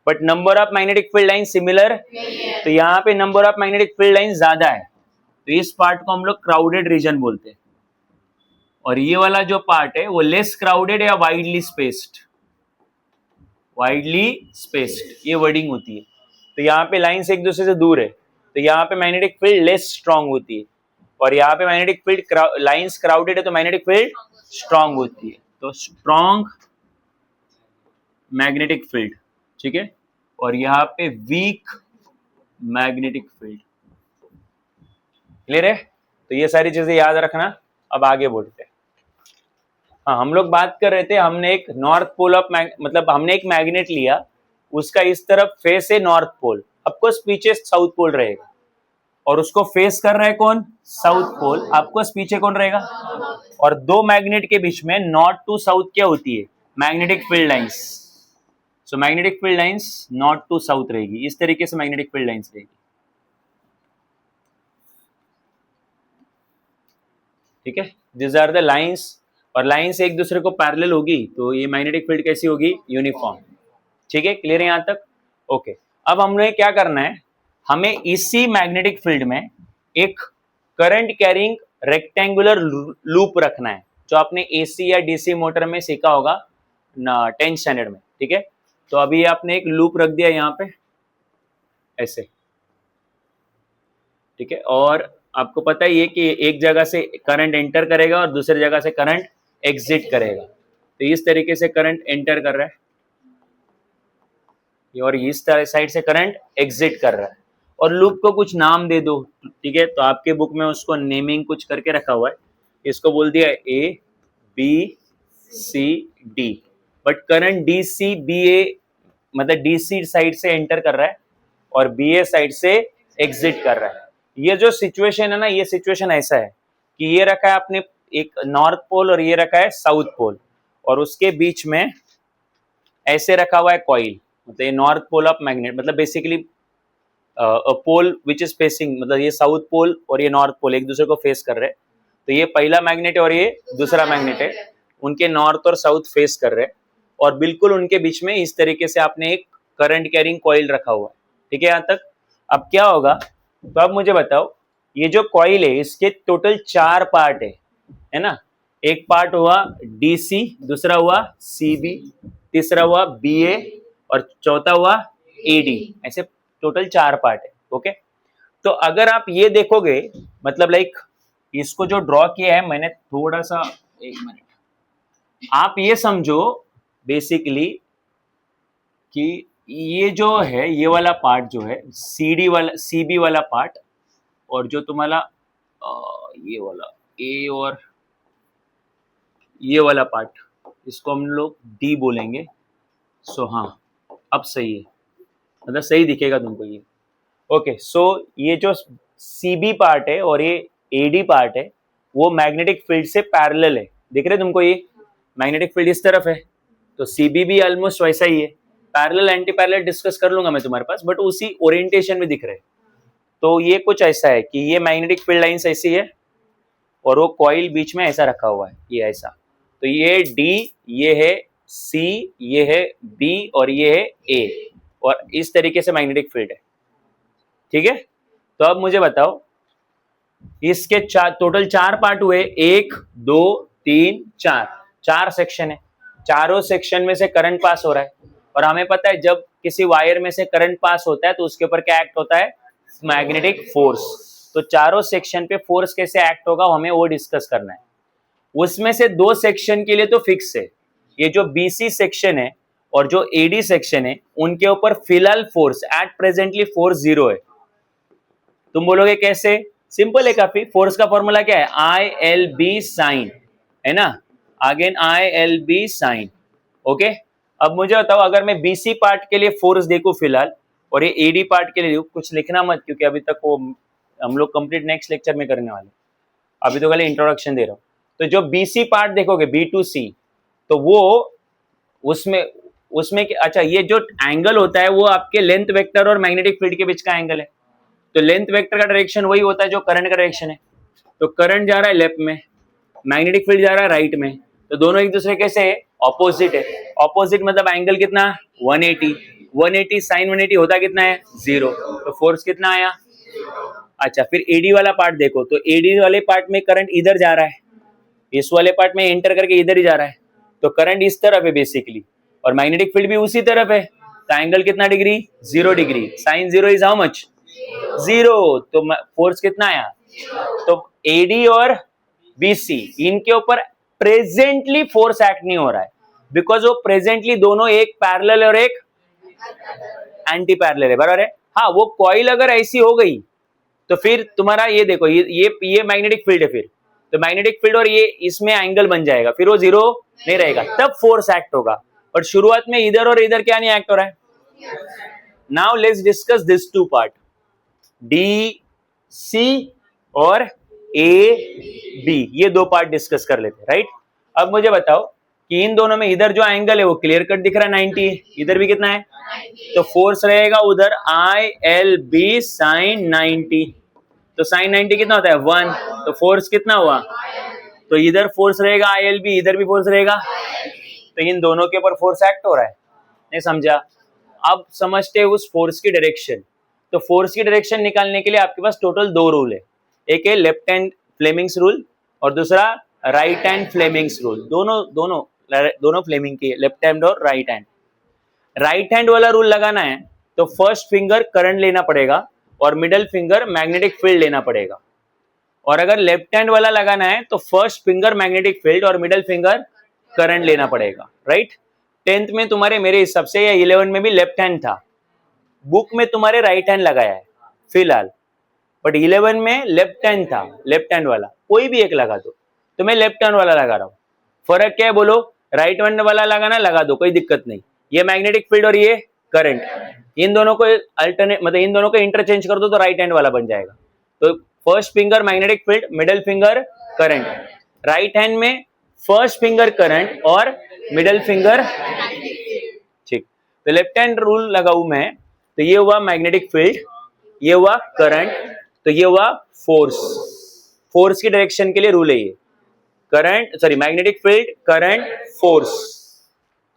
but number of magnetic field line similar. तो यहाँ पे number of magnetic field line ज्यादा है, तो इस पार्ट को हम लोग क्राउडेड रीजन बोलते हैं। और ये वाला जो पार्ट है वो लेस क्राउडेड या वाइडली स्पेस्ड, ये वर्डिंग होती है। तो यहाँ पे लाइंस एक दूसरे से दूर है, तो यहाँ पे मैग्नेटिक फील्ड लेस स्ट्रांग होती है, और यहाँ पे मैग्नेटिक फील्ड लाइंस क्राउडेड है तो मैग्नेटिक फील्ड स्ट्रांग होती है। तो स्ट्रांग मैग्नेटिक फील्ड, ठीक है। और यहाँ पे वीक मैग्नेटिक फील्ड। क्लियर है? तो ये सारी चीजें याद रखना। अब आगे बढ़ते हैं। हाँ, हम लोग बात कर रहे थे, हमने एक नॉर्थ पोल ऑफ मतलब हमने एक मैग्नेट लिया, उसका इस तरफ फेस है नॉर्थ पोल, आपको पीछे साउथ पोल रहेगा, और उसको फेस कर रहा है कौन? South pole. आपको पीछे कौन रहेगा? और दो मैग्नेट के बीच में नॉर्थ टू साउथ क्या होती है? Magnetic field lines. So magnetic field lines north to south रहेगी, इस तरीके से मैग्नेटिक फील्ड लाइंस रहेगी, ठीक है। दिस आर द लाइंस, और लाइंस एक दूसरे को पैरेलल होगी तो ये मैग्नेटिक फील्ड कैसी होगी? यूनिफॉर्म, ठीक है। क्लियर है यहां तक? ओके। अब हमने क्या करना है, हमें इसी मैग्नेटिक फील्ड में एक करंट कैरिंग रेक्टेंगुलर लूप रखना है, जो आपने एसी या डीसी मोटर में सीखा होगा 10th स्टैंडर्ड में, ठीक है। तो अभी आपने एक लूप रख दिया यहाँ पे ऐसे, ठीक है। और आपको पता ही है कि एक जगह से करंट एंटर करेगा और दूसरी जगह से करंट एग्जिट करेगा। तो इस तरीके से करंट एंटर कर रहा है, और इस तरह साइड से करंट एग्जिट कर रहा है, और लूप को कुछ नाम दे दो, ठीक है। तो आपके बुक में उसको नेमिंग कुछ करके रखा हुआ है, इसको बोल दिया A B C D, but current D C B A मतलब डी सी साइड से एंटर कर रहा है और बी ए साइड से एग्जिट कर रहा है। ये जो सिचुएशन है ना, ये सिचुएशन ऐसा है कि ये रखा है आपने एक नॉर्थ पोल और ये रखा है साउथ पोल, और उसके बीच में ऐसे रखा हुआ है कॉइल, मतलब ये नॉर्थ पोल ऑफ मैग्नेट, मतलब basically pole which is facing, मतलब ये साउथ पोल और ये नॉर्थ पोल एक दूसरे को फेस कर रहे हैं। तो ये पहला मैग्नेट है और ये दूसरा मैग्नेट है, उनके नॉर्थ और साउथ फेस कर रहे हैं, और बिल्कुल उनके बीच में इस तरीके से आपने एक करंट कैरिंग कॉइल रखा हुआ है, ठीक है यहाँ तक। अब क्या होगा, तो अब मुझे बताओ, ये जो कॉइल है इसके टोटल 4 पार्ट है ना। एक पार्ट हुआ डीसी, दूसरा हुआ सीबी, तीसरा हुआ बीए और चौथा हुआ एडी, ऐसे टोटल 4 पार्ट है, ओके। तो अगर आप ये देखोगे, मतलब लाइक इसको जो ड्रॉ किया है मैंने थोड़ा सा, एक मिनट, आप ये समझो बेसिकली कि ये जो है, ये वाला पार्ट जो है सीडी वाला, सीबी वाला पार्ट, और जो तुम्हारा ये वाला ए और ये वाला पार्ट, इसको हम लोग डी बोलेंगे। सो हाँ, अब सही है, मतलब सही दिखेगा तुमको ये, ओके। सो ये जो सीबी पार्ट है और ये एडी पार्ट है, वो मैग्नेटिक फील्ड से पैरेलल है, दिख रहे तुमको, ये मैग्नेटिक फील्ड इस तरफ है, तो सीबी भी ऑलमोस्ट वैसा ही है। पैरेलल एंटी पैरेलल डिस्कस कर लूंगा मैं तुम्हारे पास, बट उसी ओरिएंटेशन में दिख रहे। तो ये कुछ ऐसा है कि ये मैग्नेटिक फील्ड लाइंस ऐसी है और वो कॉइल बीच में ऐसा रखा हुआ है, ये ऐसा। तो ये डी, ये है सी, ये है बी और ये है ए, और इस तरीके से मैग्नेटिक फील्ड है, ठीक है। तो अब मुझे बताओ, इसके टोटल 4 पार्ट हुए, 1 2 3 4, 4 सेक्शन है, चारों सेक्शन में से करंट पास हो रहा है, और हमें पता है जब किसी वायर में से करंट पास होता है तो उसके ऊपर क्या एक्ट होता है, मैग्नेटिक फोर्स। तो चारों सेक्शन पे फोर्स कैसे एक्ट होगा हमें वो डिस्कस करना है। उसमें से 2 सेक्शन के लिए तो फिक्स है, ये जो बीसी सेक्शन है और जो एडी सेक्शन है, उनके ऊपर फिलहाल फोर्स एट प्रेजेंटली फोर्स 0 है। तुम बोलोगे कैसे, सिंपल है काफी, फोर्स का फॉर्मूला क्या है, आई एल बी साइन, है ना, again I L B sine, okay. अब मुझे बताओ, अगर मैं बीसी पार्ट के लिए फोर्स देखूं फिलहाल, और ये एडी पार्ट के लिए कुछ लिखना मत, क्योंकि अभी तक वो हम लोग कंप्लीट नेक्स्ट लेक्चर में करने वाले, अभी तो खाली इंट्रोडक्शन दे रहा हूँ। तो जो बीसी पार्ट देखोगे बी टू सी, तो वो उसमें अच्छा, ये जो एंगल होता है वो आपके लेंथ वेक्टर और मैग्नेटिक फील्ड के बीच का एंगल है। तो लेंथ वेक्टर का डायरेक्शन वही होता है जो करंट का डायरेक्शन है। तो करंट जा रहा है लेफ्ट में, मैग्नेटिक फील्ड जा रहा है राइट में, तो दोनों एक दूसरे कैसे है, ऑपोजिट है। ऑपोजिट मतलब एंगल कितना, 180, 180 साइन 180 होता कितना है, 0। तो फोर्स कितना आया। अच्छा, फिर एडी वाला पार्ट देखो, तो एडी वाले पार्ट में करंट इधर जा रहा है, इस वाले पार्ट में एंटर करके इधर ही जा रहा है, तो करंट इस तरफ है बेसिकली, और मैग्नेटिक फील्ड भी उसी तरफ है। तो एंगल कितना degree, 0 degree, sine 0 is how much, 0। तो फोर्स कितना आया। तो एडी और बीसी, इनके ऊपर प्रेजेंटली फोर्स एक्ट नहीं हो रहा है, बिकॉज वो प्रेजेंटली दोनों एक पैरेलल और एक एंटी पैरेलल है, बराबर है। हाँ, वो कॉइल अगर ऐसी हो गई तो फिर तुम्हारा ये देखो, ये मैग्नेटिक फील्ड है, फिर तो मैग्नेटिक फील्ड और ये इसमें एंगल बन जाएगा, फिर वो 0 नहीं रहेगा, तब फोर्स एक्ट होगा। बट शुरुआत में इधर और इधर क्या नहीं एक्ट हो रहा है। Now let's discuss this 2 part, D C और ए बी, ये 2 पार्ट डिस्कस कर लेते हैं, राइट। अब मुझे बताओ कि इन दोनों में इधर जो एंगल है वो क्लियर कट दिख रहा है 90, इधर भी कितना है, तो फोर्स रहेगा उधर आई एल बी साइन 90। तो साइन 90 कितना होता है, 1, तो फोर्स कितना हुआ, तो इधर फोर्स रहेगा आई एल बी, इधर भी फोर्स रहेगा, तो इन दोनों के ऊपर फोर्स एक्ट हो रहा है, नहीं समझा। अब समझते हैं उस फोर्स की डायरेक्शन। तो फोर्स की डायरेक्शन निकालने के लिए आपके पास टोटल 2 रूल है, एक है लेफ्ट हैंड फ्लेमिंग्स रूल और दूसरा राइट हैंड फ्लेमिंग्स रूल। दोनों फ्लेमिंग की, लेफ्ट हैंड और राइट हैंड। राइट हैंड वाला रूल लगाना है तो फर्स्ट फिंगर करंट लेना पड़ेगा और मिडल फिंगर मैग्नेटिक फील्ड लेना पड़ेगा, और अगर लेफ्ट हैंड वाला लगाना है तो फर्स्ट फिंगर मैग्नेटिक फील्ड और मिडल फिंगर करंट लेना पड़ेगा, राइट। 10th में तुम्हारे मेरे हिसाब से या 11 में भी लेफ्ट हैंड था, बुक में तुम्हारे राइट हैंड लगाया है फिलहाल, बट 11 में लेफ्ट हैंड था, लेफ्ट हैंड वाला कोई भी एक लगा दो, तो मैं लेफ्ट हैंड वाला लगा रहा हूं। फर्क क्या है बोलो, राइट हैंड वाला लगाना लगा दो, कोई दिक्कत नहीं। ये मैग्नेटिक फील्ड और ये करंट, इन दोनों को अल्टरनेट मतलब इन दोनों को इंटरचेंज कर दो तो राइट हैंड वाला बन जाएगा। तो first finger magnetic field, middle finger current, right hand में फर्स्ट फिंगर करंट और मिडिल फिंगर, ठीक। तो लेफ्ट हैंड रूल लगाऊ मैं, तो ये हुआ मैग्नेटिक फील्ड, ये हुआ करंट, तो ये हुआ फोर्स। फोर्स की डायरेक्शन के लिए रूल है ये, current sorry magnetic field, current, force.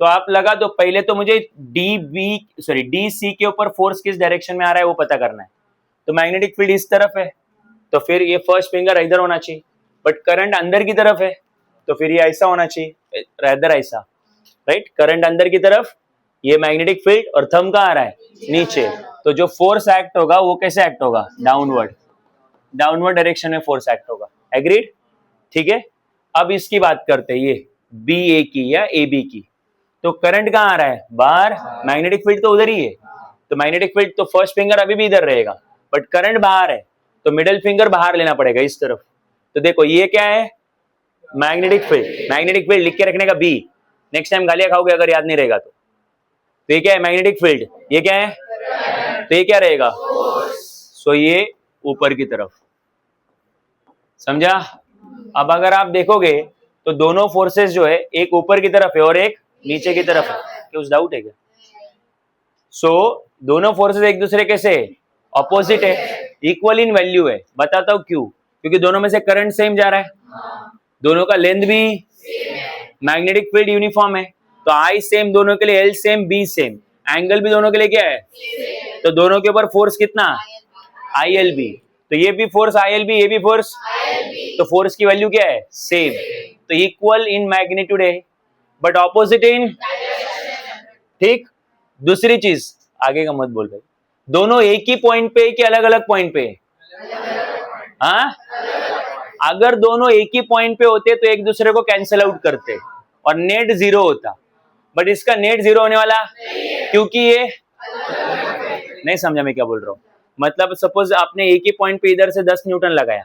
तो आप लगा दो, पहले तो मुझे डी सी के ऊपर फोर्स किस डायरेक्शन में आ रहा है वो पता करना है। तो मैग्नेटिक फील्ड इस तरफ है, तो फिर ये फर्स्ट फिंगर इधर होना चाहिए, बट करंट अंदर की तरफ है, तो फिर ये ऐसा होना चाहिए, इधर ऐसा, राइट। करंट अंदर की तरफ, ये मैग्नेटिक फील्ड, और थंब कहाँ आ रहा है, नीचे। तो जो फोर्स एक्ट होगा वो कैसे एक्ट होगा, डाउनवर्ड, डाउनवर्ड डायरेक्शन में फोर्स एक्ट होगा। एग्रीड, ठीक है। अब इसकी बात करते हैं, ये बी ए की या ए बी की। तो करंट कहाँ आ रहा है, बाहर, मैग्नेटिक फील्ड तो उधर ही है, तो मैग्नेटिक फील्ड तो फर्स्ट फिंगर अभी भी इधर रहेगा, बट करंट बाहर है, तो मिडिल फिंगर बाहर लेना पड़ेगा इस तरफ। तो देखो ये क्या है, मैग्नेटिक फील्ड, मैग्नेटिक फील्ड लिख के रखने का बी, नेक्स्ट टाइम गालियां खाओगे अगर याद नहीं रहेगा तो। तो ये क्या है, मैग्नेटिक फील्ड, ये क्या है, तो ये क्या रहेगा, सो ये ऊपर की तरफ, समझा। अब अगर आप देखोगे तो दोनों फोर्सेस जो है, एक ऊपर की तरफ है और एक नीचे की तरफ है, क्या उस डाउट है क्या। सो दोनों फोर्सेस एक दूसरे कैसे ऑपोजिट है, इक्वल इन वैल्यू है। बताता हूं क्यों, क्योंकि दोनों में से करंट सेम जा रहा है, दोनों का लेंथ भी, मैग्नेटिक फील्ड यूनिफॉर्म है, तो आई सेम दोनों के लिए, L same, B same, angle भी दोनों के लिए क्या है, तो दोनों के ऊपर फोर्स कितना, आई एल बी। तो ये भी फोर्स आई एल बी, ये भी फोर्स, तो फोर्स की वैल्यू क्या है, सेम। तो इक्वल इन मैग्नीट्यूड है, बट ऑपोजिट इन, ठीक। दूसरी चीज, आगे का मत बोल भाई, दोनों एक ही पॉइंट पे कि अलग अलग पॉइंट पे, हाँ। अगर दोनों एक ही पॉइंट पे होते तो एक दूसरे को कैंसिल आउट करते और नेट जीरो होता, बट इसका नेट जीरो होने वाला, क्योंकि ये नहीं समझा मैं क्या बोल रहा हूं। मतलब सपोज आपने एक ही पॉइंट पे इधर से 10 न्यूटन लगाया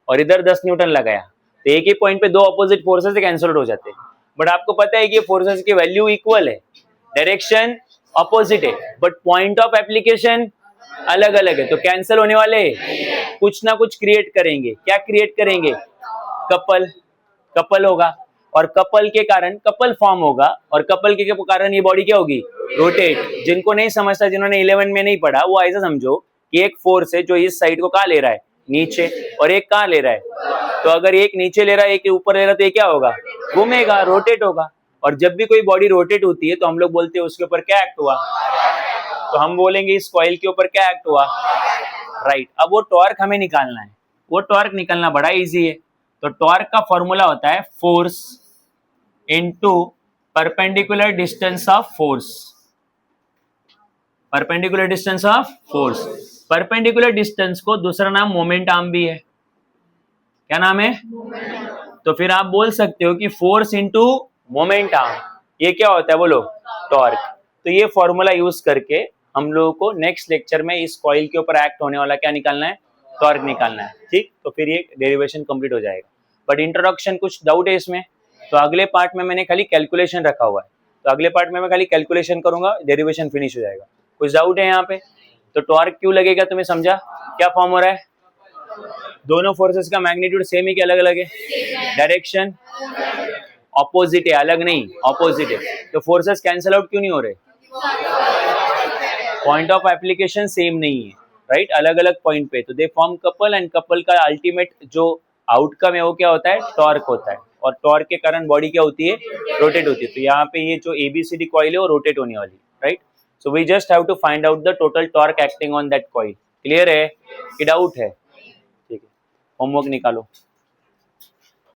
और इधर 10 न्यूटन लगाया, तो एक ही पॉइंट पे दो अपोजिट फोर्सेस कैंसिल आउट हो जाते, बट आपको पता है कि फोर्सेस की वैल्यू इक्वल है, डायरेक्शन अपोजिट है, बट पॉइंट ऑफ एप्लीकेशन अलग अलग है, तो कैंसिल होने वाले कुछ ना कुछ क्रिएट करेंगे। क्या क्रिएट करेंगे, कपल, कपल होगा, और कपल के कारण कपल फॉर्म होगा, और कपल के कारण ये बॉडी क्या होगी, रोटेट। जिनको नहीं समझता, जिन्होंने 11 में नहीं पढ़ा, वो ऐसा समझो कि एक फोर्स है जो इस साइड को कहाँ ले रहा है, नीचे, और एक कहाँ ले रहा है, तो अगर एक नीचे ले रहा है एक ऊपर ले रहा है, तो ये क्या होगा, घूमेगा, रोटेट होगा। और जब भी कोई बॉडी रोटेट होती है तो हम लोग बोलते हैं उसके ऊपर क्या एक्ट हुआ, तो हम बोलेंगे इस कॉइल के ऊपर क्या एक्ट हुआ, राइट। अब वो टॉर्क हमें निकालना है, वो टॉर्क निकालना बड़ा इजी है। तो टॉर्क का फॉर्मूला होता है force into perpendicular distance of force, perpendicular distance of force. Perpendicular distance को दूसरा नाम मोमेंट आर्म भी है, क्या नाम है, तो फिर आप बोल सकते हो कि फोर्स इनटू मोमेंट आर्म, ये क्या होता है बोलो, टॉर्क। तो ये फॉर्मूला यूज करके हम लोगों को नेक्स्ट लेक्चर में इस कॉइल के ऊपर एक्ट होने वाला क्या निकालना है, टॉर्क निकालना है, ठीक। तो फिर ये डेरिवेशन कंप्लीट हो जाएगा। बट इंट्रोडक्शन कुछ डाउट है इसमें, तो अगले पार्ट में मैंने खाली कैलकुलेशन रखा हुआ है, तो अगले पार्ट में मैं खाली कैलकुलेशन करूंगा, डेरिवेशन फिनिश हो जाएगा। कुछ डाउट है यहाँ पे, तो टॉर्क क्यों लगेगा तुम्हें समझा, क्या फॉर्म हो रहा है, दोनों फोर्सेस का मैग्नीट्यूड सेम है कि अलग अलग है, डायरेक्शन ऑपोजिट है, अलग नहीं, ऑपोजिट है, तो फोर्सेस कैंसिल आउट क्यों नहीं हो रहे, पॉइंट ऑफ एप्लीकेशन सेम नहीं है, राइट, अलग अलग पॉइंट पे, तो they form couple, and couple का अल्टीमेट जो आउटकम है वो क्या होता है, टॉर्क होता है, और टॉर्क के कारण बॉडी क्या होती है, रोटेट होती है। तो यहाँ पे ये जो एबीसीडी कॉइल है वो रोटेट होने वाली, right. So we just have to find out the total torque acting on that coil. Clear है कि डाउट है, ठीक है, होमवर्क निकालो।